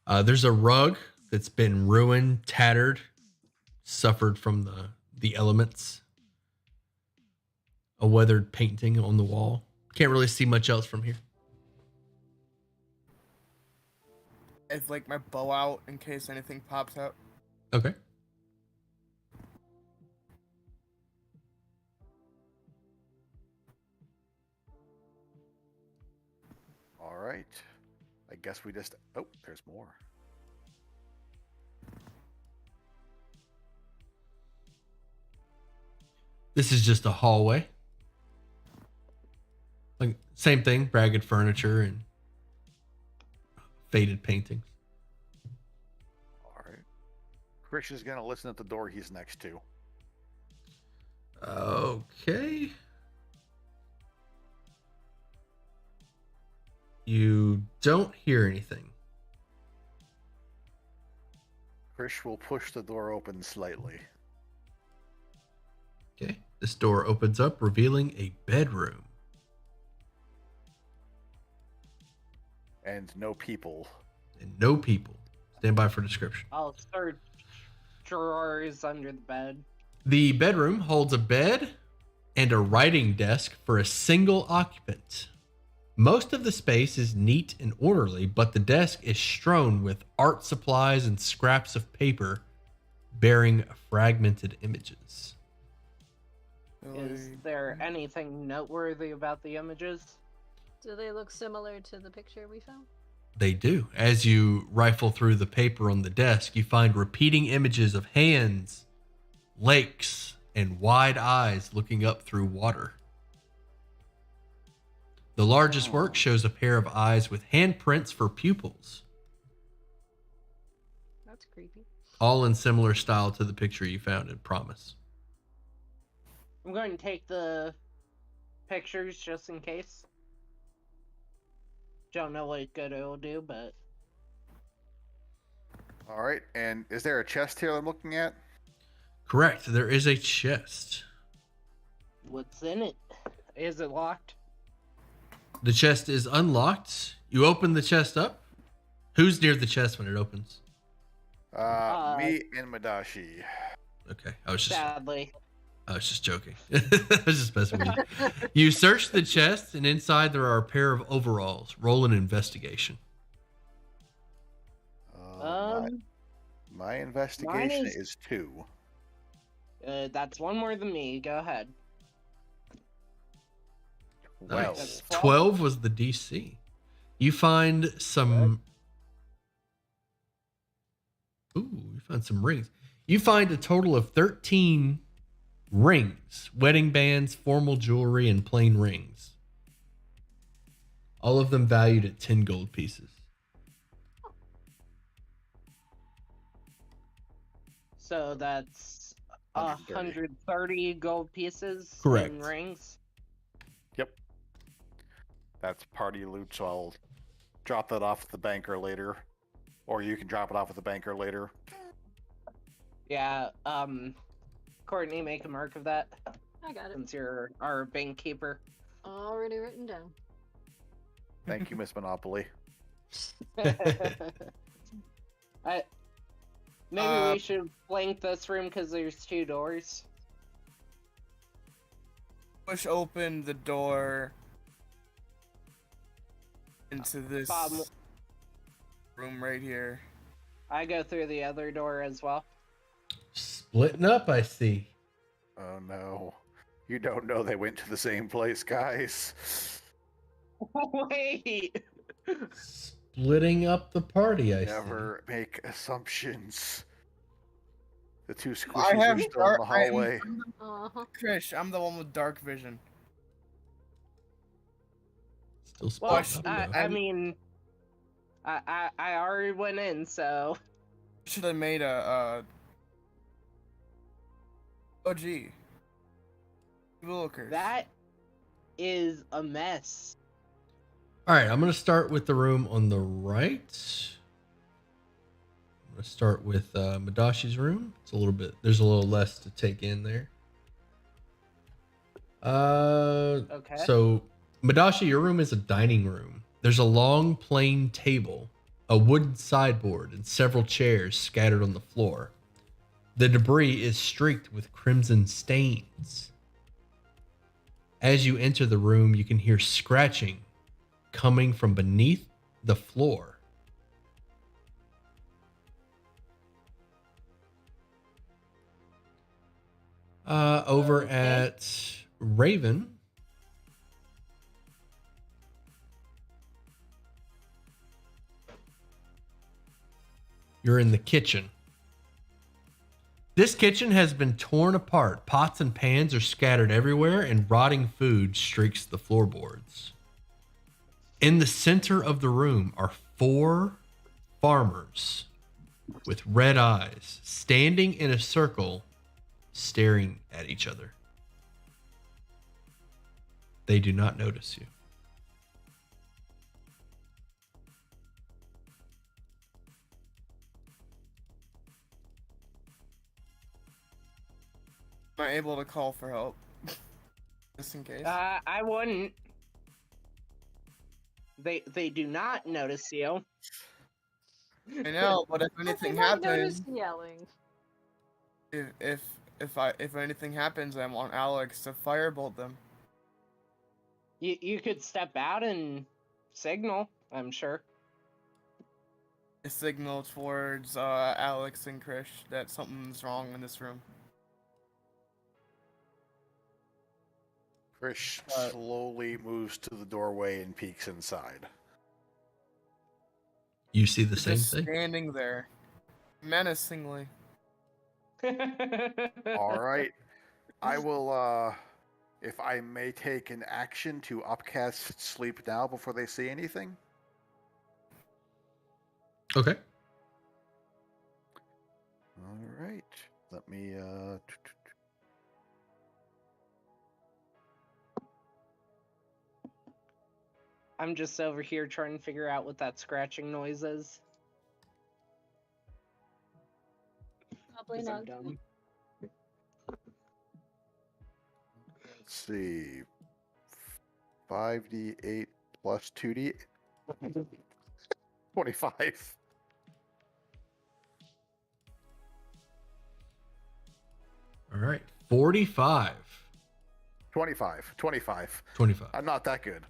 There's a rug that's been ruined, tattered, suffered from the elements. A weathered painting on the wall. Can't really see much else from here. I have like my bow out in case anything pops out. Okay. All right. I guess we just. Oh, there's more. This is just a hallway. Like same thing, ragged furniture and faded paintings. All right. Christian's gonna listen at the door he's next to. Okay. You don't hear anything. Krish will push the door open slightly. Okay. This door opens up, revealing a bedroom. And no people. And no people. Stand by for description. I'll search drawers under the bed. The bedroom holds a bed and a writing desk for a single occupant. Most of the space is neat and orderly, but the desk is strewn with art supplies and scraps of paper bearing fragmented images. Is there anything noteworthy about the images? Do they look similar to the picture we found? They do. As you rifle through the paper on the desk, you find repeating images of hands, lakes, and wide eyes looking up through water. The largest work shows a pair of eyes with handprints for pupils, That's creepy. all in similar style to the picture you found in Promise. I'm going to take the pictures just in case. Don't know what good it'll do, but All right, and is there a chest here I'm looking at? Correct. There is a chest. what's in it? Is it locked? The chest is unlocked. You open the chest up. Who's near the chest when it opens? Me and Madashi. Okay, I was just joking. I was just messing with you. You search the chest, and inside there are a pair of overalls. Roll an investigation. My investigation is 2. That's one more than me. Go ahead. Well, Nice. 12 was the DC. You find some. Ooh, you find some rings. You find a total of 13 rings, wedding bands, formal jewelry, and plain rings. All of them valued at 10 gold pieces. So that's 130. 130 gold pieces Correct. in rings. Yep. That's party loot, so I'll drop that off at the banker later. Or you can drop it off at the banker later. Yeah, Courtney, make a mark of that I got it. since you're our bank keeper. Already written down. Thank you, Miss Monopoly. Maybe we should flank this room because there's 2 doors. Push open the door into this Bob, room right here. I go through the other door as well. Splitting up, I see. Oh no. You don't know they went to the same place, guys. Wait! Splitting up the party, I Never make assumptions. The 2 I squishies have are still in the hallway. Uh-huh. Krish, I'm the one with dark vision. see. Still Well, splitting up, though. I mean, I already went in, so Should have made a OG. Evil curse. that is a mess. All right, I'm going to start with the room on the right. I'm going to start with Madashi's room. There's a little less to take in there. Okay. So, Madashi, your room is a dining room. There's a long plain table, a wooden sideboard, and several chairs scattered on the floor. The debris is streaked with crimson stains. As you enter the room, you can hear scratching coming from beneath the floor. Over Okay. at Raven, you're in the kitchen. This kitchen has been torn apart. Pots and pans are scattered everywhere, and rotting food streaks the floorboards. In the center of the room are 4 farmers with red eyes standing in a circle, staring at each other. They do not notice you. Am I able to call for help? Just in case. I wouldn't. They do not notice you. I know, but if anything I noticed happens, yelling. if anything happens, I want Alex to firebolt them. You could step out and signal, I'm sure. A signal towards Alex and Krish that something's wrong in this room. Krish slowly moves to the doorway and peeks inside. You see the He's same just thing? standing there, menacingly. All right. I will, if I may take an action to upcast sleep now before they see anything. Okay. All right. Let me, I'm just over here trying to figure out what that scratching noise is. Probably 'Cause I'm not. dumb. let's see. 5d8 plus 2d. 25. All right. 45. 25. 25. 25. I'm not that good.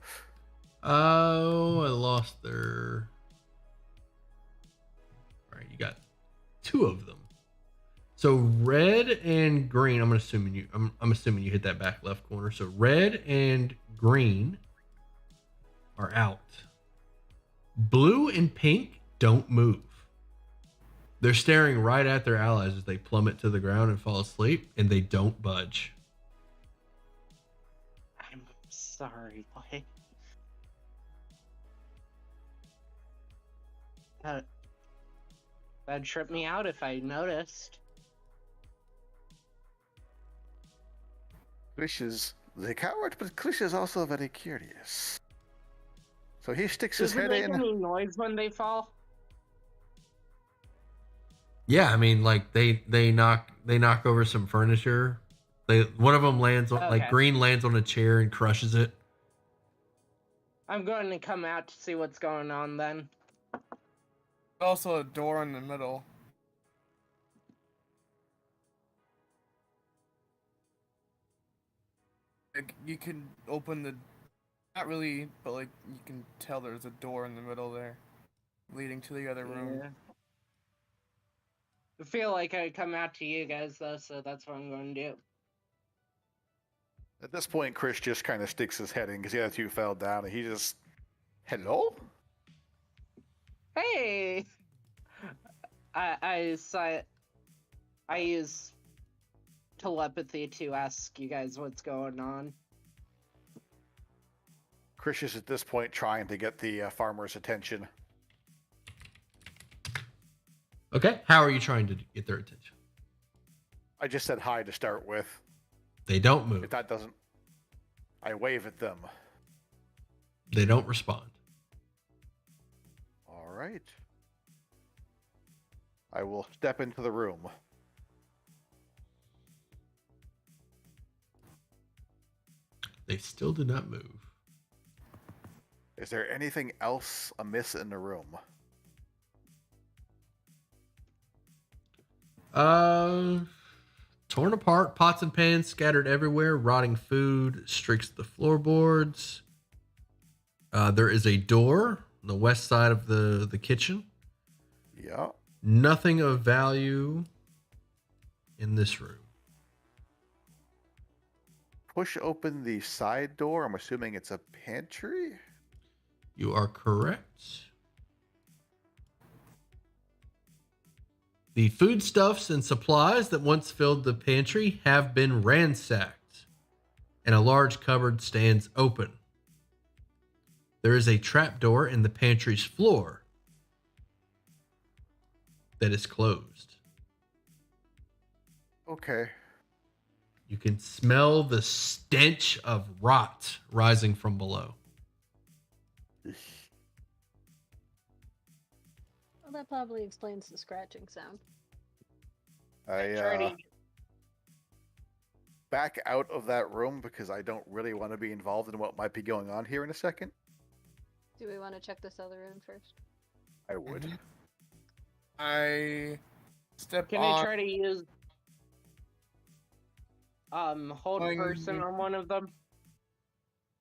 Oh, I lost their. All right, you got 2 of them. So red and green. I'm assuming you hit that back left corner. So red and green are out. Blue and pink don't move. They're staring right at their allies as they plummet to the ground and fall asleep, and they don't budge. I'm sorry, boy. That'd trip me out if I noticed. Klish is the coward, but Klish is also very curious. So he sticks his Does it head make in. any noise when they fall? Yeah, I mean, like they knock over some furniture. One of them lands on Okay. green lands on a chair and crushes it. I'm going to come out to see what's going on then. Also a door in the middle. Like, you can open the... Not really, but like, you can tell there's a door in the middle there. Leading to the other room. Yeah. I feel like I'd come out to you guys though, so that's what I'm going to do. At this point, Krish just kind of sticks his head in because the other 2 fell down, and he just, hello? Hey! I use telepathy to ask you guys what's going on. Krish is at this point trying to get the farmer's attention. Okay, how are you trying to get their attention? I just said hi to start with. They don't move. If that doesn't, I wave at them. They don't respond. All right. I will step into the room. They still do not move. Is there anything else amiss in the room? Torn apart, pots and pans scattered everywhere, rotting food streaks the floorboards. There is a door on the west side of the kitchen. Yeah. Nothing of value in this room. Push open the side door. I'm assuming it's a pantry. You are correct. The foodstuffs and supplies that once filled the pantry have been ransacked, and a large cupboard stands open. There is a trapdoor in the pantry's floor that is closed. Okay. You can smell the stench of rot rising from below. Well, that probably explains the scratching sound. I back out of that room because I don't really want to be involved in what might be going on here in a second. Do we want to check this other room first? I would. I step Can on... I try to use hold Going- person on one of them?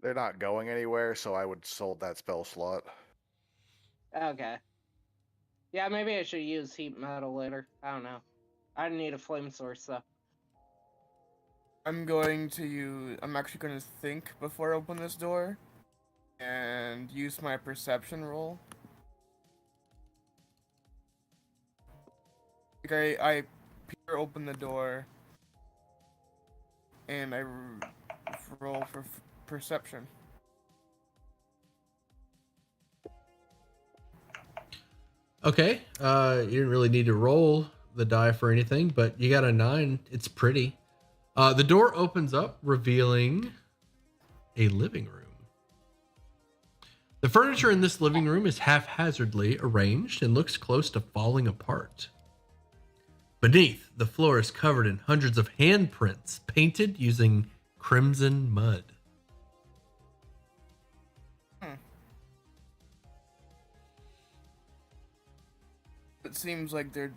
They're not going anywhere, so I would sold that spell slot. Okay. Yeah, maybe I should use heat metal later. I don't know. I need a flame source though. I'm actually going to think before I open this door and use my perception roll. Like I peer open the door and I roll for perception. Okay. You didn't really need to roll the die for anything, but you got a 9. It's pretty. The door opens up, revealing a living room. The furniture in this living room is haphazardly arranged and looks close to falling apart. Beneath, the floor is covered in hundreds of handprints painted using crimson mud. It seems like they're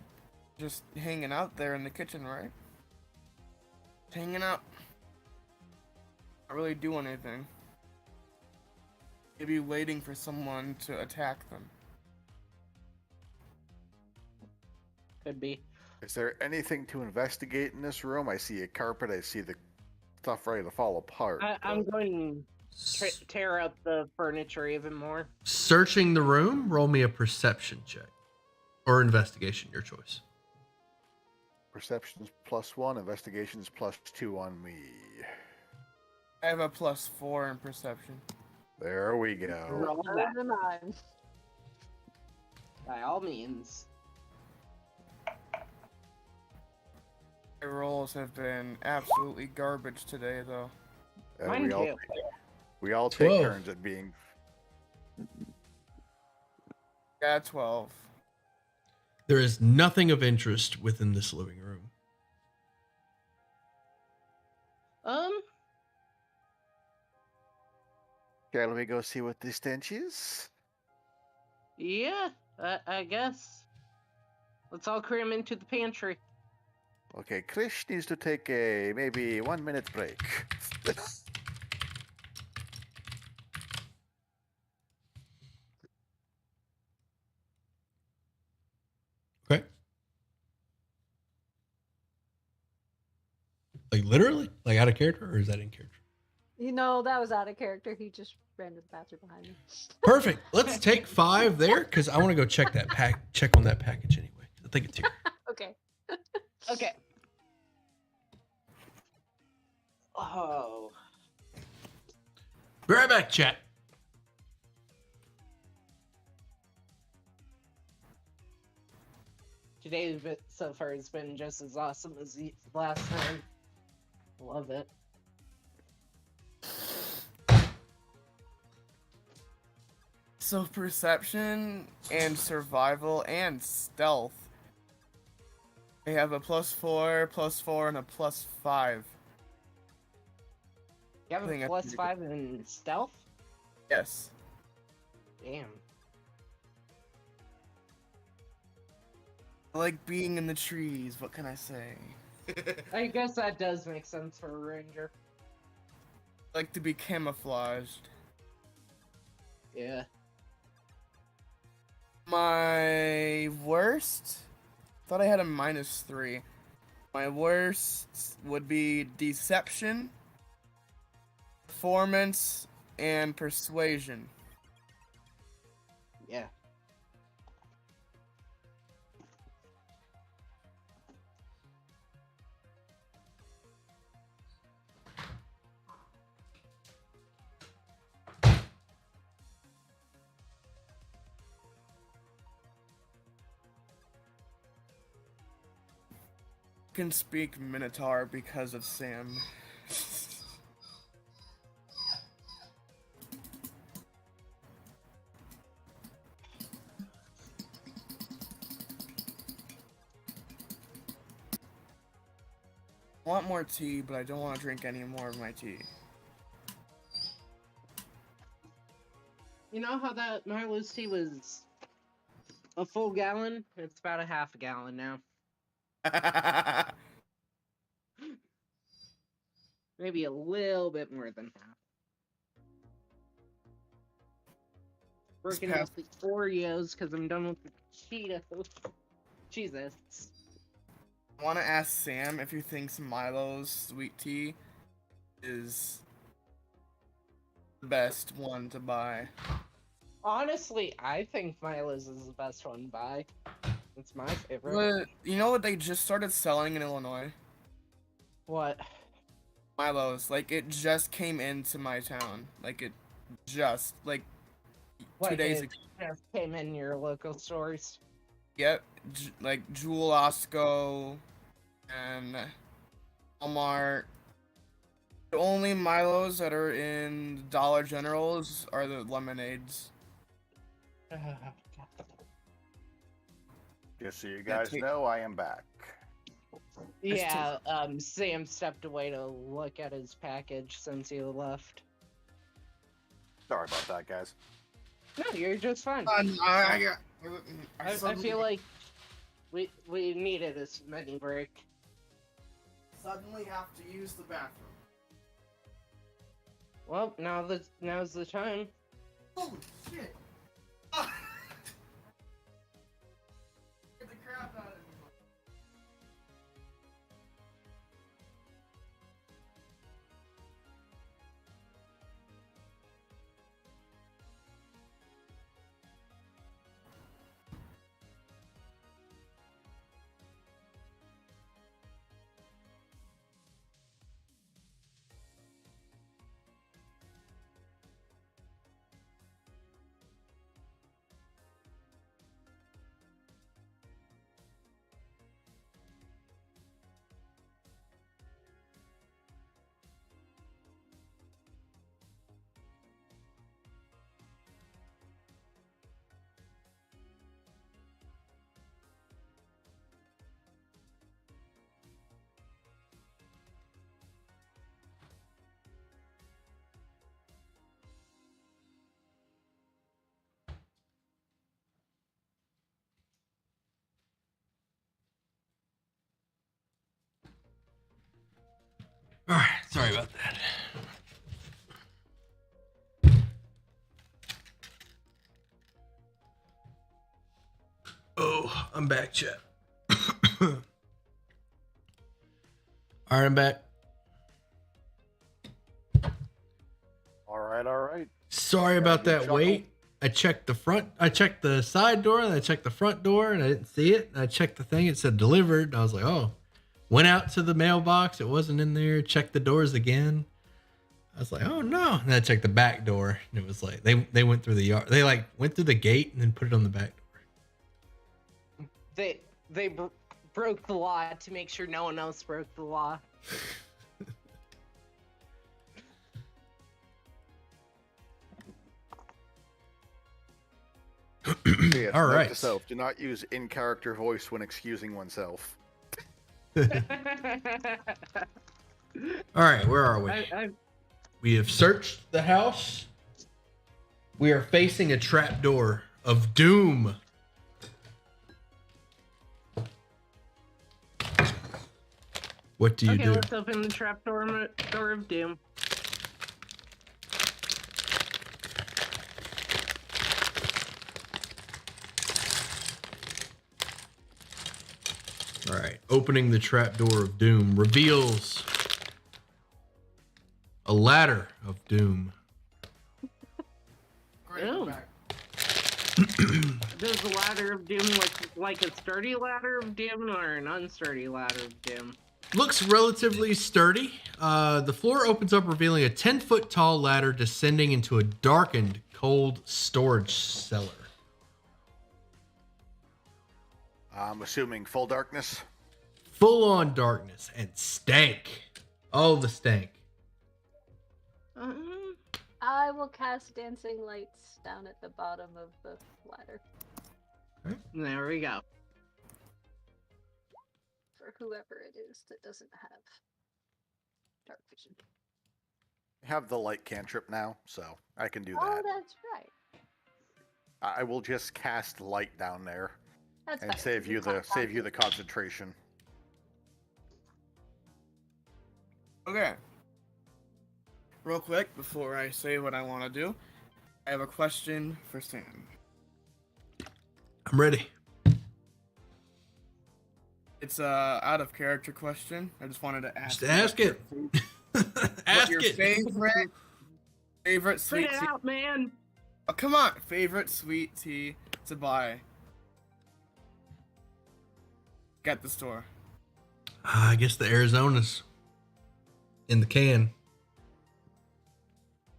just hanging out there in the kitchen, right? Hanging out. Not really doing anything. Maybe waiting for someone to attack them. Could be. Is there anything to investigate in this room? I see a carpet. I see the stuff ready to fall apart. I'm going to tear up the furniture even more. Searching the room, roll me a perception check. Or investigation, your choice. Perception's +1, investigation's +2 on me. I have a +4 in perception. There we go. Roll Better that, than mine. by all means. My rolls have been absolutely garbage today, though. And Mine too. we all take 12. turns at being. Yeah, 12. There is nothing of interest within this living room. Shall we go see what the stench is? Yeah, I guess. Let's all cram into the pantry. Okay, Krish needs to take a maybe 1 minute break. Okay. Like literally? Like out of character, or is that in character? You know, that was out of character. He just ran to the bathroom behind me. Perfect. Let's take 5 there because I want to go check that check on that package anyway. I think it's here. Okay. Okay. Oh. Be right back, chat. Today's bit so far has been just as awesome as the last time. Love it. So perception and survival and stealth. They have a +4, +4, and a +5. You have I think a that's pretty +5 in stealth? Yes. Damn. I like being in the trees, what can I say? I guess that does make sense for a ranger. I like to be camouflaged. Yeah. My worst? Thought I had a -3. My worst would be deception, performance, and persuasion. Yeah. Can speak Minotaur because of Sam. I want more tea, but I don't want to drink any more of my tea. You know how that Marlowe's tea was a full gallon? It's about a half a gallon now. Maybe a little bit more than half. Working past- with the Oreos because I'm done with the Cheetos. Jesus. I want to ask Sam if he thinks Milo's sweet tea is the best one to buy. Honestly, I think Milo's is the best one to buy. It's my favorite. But you know what they just started selling in Illinois? What? Milo's. Like, it just came into my town. Like, it just, like, 2 days it ago. just came in your local stores. Yep. Like, Jewel Osco and Walmart. The only Milos that are in Dollar Generals are the lemonades. Just so you guys know, I am back. Yeah, Sam stepped away to look at his package since you left. Sorry about that, guys. No, you're just fine. I I feel like we needed this mini break. suddenly have to use the bathroom. Well, now's the time. Holy shit! Get the crap out of me. All right, sorry about that. Oh, I'm back, chat. All right, I'm back. All right. Sorry about that wait. I checked the side door, and I checked the front door, and I didn't see it. And I checked the thing, it said delivered, and I was like, oh. Went out to the mailbox, it wasn't in there. Checked the doors again. I was like, oh no. And I checked the back door, and it was like they went through the yard. They like went through the gate and then put it on the back door. They broke the law to make sure no one else broke the law. Yes, All note right. to self, do not use in-character voice when excusing oneself. All right, where are we? We have searched the house. We are facing a trapdoor of doom. What do you Okay, do? let's open the trapdoor door of doom. All right, opening the trapdoor of doom reveals a ladder of doom. Great, Ew. we're back. Does the ladder of doom look like a sturdy ladder of doom or an unsturdy ladder of doom? Looks relatively sturdy. The floor opens up, revealing a 10-foot tall ladder descending into a darkened, cold storage cellar. I'm assuming full darkness. Full on darkness and stank. Oh, the stank. I will cast dancing lights down at the bottom of the ladder There we go. for whoever it is that doesn't have dark vision. I have the light cantrip now, so I can do Oh, that. that's right. I will just cast light down there That's and fine. save you the concentration. Okay. Real quick, before I say what I want to do, I have a question for Sam. I'm ready. It's a out of character question. I just wanted to ask. Just ask it. Ask Your it. favorite Spit sweet it tea. out, man. Oh, come on, favorite sweet tea to buy at the store. I guess the Arizona's in the can.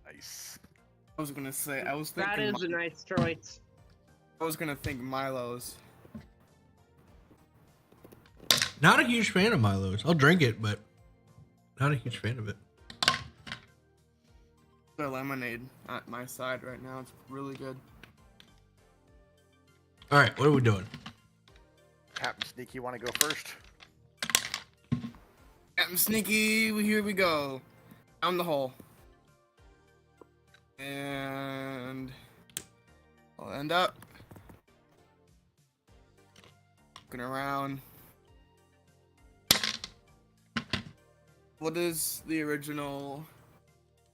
Nice. I was gonna say. I was That thinking. is a nice choice. I was gonna think Milo's. Not a huge fan of Milo's. I'll drink it, but not a huge fan of it. The lemonade at my side right now. It's really good. All right, what are we doing? Captain Sneaky, want to go first? Captain Sneaky, here we go. Down the hole. And I'll end up looking around. What is the original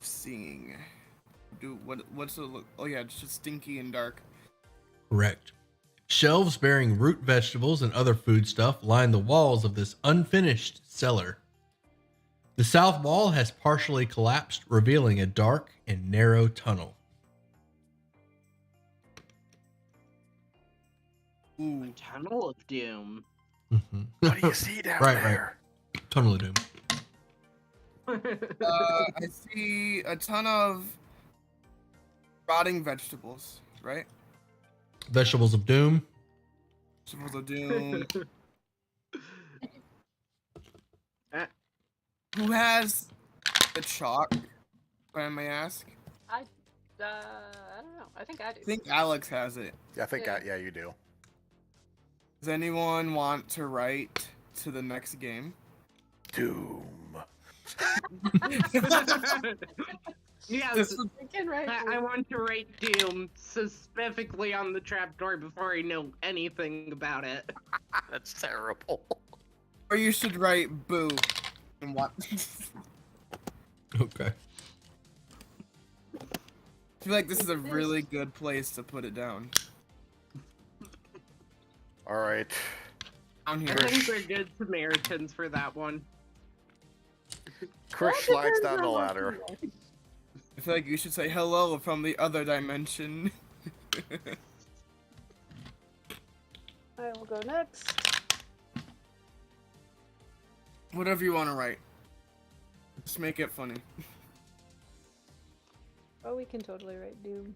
seeing? What's it look? Oh yeah, it's just stinky and dark. Correct. Shelves bearing root vegetables and other foodstuff line the walls of this unfinished cellar. The south wall has partially collapsed, revealing a dark and narrow tunnel. Ooh. A tunnel of doom. Mhm. What do you see down Right, there? Tunnel of doom. I see a ton of rotting vegetables, right? Vegetables of doom. Vegetables of doom. Who has the chalk, if I may ask? I don't know. I think I do. I think Alex has it. Yeah, I think Yeah. yeah, you do. Does anyone want to write to the next game? Doom. Yes, Thinking right. I want to rate Doom specifically on the trapdoor before I know anything about it. That's terrible. Or you should write boo. And what? Okay. I feel like this is a really good place to put it down. All right. Down here. I think they're good Samaritans for that one. Chris slides down the ladder. I feel like you should say hello from the other dimension. I will go next. Whatever you want to write. Just make it funny. Oh, we can totally write Doom.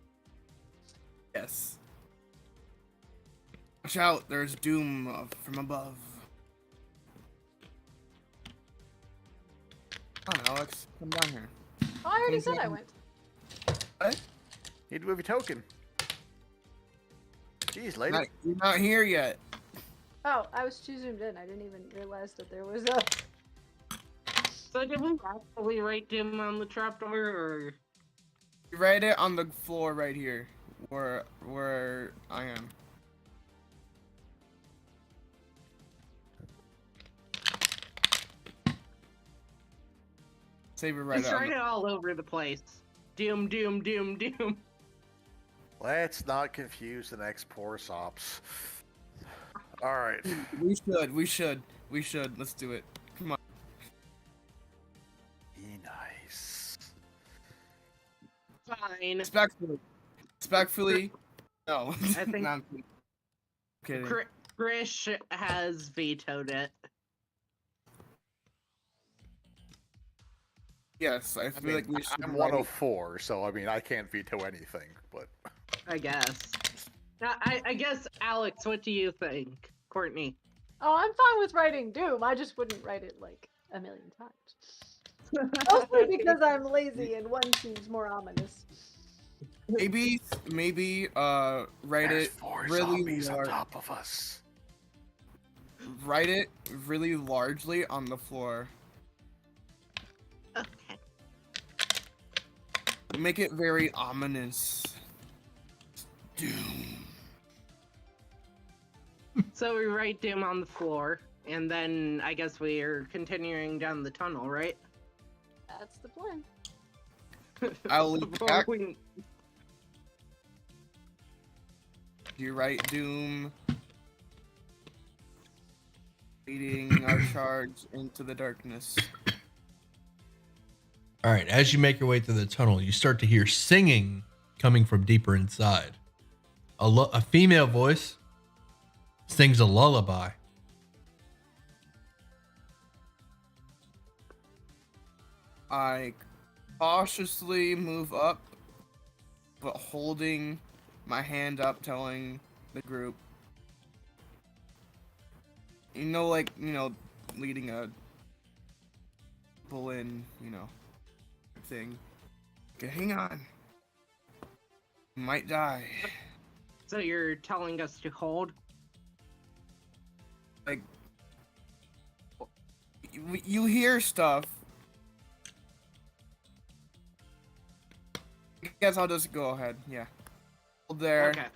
Yes. Watch out, there's doom from above. Come on, Alex. Come down here. Oh, I already said I went. What? Need to move your token. Jeez, lady. You're not here yet. Oh, I was too zoomed in. I didn't even realize that there was a. So did we actually rate Doom on the trapdoor, or? You write it on the floor right here, where I am. Save it right Just out. write it all over the place. Doom, doom, doom, doom. Let's not confuse the next poor sops. All right. We should. Let's do it. Come on. Be nice. Fine. Respectfully. No. I think- No, I'm kidding. Grish has vetoed it. Yes, I I feel mean, like we should. I'm write- 104, so I mean, I can't veto anything, but I guess. I guess, Alex, what do you think? Courtney? Oh, I'm fine with writing Doom. I just wouldn't write it like a million times. Mostly because I'm lazy and one seems more ominous. Maybe, write there's it 4 really zombies on large. top of us. Write it really largely on the floor. Okay. Make it very ominous. Doom. So we write Doom on the floor, and then I guess we are continuing down the tunnel, right? That's the plan. I'll leave Before back. we- You write doom, leading our charge into the darkness. All right, as you make your way through the tunnel, you start to hear singing coming from deeper inside. A female voice sings a lullaby. I cautiously move up, but holding my hand up, telling the group, leading a people in, thing. Okay, hang on. You might die. So you're telling us to hold? Like, you hear stuff. I guess I'll just go ahead. Yeah. Hold there. Okay.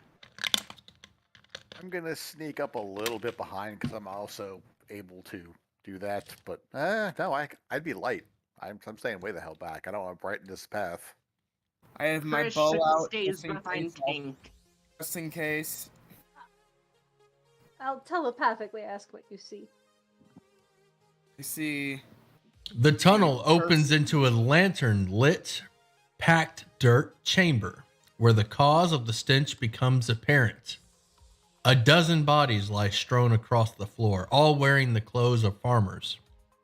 I'm gonna sneak up a little bit behind because I'm also able to do that. But no, I'd be light. I'm staying way the hell back. I don't want to brighten this path. I have my Chris bow out stays behind Tank. just in case. I'll telepathically ask what you see. I see. The tunnel opens into a lantern-lit, packed dirt chamber where the cause of the stench becomes apparent. A dozen bodies lie strewn across the floor, all wearing the clothes of farmers.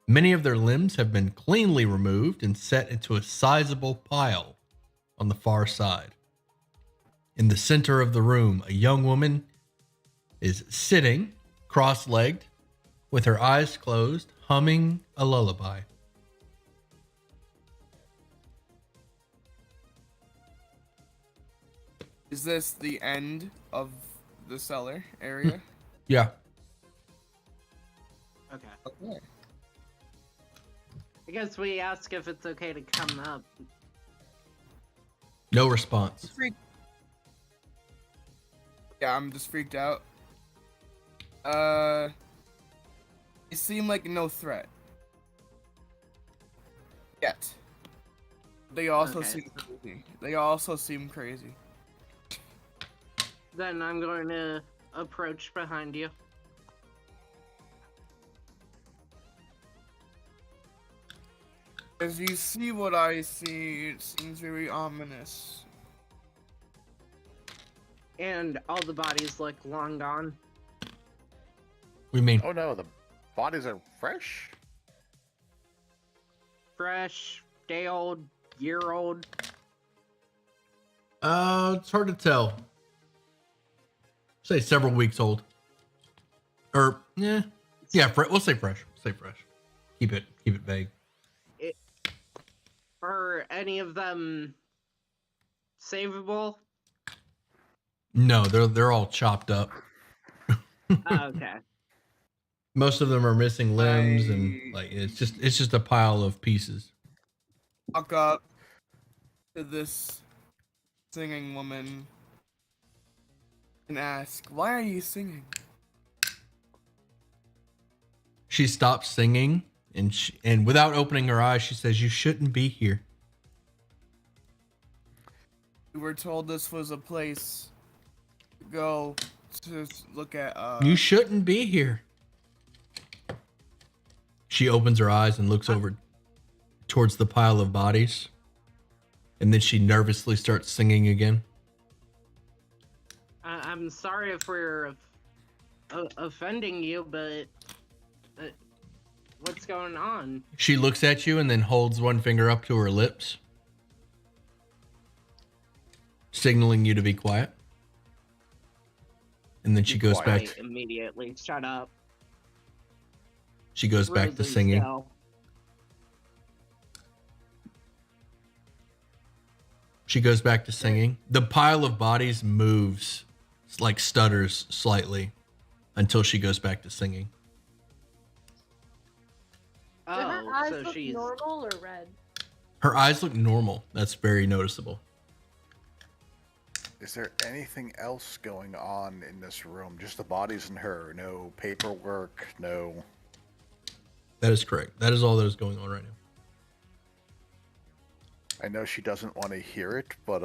Many of their limbs have been cleanly removed and set into a sizable pile on the far side. In the center of the room, a young woman is sitting cross-legged with her eyes closed, humming a lullaby. Is this the end of the cellar area? Yeah. Okay. Okay. I guess we ask if it's okay to come up. No response. Yeah, I'm just freaked out. They seem like no threat. Yet. They also Okay. seem crazy. They also seem crazy. Then I'm going to approach behind you. As you see what I see, it seems very ominous. And all the bodies look long gone. We mean Oh no, the bodies are fresh. Fresh, day old, year old. it's hard to tell. Say several weeks old. Or yeah. We'll say fresh. Say fresh. Keep it vague. Are any of them savable? No, they're all chopped up. Oh, okay. Most of them are missing limbs and like it's just a pile of pieces. Walk up to this singing woman and ask, "Why are you singing?" She stops singing and without opening her eyes, she says, "You shouldn't be here." We were told this was a place to go to look at. You shouldn't be here. She opens her eyes and looks over towards the pile of bodies. And then she nervously starts singing again. I'm sorry if we're offending you, but what's going on? She looks at you and then holds one finger up to her lips, signaling you to be quiet. And then she goes back. Quiet immediately. Shut up. She goes back to Rose and singing. Stell. She goes back to singing. The pile of bodies moves, like stutters slightly, until she goes back to singing. Do her Oh, eyes so look she's normal or red? Her eyes look normal. That's very noticeable. Is there anything else going on in this room? Just the bodies and her. No paperwork. No. That is correct. That is all that is going on right now. I know she doesn't want to hear it, but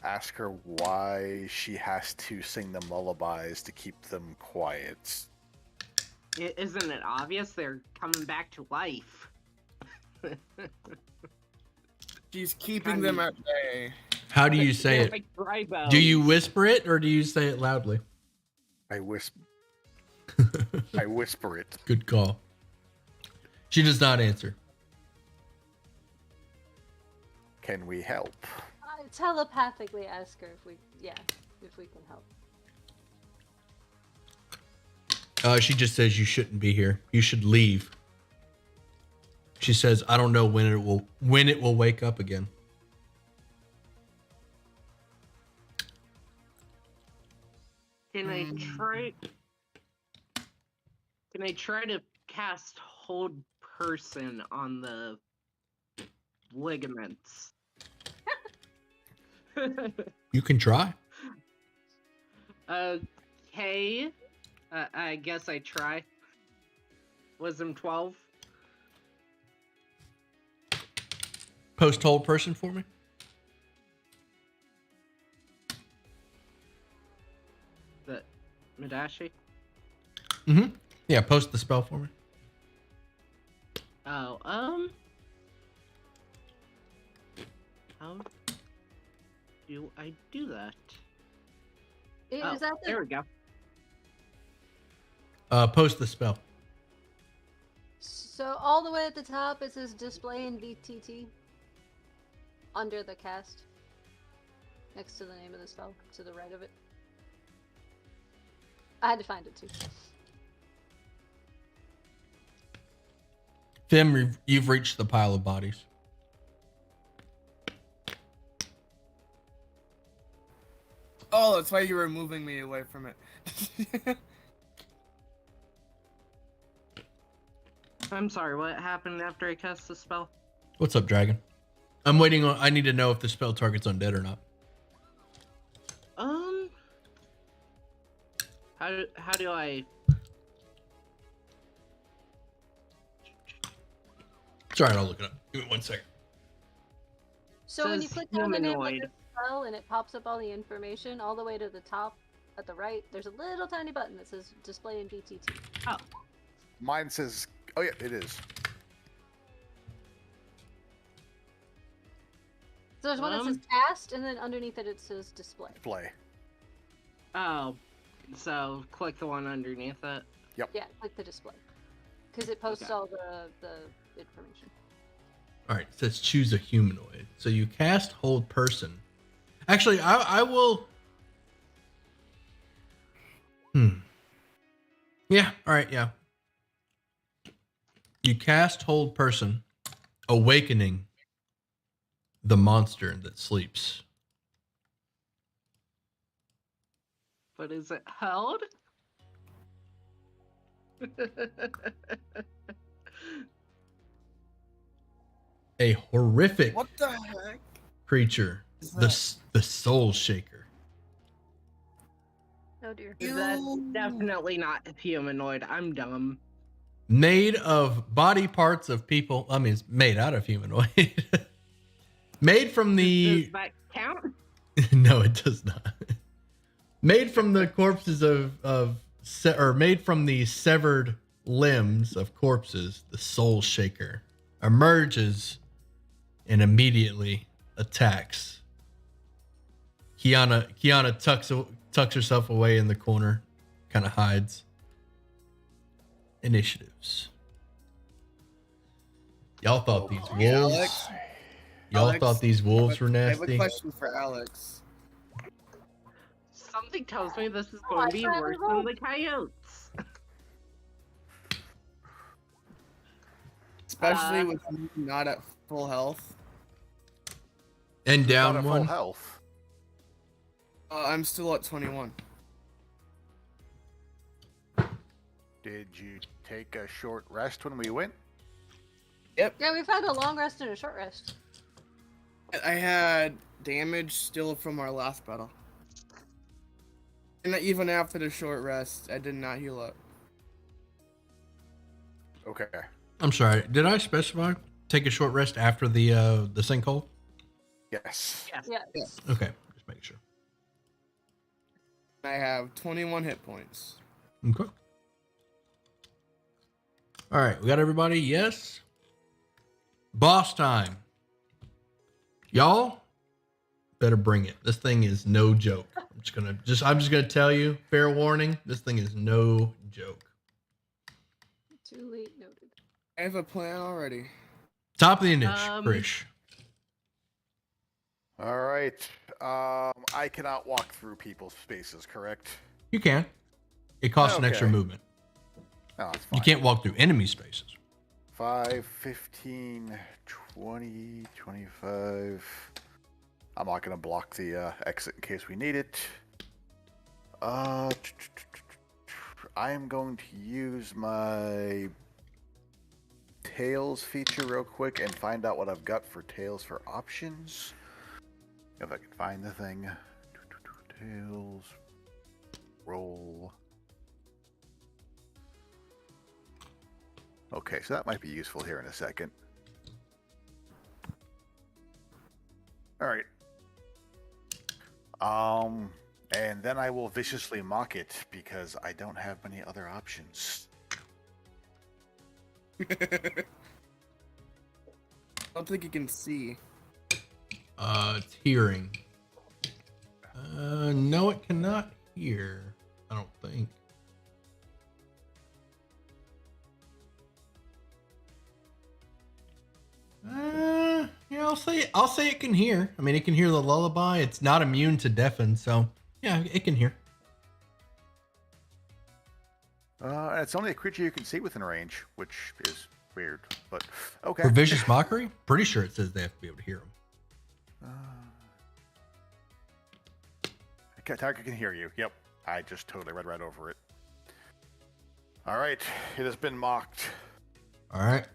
ask her why she has to sing them lullabies to keep them quiet. Isn't it obvious they're coming back to life? She's keeping them at bay. How do you say They're it? like dry bones. Do you whisper it or do you say it loudly? I whisper it. Good call. She does not answer. Can we help? I telepathically ask her if we can help. She just says you shouldn't be here. You should leave. She says, I don't know when it will wake up again. Can I try to cast hold person on the ligaments? You can try. Okay. I guess I try. Wisdom 12. Post hold person for me. The Madashi? Mm-hmm. Yeah, post the spell for me. Oh, how do I do that? Is that There we go. Post the spell. So all the way at the top it says display in VTT. Under the cast. Next to the name of the spell, to the right of it. I had to find it too. Fim, you've reached the pile of bodies. Oh, that's why you were moving me away from it. I'm sorry, what happened after I cast the spell? What's up, Dragon? I'm waiting on. I need to know if the spell target's undead or not. How do I? It's alright, I'll look it up. Give me 1 second. So when you Says click on the name of humanoid. the spell and it pops up all the information, all the way to the top at the right, there's a little tiny button that says display in VTT. Oh, Mine says, oh yeah, it is. So there's one that says cast, and then underneath it says display. Play. oh, so click the one underneath it. Yeah, click the display. Because it posts Okay. all the information. Alright, it says choose a humanoid. So you cast hold person. Actually, I will. Yeah, alright, yeah. You cast hold person, awakening the monster that sleeps. But is it held? A horrific What the heck? creature, Is the Soul Shaker. Oh dear. That's definitely not humanoid. I'm dumb. Made of body parts of people. I mean, it's made out of humanoid. Made from the. Does that count? No, it does not. Made from the corpses or made from the severed limbs of corpses, the Soul Shaker emerges and immediately attacks. Kiana tucks herself away in the corner, kind of hides. Initiatives. Y'all thought these wolves. Alex? Y'all Alex, thought these wolves were I have a nasty. question for Alex. Something tells me this is Oh, going I to be tried worse to than roll. the coyotes. Especially with me not at full health. And Not down at full one. health. I'm still at 21. Did you take a short rest when we went? Yeah, we've had a long rest and a short rest. I had damage still from our last battle. And even after the short rest, I did not heal up. Okay. I'm sorry. Did I specify take a short rest after the sinkhole? Yes. Yes. Yeah. Yes. Okay, just make I have 21 hit points. Okay. All right, we got everybody. Yes. Boss time. Y'all better bring it. This thing is no joke. I'm just gonna tell you, fair warning, this thing is no joke. Too late noted. I have a plan already. Top of the niche, Krish. All right. I cannot walk through people's spaces, correct? You can. It costs an extra Okay. movement. No, it's You fine. can't walk through enemy spaces. 5, 15, 20, 25. I'm not going to block the exit in case we need it. I am going to use my Tails feature real quick and find out what I've got for Tails for options. If I can find the thing. Tails. Roll. Okay, so that might be useful here in a second. All right. And then I will viciously mock it because I don't have many other options. I don't think you can see. It's hearing. No, it cannot hear. I don't think. Yeah, I'll say it can hear. I mean, it can hear the lullaby. It's not immune to deafen, so yeah, it can hear. And it's only a creature you can see within range, which is weird, but okay. For vicious mockery, pretty sure it says they have to be able to hear them. Target can hear you. Yep, I just totally read right over it. All right, it has been mocked. All right.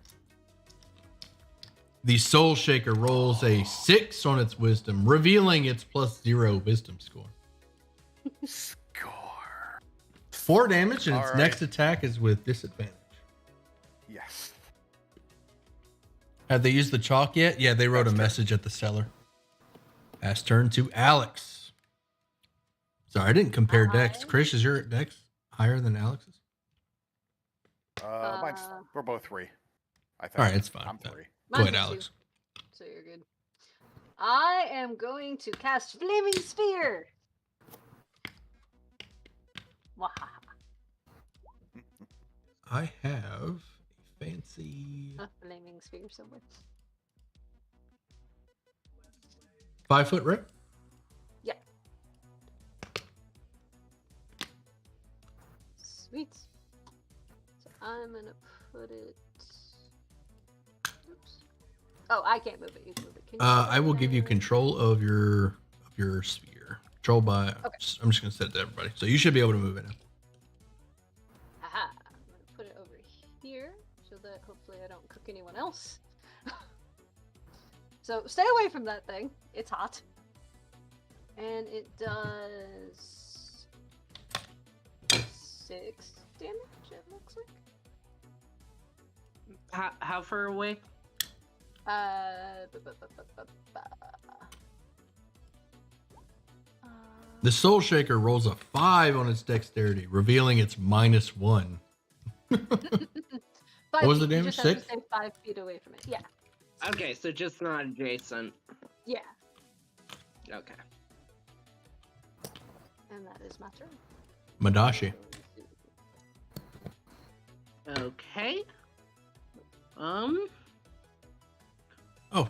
The Soul Shaker rolls a 6 on its wisdom, revealing its +0 wisdom score. Score. 4 damage, and its All right. next attack is with disadvantage. Yes. Have they used the chalk yet? Yeah, they wrote That's a true. message at the cellar. Pass turn to Alex. Sorry, I didn't compare decks. Hi. Krish, is your dex higher than Alex's? We're both 3. I think. All right, it's fine. I'm Yeah. 3. Go Mine's ahead, a 2, Alex. so you're good. I am going to cast Flaming Sphere. Wahaha. I have a fancy A Flaming Sphere somewhere. 5-foot, right? Yeah. Sweet. So I'm gonna put it. Oops. Oh, I can't move it. You can move it. Can you move I it? will give you control of your sphere. Control by. Okay. I'm just gonna set it to everybody, so you should be able to move it now. Aha. I'm gonna put it over here so that hopefully I don't cook anyone else. So stay away from that thing. It's hot. And it does 6 damage, it looks like. How far away? The Soul Shaker rolls a 5 on its dexterity, revealing its -1. What was the damage? You just have to 6? stay 5 feet away from it. Yeah. Okay, so just not adjacent. Yeah. Okay. And that is my turn. Madashi. Okay. Oh,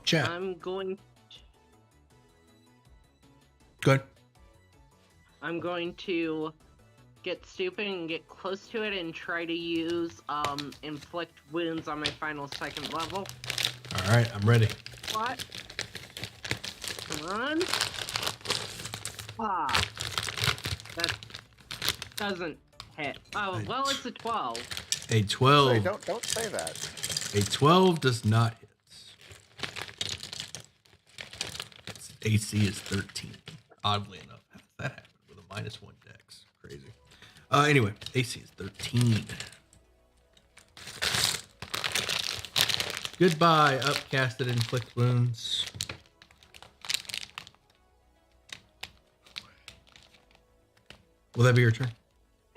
chat. I'm going Good. I'm going to get stupid and get close to it and try to use inflict wounds on my final 2nd level. All right, I'm ready. What? Come on. Ah. That doesn't hit. Oh, well, it's a 12. A 12. Hey, don't say that. A 12 does not hit. Its AC is 13. Oddly enough, how does that happen with a -1 dex? Crazy. Anyway, AC is 13. Goodbye, upcasted inflict wounds. Will that be your turn?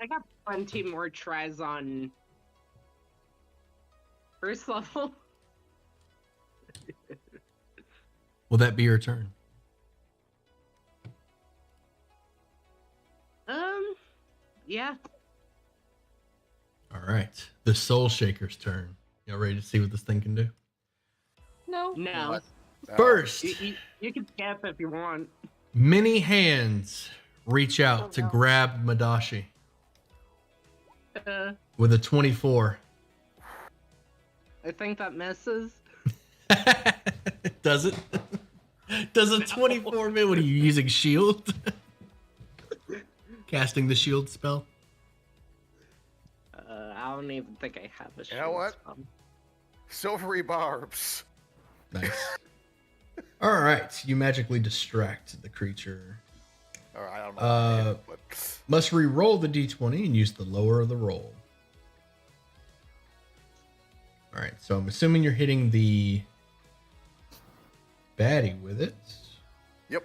I got plenty more tries on first level. Will that be your turn? Yeah. All right. The Soul Shaker's turn. Y'all ready to see what this thing can do? No. No. What? First, You can skip if you want. many hands reach out Oh, to no. grab Madashi Uh, with a 24. I think that misses. Does it? Does a 24 minute? What are you using? Shield? Casting the shield spell? I don't even think I have a shield. You know what? spell. Silvery barbs. Nice. All right. You magically distract the creature. Or I don't know. But Must re-roll the d20 and use the lower of the roll. All right. So I'm assuming you're hitting the baddie with it. yep.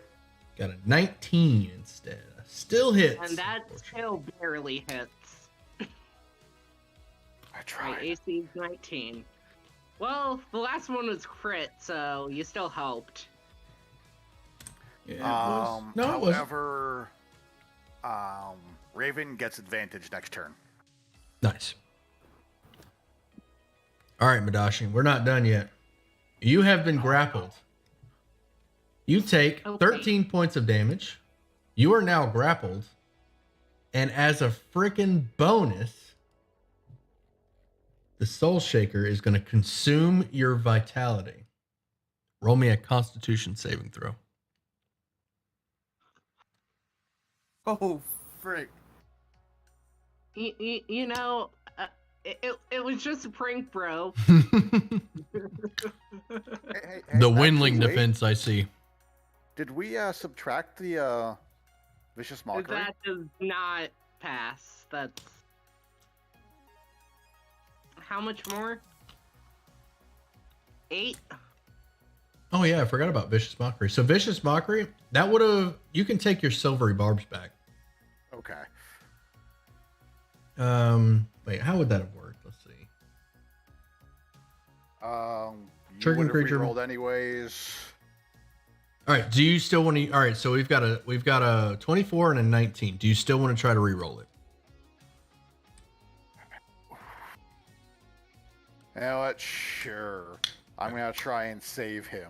Got a 19 instead. Still hits. And that still barely hits. I My tried. AC is 19. Well, the last one was crit, so you still helped. Yeah, it was. No, it wasn't. However, Raven gets advantage next turn. Nice. All right, Madashi, we're not done yet. You have been grappled. You take Okay. 13 points of damage. You are now grappled. And as a freaking bonus, the Soul Shaker is going to consume your vitality. Roll me a Constitution saving throw. Oh, frick. You know, it was just a prank, bro. Hey, The actually, Windling wait. defense, I see. Did we subtract the vicious mockery? That does not pass. That's how much more? 8? Oh, yeah, I forgot about Vicious Mockery. So, Vicious Mockery, that would have. You can take your silvery barbs back. Okay. Wait, how would that have worked? Let's see. You Trigger would have creature. rolled anyways. All right. Do you still want to? All right. So we've got a 24 and a 19. Do you still want to try to re-roll it? You know what? Sure. I'm gonna try and save him.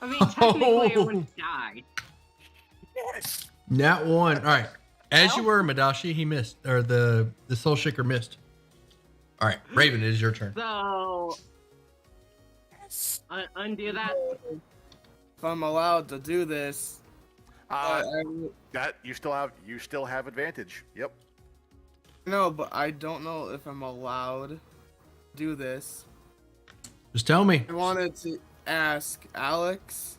I mean, technically, I would die. Yes. Nat 1. All right. As you were, Madashi, he missed, or the Soul Shaker missed. All right, Raven, it is your turn. So, undo that. If I'm allowed to do this, That you still have advantage. Yep. no, but I don't know if I'm allowed to do this. Just tell me. I wanted to ask Alex,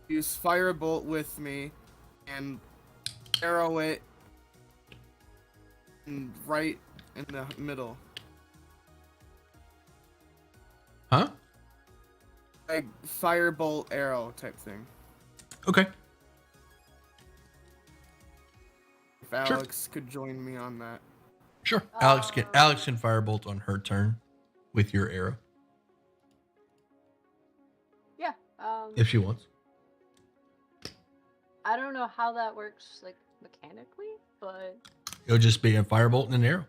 use Firebolt with me and arrow it right in the middle. Huh? Like Firebolt arrow type thing. Okay. If Alex could join me on that. Sure. Alex can firebolt on her turn with your arrow Yeah. if she wants. I don't know how that works, like mechanically, but It'll just be a firebolt and an arrow.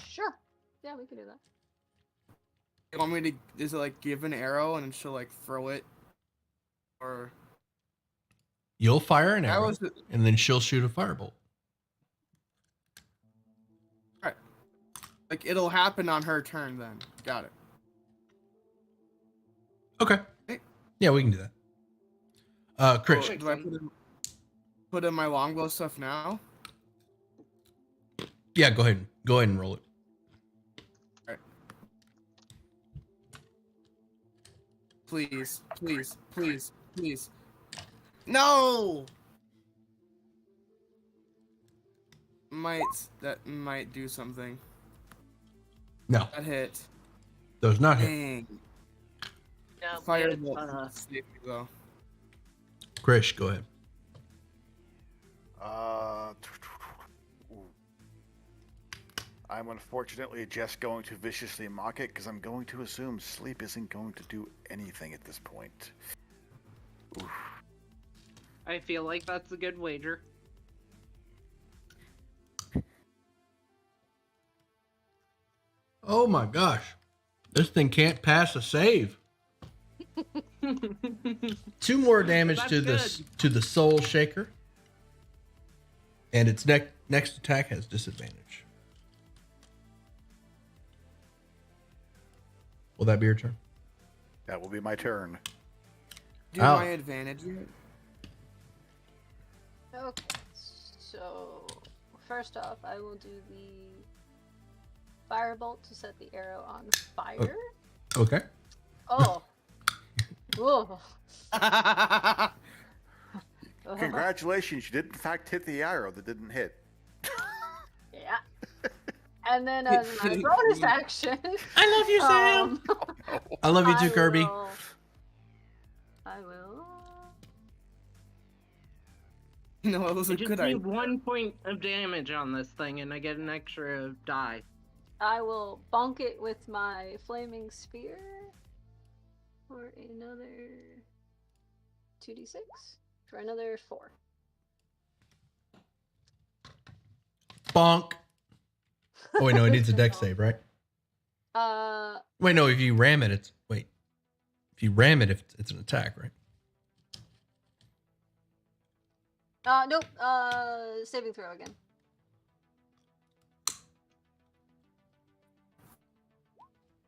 sure. Yeah, we can do that. You want me to? Is it like give an arrow and she'll like throw it, or? You'll fire an That arrow, was and then she'll shoot a firebolt. Alright. Like it'll happen on her turn then. Got it. Okay. Hey. Yeah, we can do that. Krish. Do I put in my longbow stuff now? Yeah, go ahead. Go ahead and roll it. Alright. Please, please, please, please. No! That might do something. No, That hit. does not hit. Dang. No, Firebolt saved me though. Krish, go ahead. Ooh. I'm unfortunately just going to viciously mock it because I'm going to assume sleep isn't going to do anything at this point. Oof. I feel like that's a good wager. Oh my gosh. This thing can't pass a save. 2 more damage That's to the Soul Shaker. And its next attack has disadvantage. Will that be your turn? That will be my turn. Do Ow. my advantage yet? Okay, so first off, I will do the firebolt to set the arrow on fire. Okay. Oh. Oh. Congratulations, you did in fact hit the arrow that didn't hit. Yeah. And then as my bonus action, I love you, Sam. I love you too, Kirby. I will. No, it was I a just good need idea. 1 point of damage on this thing, and I get an extra die. I will bonk it with my flaming spear for another 2d6 for another 4. Bonk. Oh wait, no, it needs a dex save, right? Wait, no, if you ram it, it's it's an attack, right? Nope. Saving throw again.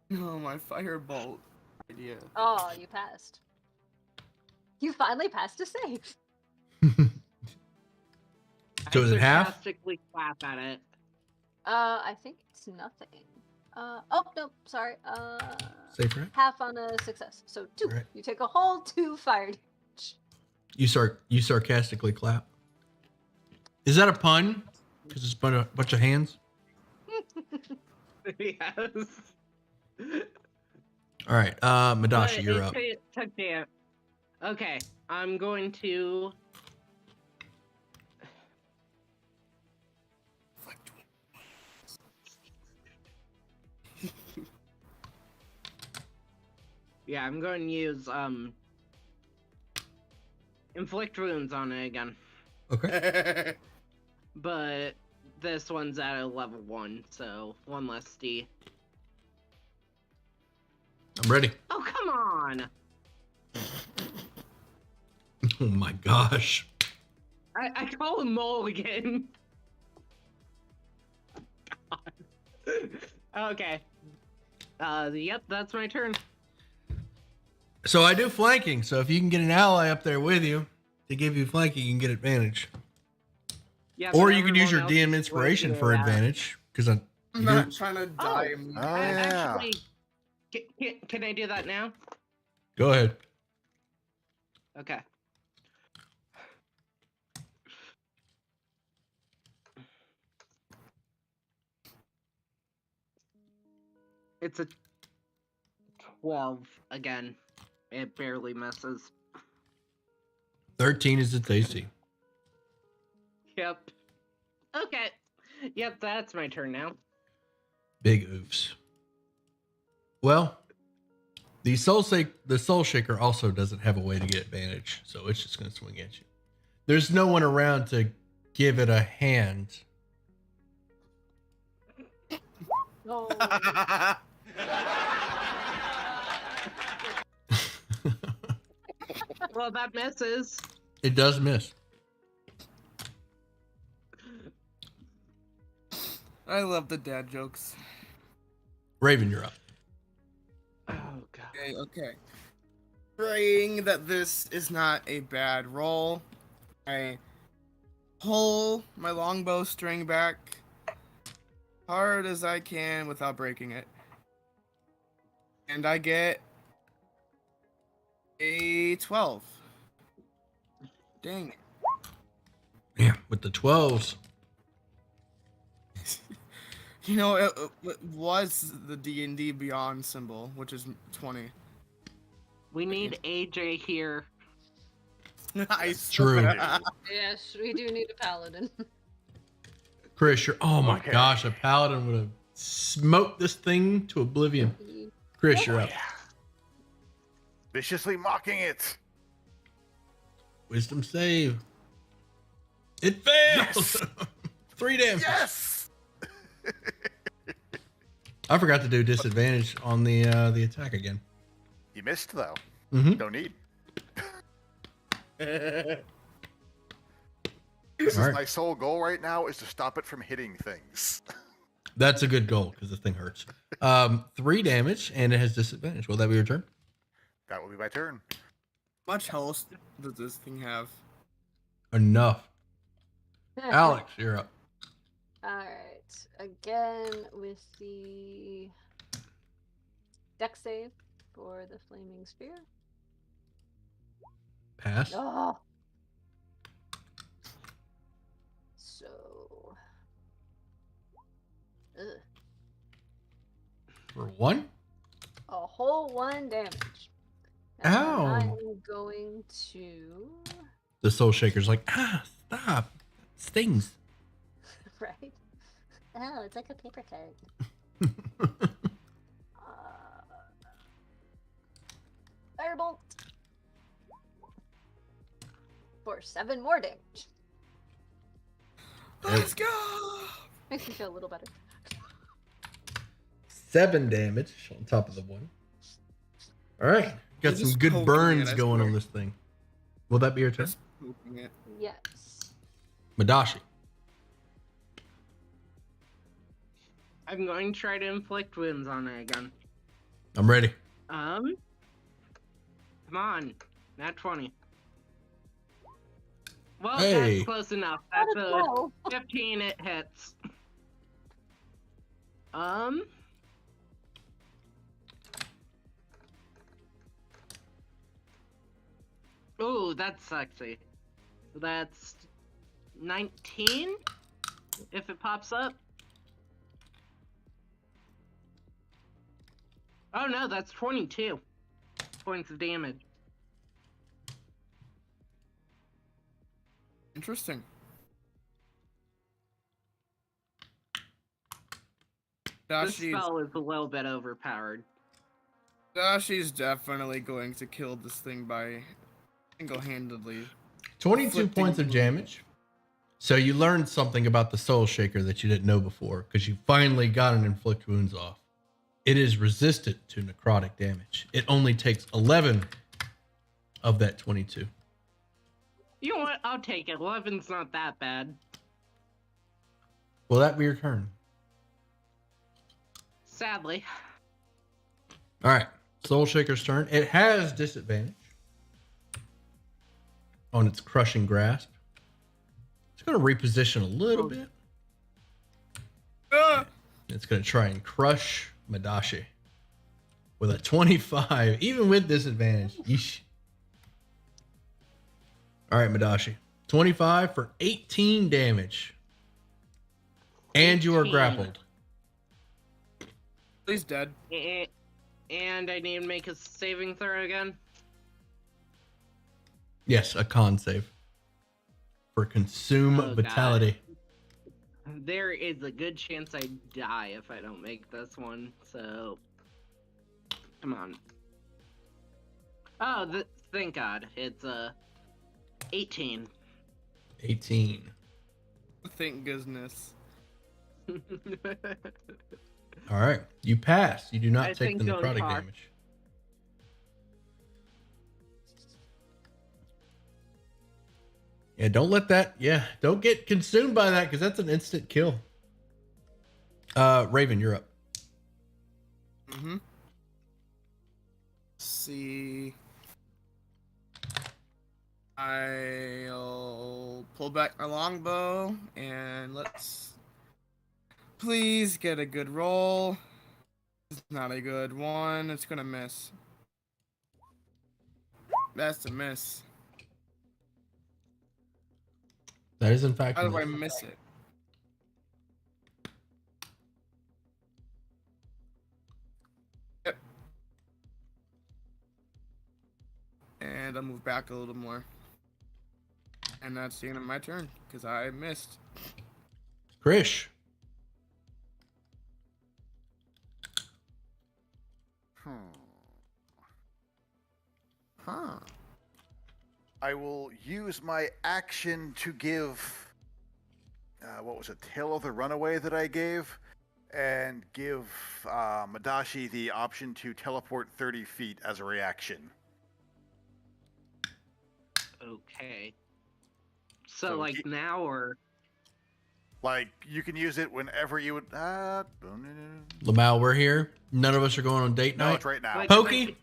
No, my firebolt idea. Oh, you passed. You finally passed a save. So is it half? Sarcastically clap at it. I think it's nothing. Oh no, sorry. Save, right? Half on a success, so 2. Right. You take a whole 2 fire damage. You sarcastically clap. Is that a pun? Because it's a bunch of hands. Yes. All right, Madasha, But you're it up. took damage. Okay, I'm going to. Yeah, I'm going to use inflict wounds on it again, Okay. but this one's at a level 1, so 1 less D. I'm ready. Oh, come on! Oh my gosh. I call him Mulligan. Okay. Yep, that's my turn. So I do flanking. So if you can get an ally up there with you to give you flanking, you can get advantage. Yeah, Or but you could use your everyone else DM is inspiration doing for that. advantage. Because I'm not trying to die. Oh, yeah. Actually, can I do that now? Go ahead. Okay. It's a 12 again. It barely misses. 13 is its AC. Yep. Okay. Yep, that's my turn now. Big oofs. Well, the Soul Shaker also doesn't have a way to get advantage, so it's just going to swing at you. There's no one around to give it a hand. No. Well, that misses. It does miss. I love the dad jokes. Raven, you're up. Oh, God. Okay. Praying that this is not a bad roll, I pull my longbow string back hard as I can without breaking it. And I get a 12. Dang it. Yeah, with the 12s. You know, it was the D&D Beyond symbol, which is 20. We need AJ here. Nice. True. Yes, we do need a paladin. Chris, oh my Okay. gosh, a paladin would have smoked this thing to oblivion. Chris, you're up. Viciously mocking it. Wisdom save. It fails. Yes! 3 damage. Yes! I forgot to do disadvantage on the attack again. You missed, though. Mm-hmm. No need. That's This All is right. my sole goal right now is to stop it from hitting things. That's a good goal because the thing hurts. 3 damage and it has disadvantage. Will that be your turn? That will be my turn. much health does this thing have? Enough. Alex, you're up. Alright. Again with the deck save for the flaming spear. Pass. Oh. So. Ugh. For 1? A whole 1 damage. Ow. I'm going to. The soul shaker's like, stop. It stings. Right? Oh, it's like a paper cut. Firebolt. For 7 more damage. Let's go! Makes me feel a little better. 7 damage on top of the 1. All right. Got You're some just good poking burns it, I going swear. on this thing. Will that be your turn? Just poking it. Yes. Madashi. I'm going to try to inflict wounds on it again. I'm ready. Come on. Nat 20. Well, Hey. that's close enough. How That's did a go? 15, it hits. Ooh, that's sexy. That's 19, if it pops up. Oh no, that's 22 points of damage. Interesting. This Dashi's, spell is a little bit overpowered. Dashi's definitely going to kill this thing by single-handedly. 22 Inflicting points of wounds. damage. So you learned something about the soul shaker that you didn't know before because you finally got an inflict wounds off. It is resistant to necrotic damage. It only takes 11 of that 22. You know what? I'll take it. 11's not that bad. Will that be your turn? Sadly. All right. Soul shaker's turn. It has disadvantage on its crushing grasp. It's going to reposition a little bit. Ah! It's going to try and crush Madashi with a 25, even with disadvantage. Yeesh. All right, Madashi. 25 for 18 damage. And you are 18. grappled. He's dead. And I need to make a saving throw again. Yes, a con save. For consume Oh, vitality. There is a good chance I die if I don't make this one, so... Come on. Oh, thank God. It's, 18. 18. Thank goodness. All right. You pass. You do not I take the think don't necrotic talk. damage. Yeah, don't let that. Yeah, don't get consumed by that because that's an instant kill. Raven, you're up. Mm-hmm. See. I'll pull back my longbow and let's please get a good roll. It's not a good one. It's gonna miss. That's a miss. That is in fact. How a do I miss. miss it? Yep. And I'll move back a little more. And that's the end of my turn, because I missed. Krish. Huh. I will use my action to give, what was it, Tale of the Runaway that I gave, and give Madashi the option to teleport 30 feet as a reaction. Okay. So, So like, now or... Like, you can use it whenever you would. Lamau, we're here. None of us are going on date No, night. it's right now. Like, Pokey?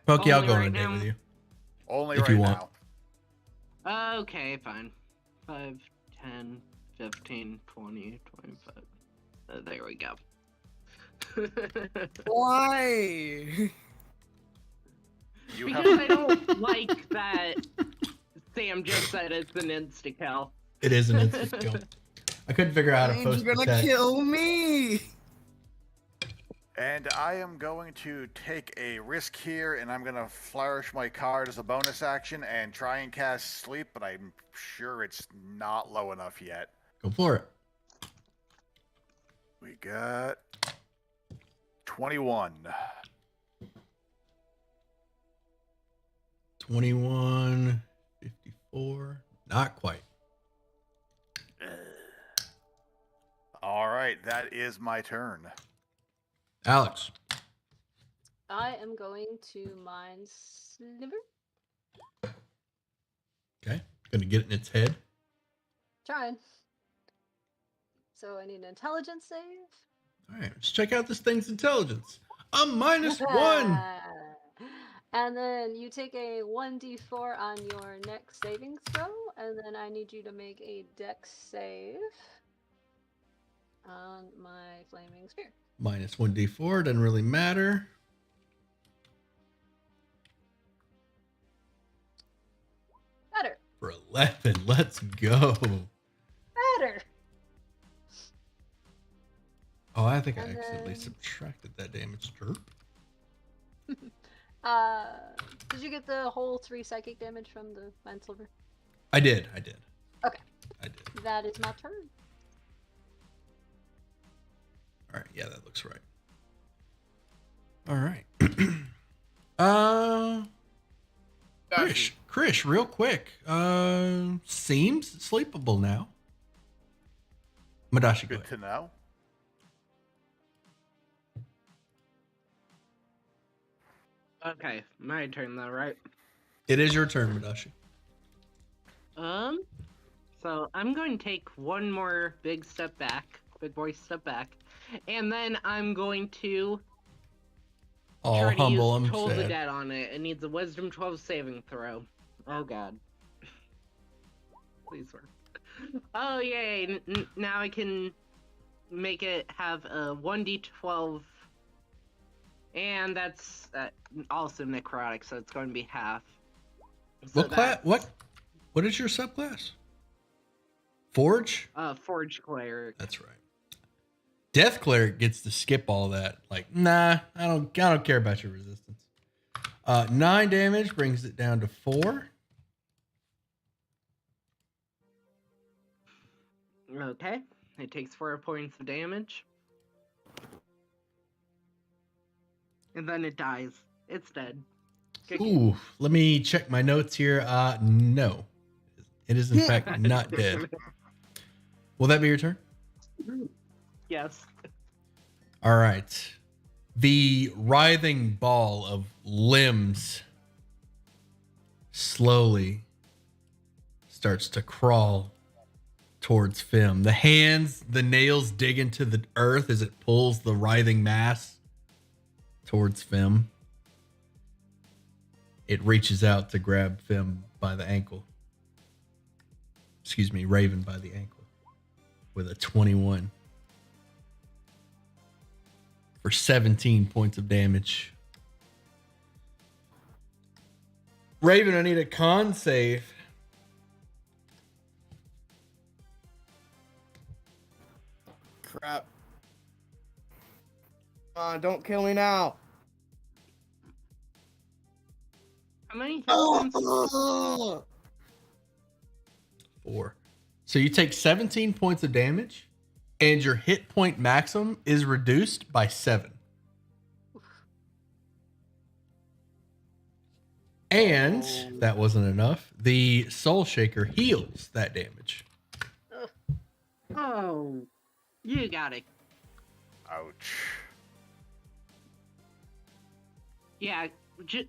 Pokey, I'll only go on right a date now? with you. Only if right you want. now. Okay, fine. 5, 10, 15, 20, 25. There we go. Why? You Because have I don't like that Sam just said it's an insta-kill. It is an instant kill. I couldn't figure out how to Means post you're the gonna text. kill me. And I am going to take a risk here, and I'm going to flourish my card as a bonus action and try and cast Sleep, but I'm sure it's not low enough yet. Go for it. We got 21. 21, 54. Not quite. All right, that is my turn. Alex. I am going to mine Sliver. Okay. Gonna get it in its head. Trying. So I need an intelligence save. All right. Let's check out this thing's intelligence. A -1. And then you take a 1d4 on your next savings throw, and then I need you to make a dex save on my flaming spear. -1d4. Doesn't really matter. Better. For 11. Let's go. Better. Oh, I think I And accidentally then- subtracted that damage. Derp. Did you get the whole 3 psychic damage from the mine silver? I did. Okay. I did. That is my turn. All right. Yeah, that looks right. All right. Krish, real quick. Seems sleepable now. Madashi, go Good ahead. to know. Okay, my turn though, right? It is your turn, Madashi. So I'm going to take one more big boy step back, and then I'm going to All try to humble use him. Toll the Said. Dead on it. It needs a Wisdom 12 saving throw. Oh god. Please work. Oh yay! Now I can make it have a 1d12, and that's also necrotic, so it's going to be half. So What class? What is your subclass? Forge. Forge Cleric. That's right. Death Cleric gets to skip all that. Like, nah, I don't care about your resistance. 9 damage brings it down to 4. Okay, it takes 4 points of damage. And then it dies. It's dead. Good game. Ooh, let me check my notes here. No, it is in fact not dead. Will that be your turn? Yes. All right. The writhing ball of limbs slowly starts to crawl towards Fim. The hands, the nails dig into the earth as it pulls the writhing mass towards Fim. It reaches out to grab Fim by the ankle. Excuse me, Raven by the ankle with a 21 for 17 points of damage. Raven, I need a con save. Crap. Don't kill me now. How many hit points? 4. So you take 17 points of damage, and your hit point maximum is reduced by 7. And if that wasn't enough, the Soul Shaker heals that damage. Oh, you got it. Ouch. Yeah,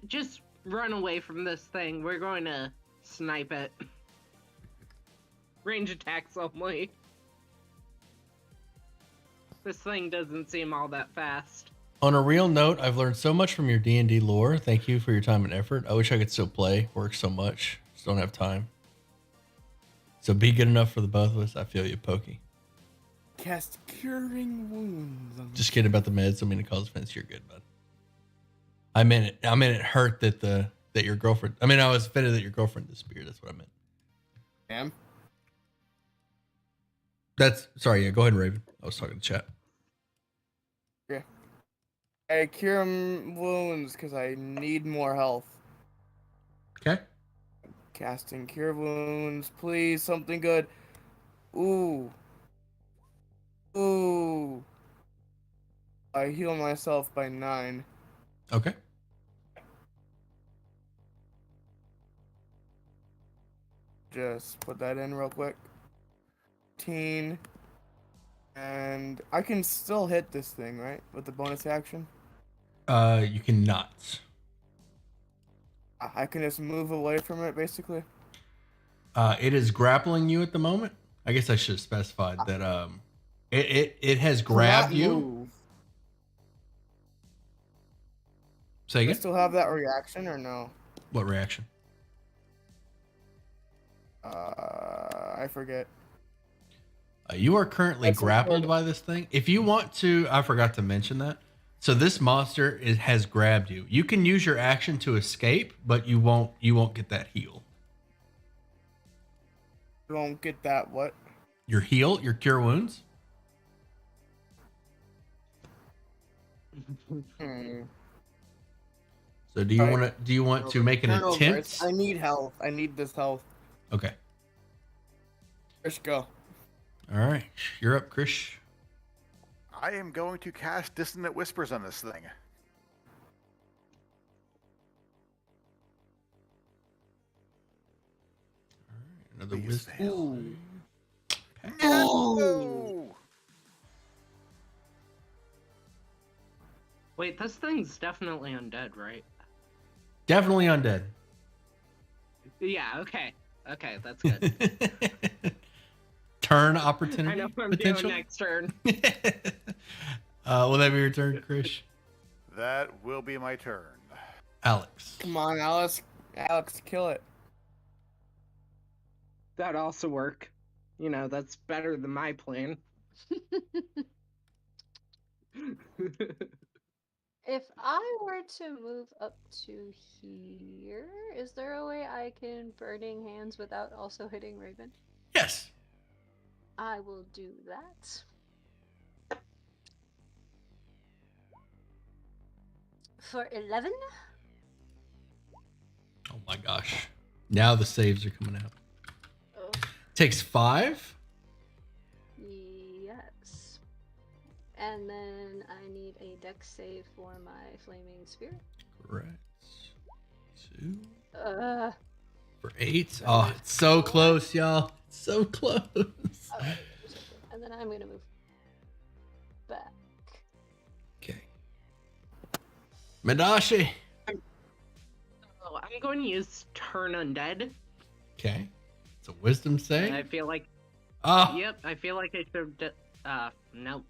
just run away from this thing. We're going to snipe it. Range attacks only. This thing doesn't seem all that fast. On a real note, I've learned so much from your D&D lore. Thank you for your time and effort. I wish I could still play. Work so much. Just don't have time. So be good enough for the both of us. I feel you, Pokey. Cast Curing Wounds. Just kidding about the meds. Don't mean to cause offense. You're good, bud. I meant it hurt that your girlfriend. I mean, I was offended that your girlfriend disappeared. That's what I meant. Damn. Sorry. Yeah, go ahead, Raven. I was talking to chat. Yeah. I cure wounds because I need more health. Okay. Casting Cure Wounds, please, something good. Ooh. I heal myself by 9. Okay. Just put that in real quick. 15. And I can still hit this thing, right? With the bonus action? You cannot. I can just move away from it, basically. It is grappling you at the moment. I guess I should have specified that. It has grabbed you. Move. Say Do I again. still have that reaction or no? What reaction? I forget. You are currently That's grappled important. by this thing. If you want to, I forgot to mention that. So this monster has grabbed you. You can use your action to escape, but you won't get that heal. You won't get that what? Your cure wounds. So do you want to make an Turn over. attempt? I need health. I need this health. Okay. Let's go. All right. You're up, Krish. I am going to cast Dissonant Whispers on this thing. Another Please wisdom. fail. Okay. No! Wait, this thing's definitely undead, right? Definitely undead. Yeah, okay. Okay, that's good. Turn I opportunity know what I'm potential. doing next turn. Will that be your turn, Krish? That will be my turn. Alex. Come on, Alex. Alex, kill it. That'd also work. You know, that's better than my plan. If I were to move up to here, is there a way I can Burning Hands without also hitting Raven? Yes. I will do that. For 11? Oh my gosh. Now the saves are coming out. Oh, Takes 5. yes. And then I need a dex save for my Flaming Spear. Correct. 2. Uh, For 8. Oh, it's so close, y'all. So close. alright. And then I'm gonna move back. Okay. Madashi. Oh, I'm going to use Turn Undead. Okay. It's a wisdom And I save. feel like, Oh. yep, I feel like I should have, no.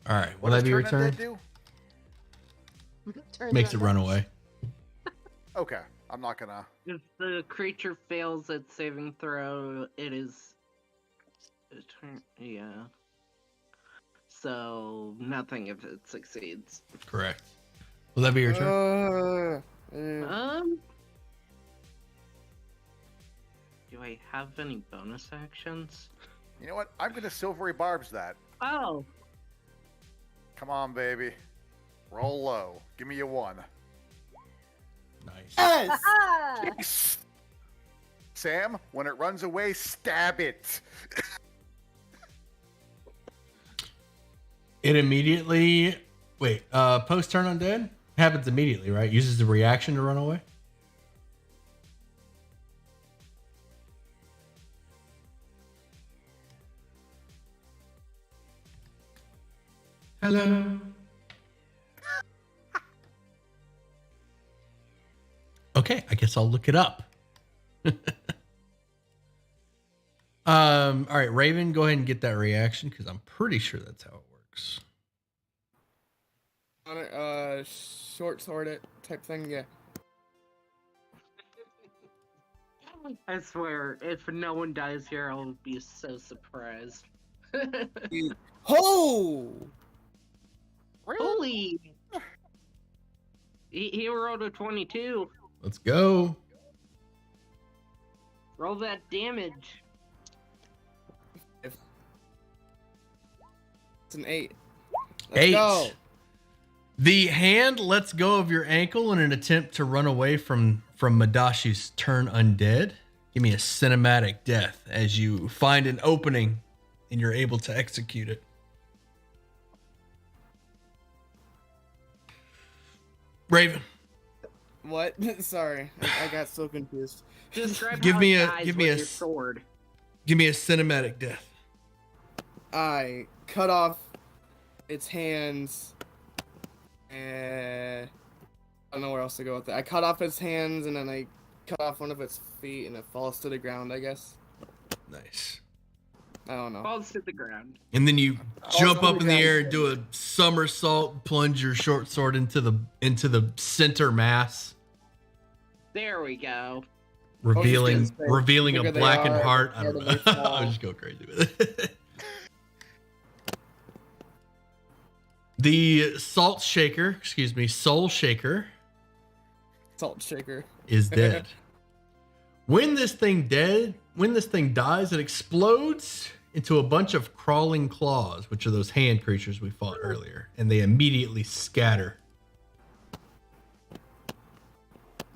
All right. Will What that does be your Turn turn? Undead do? Turns Makes it on run dex. away. Okay, I'm not gonna. If the creature fails its saving throw, it is... Yeah. So, nothing if it succeeds. Correct. Will that be your turn? Do I have any bonus actions? You know what? I'm gonna Silvery Barbs that. Oh, Come on, baby. Roll low. Give me a 1. Nice. Yes! Ah! Yes! Sam, when it runs away, stab it. It immediately post turn undead happens immediately, right? Uses the reaction to run away. Hello. Okay, I guess I'll look it up. All right, Raven, go ahead and get that reaction because I'm pretty sure that's how it works. On a short sword it type thing, yeah. I swear, if no one dies here, I'll be so surprised. Oh! Holy! He rolled a 22. Let's go. Roll that damage. It's an 8. 8. Go. The hand lets go of your ankle in an attempt to run away from Madashi's turn undead. Give me a cinematic death as you find an opening and you're able to execute it. Raven, What? Sorry, I got so confused. Describe Give how me it a- dies give me with a your s- sword. give me a cinematic death. I cut off its hands. I don't know where else to go with it. I cut off its hands and then I cut off one of its feet and it falls to the ground, I guess. Nice. I don't know. Falls to the ground. And then you jump on up the in the ground. air and do a somersault, plunge your short sword into the center mass, There we go. revealing say, revealing a bigger they blackened are, heart. I the don't harder know. they fall. I'll just go crazy with it. The soul shaker Salt shaker. is dead. When this thing dies, it explodes into a bunch of crawling claws, which are those hand creatures we fought earlier, and they immediately scatter.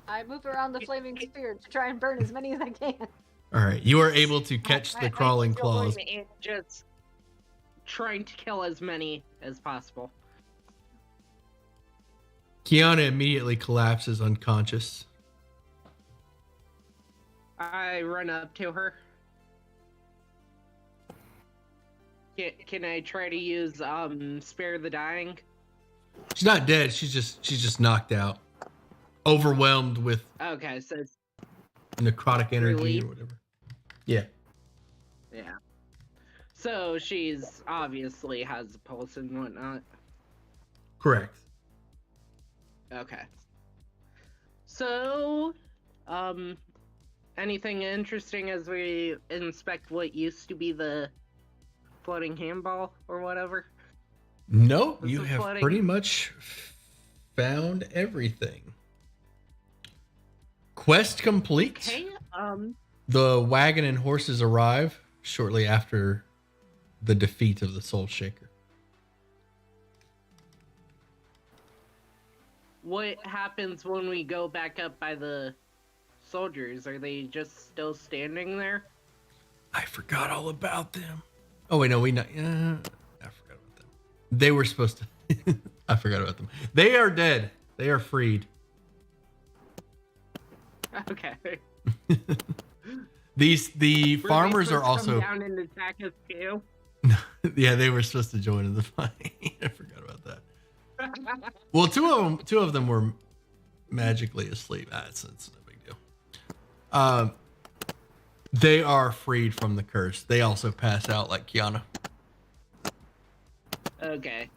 I move around the flaming spear to try and burn as many as I can. All right, you are able to catch the crawling I join claws. in just trying to kill as many as possible. Kiana immediately collapses unconscious. I run up to her. Can I try to use spare the dying? She's not dead. She's just knocked out, overwhelmed with Okay, so necrotic energy Relief? or whatever. Yeah. yeah. So she's obviously has a pulse and whatnot. Correct. Okay. So, anything interesting as we inspect what used to be the floating handball or whatever? No, This you is have flooding. pretty much found everything. Quest complete. Okay, The wagon and horses arrive shortly after the defeat of the Soul Shaker. what happens when we go back up by the soldiers? Are they just still standing there? I forgot all about them. Oh wait, no, I forgot about them. They were supposed to. I forgot about them. They are dead. They are freed. Okay. The Were they farmers are supposed to come also. down and attack us too? Yeah, they were supposed to join in the fight. I forgot about that. Well, two of them were magically asleep. It's no big deal. They are freed from the curse. They also pass out like Kiana. Okay.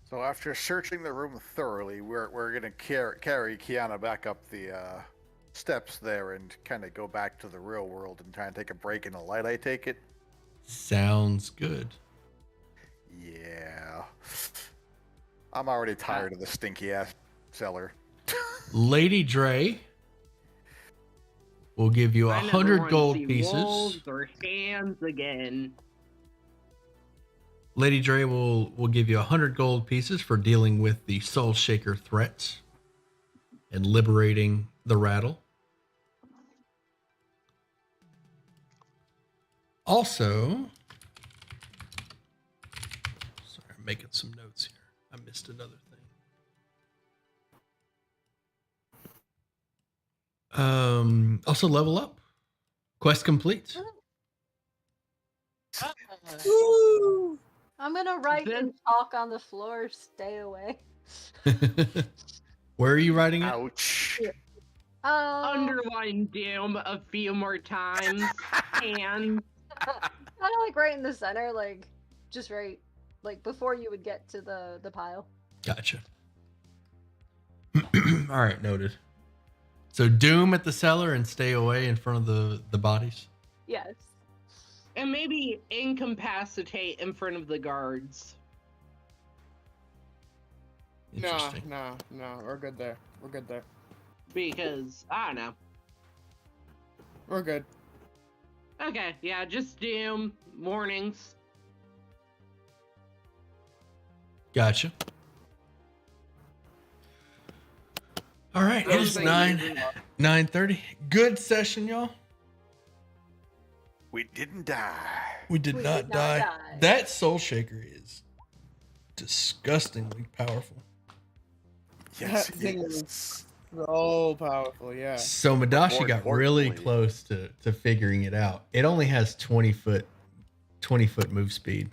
So after searching the room thoroughly, we're gonna carry Kiana back up the steps there and kind of go back to the real world and try and take a break in the light. I take it. Sounds good. Yeah. I'm already tired of the stinky ass cellar. Lady Dre will give you I never 100 wanna gold see pieces. wolves or hands again. Lady Dre will give you 100 gold pieces for dealing with the Soul Shaker threats and liberating the rattle. Also, sorry, I'm making some notes here. I missed another thing. Also level up. Quest complete. Woo! I'm gonna write Then- in chalk on the floor, stay away. Where are you writing it? Ouch. Underline doom a few more times. And Kind of like right in the center, like just right, like before you would get to the pile. Gotcha. All right, noted. So doom at the cellar and stay away in front of the bodies. Yes. and maybe incapacitate in front of the guards. No, Interesting. no, we're good there. We're good there. Because I don't know. We're good. Okay, yeah, just doom warnings. Gotcha. All right, it is 9:30. Good session, y'all. We didn't die. We did not die. That Soul Shaker is disgustingly powerful. Yes, That it thing is. is so powerful, yeah. So Madashi More got really importantly- close to figuring it out. It only has 20 foot move speed.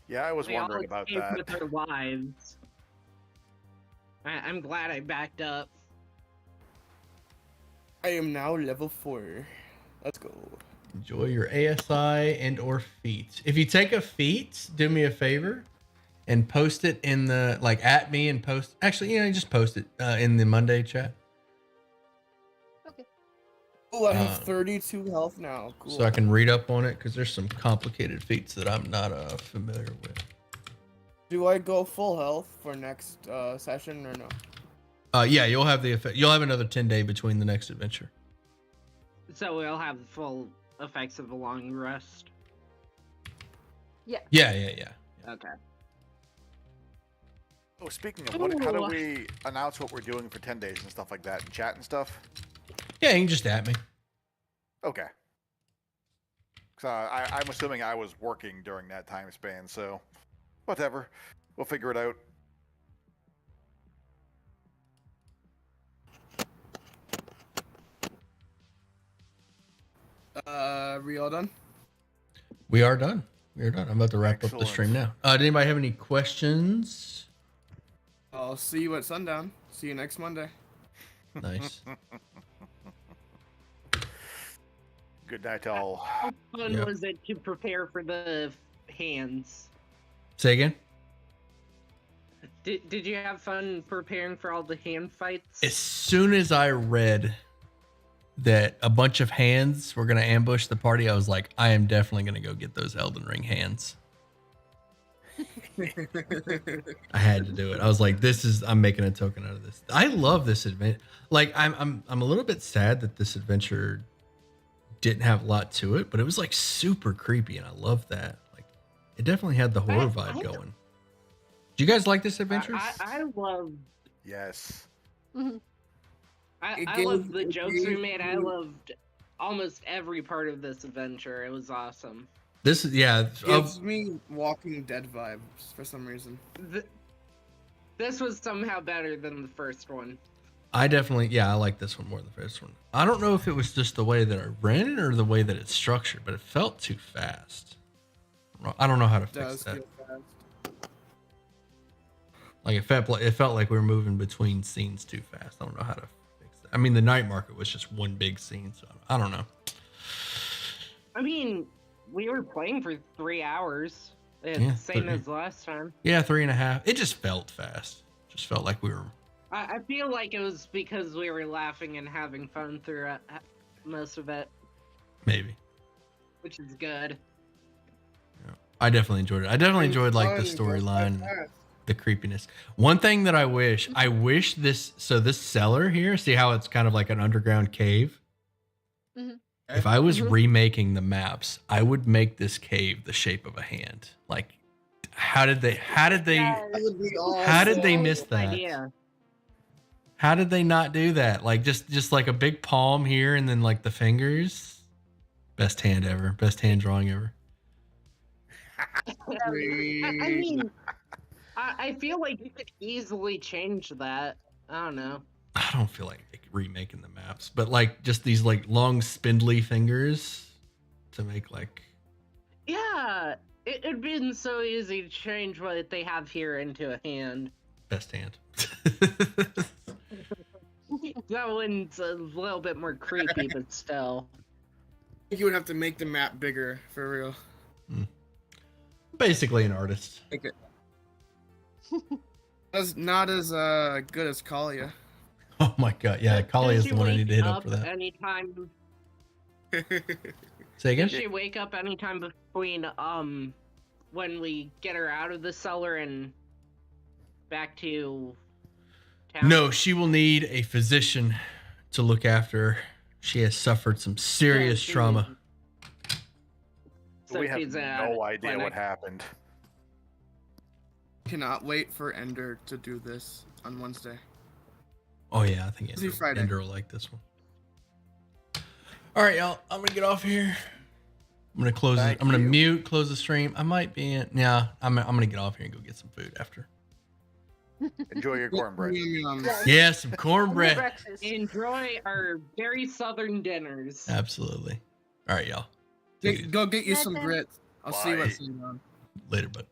Yeah, I was They all wondering about escaped that. with their lives. I'm glad I backed up. I am now level 4. Let's go. Enjoy your ASI and or feats. If you take a feat, do me a favor and post it in the at me and post. Actually, just post it in the Monday chat Okay. Oh, I have Um, 32 health now. Cool. so I can read up on it because there's some complicated feats that I'm not familiar with. Do I go full health for next session or no? Yeah, you'll have the effect. You'll have another 10-day between the next adventure. So we'll have the full effects of a long rest. Yeah. Okay. Oh, speaking of, how do Ooh. we announce what we're doing for 10 days and stuff like that in chat and stuff? Yeah, you can just at me. Okay. I'm assuming I was working during that time span, so whatever. We'll figure it out. We all done? We are done. I'm about to wrap up the Excellent. stream now. Did anybody have any questions? I'll see you at sundown. See you next Monday. Nice. Good night to all. How fun Yep. was it to prepare for the hands? Say again. Did you have fun preparing for all the hand fights? As soon as I read that a bunch of hands were going to ambush the party, I was like, I am definitely going to go get those Elden Ring hands. I had to do it. I was like, I'm making a token out of this. I love this adventure. Like, I'm a little bit sad that this adventure didn't have a lot to it, but it was like super creepy, and I love that. Like, it definitely had the horror vibe going. Do you guys like this adventure? I love Yes. I It loved the gave- it jokes we gave made. I you- loved almost every part of this adventure. It was awesome. This is Gives me Walking Dead vibes for some reason. This was somehow better than the first one. I definitely, I like this one more than the first one. I don't know if it was just the way that I ran it or the way that it's structured, but it felt too fast. I don't know how to It fix does that. feel fast. Like it felt like we were moving between scenes too fast. I don't know how to fix that. I mean, the night market was just one big scene, so I don't know. I mean, we were playing for 3 hours. Yeah, Same 3. as last time. Yeah, 3.5. It just felt fast. Just felt like we were. I feel like it was because we were laughing and having fun throughout most of it, Maybe. which is good. I definitely enjoyed it. I definitely enjoyed like the Fun, goes by storyline, fast. the creepiness. One thing that I wish this cellar here, see how it's kind of like an underground cave? Mhm. If I was remaking the maps, I would make this cave the shape of a hand. Like, how did they Yes. That would be awesome. how did they miss that? Idea. How did they not do that? Like just like a big palm here and then like the fingers. Best hand ever. Best hand drawing ever. I mean, I feel like you could easily change that. I don't know. I don't feel like remaking the maps, but like just these like long spindly fingers to make like Yeah, it'd been so easy to change what they have here into a hand. best hand. That one's a little bit more creepy, but still. You would have to make the map bigger for real. Basically an artist. Make it. Not as good as Kalia. Oh my god, yeah, Kali is Does the she one I need to hit wake up for that. Anytime, Say again? does she wake up anytime between when we get her out of the cellar and back to town? No, she will need a physician to look after her. She has suffered some serious she trauma. So we have she's no idea clinic. what happened. Cannot wait for Ender to do this on Wednesday. Oh yeah, I think Is he Friday? Ender will like this one. All right, y'all. I'm gonna get off here. I'm gonna close. Thank I'm gonna you. mute, close the stream. I might be in. Yeah, I'm gonna get off here and go get some food after. Enjoy your cornbread. Yum, yum. Yeah, some cornbread. Breakfast. Enjoy our very southern dinners. Absolutely. All right, y'all. Take it easy. Go get you some Nothing. grits. I'll see Bye. what's going on. Later, bud.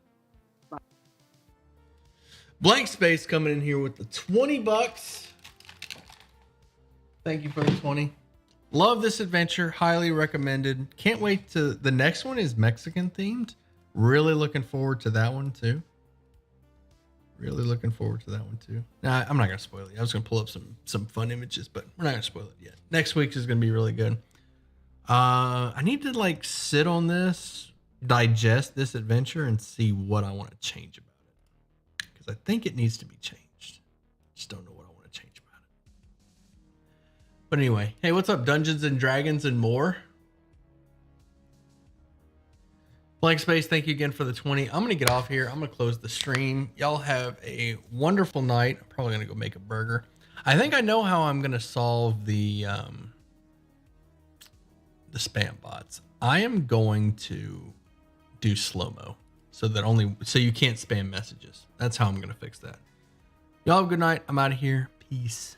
Blank Space coming in here with the $20. Thank you for the 20. Love this adventure. Highly recommended. Can't wait to the next one is Mexican themed. Really looking forward to that one too. Really looking forward to that one too. Nah, I'm not gonna spoil it. I was gonna pull up some fun images, but we're not gonna spoil it yet. Next week's is gonna be really good. I need to like sit on this, digest this adventure, and see what I want to change about it. Because I think it needs to be changed. Just don't know what I want to change about it. But anyway, hey, what's up, Dungeons and Dragons and more? Blank Space, thank you again for the 20. I'm gonna get off here. I'm gonna close the stream. Y'all have a wonderful night. I'm probably gonna go make a burger. I think I know how I'm gonna solve the spam bots. I am going to do slow-mo so you can't spam messages. That's how I'm gonna fix that. Y'all have a good night. I'm out of here. Peace.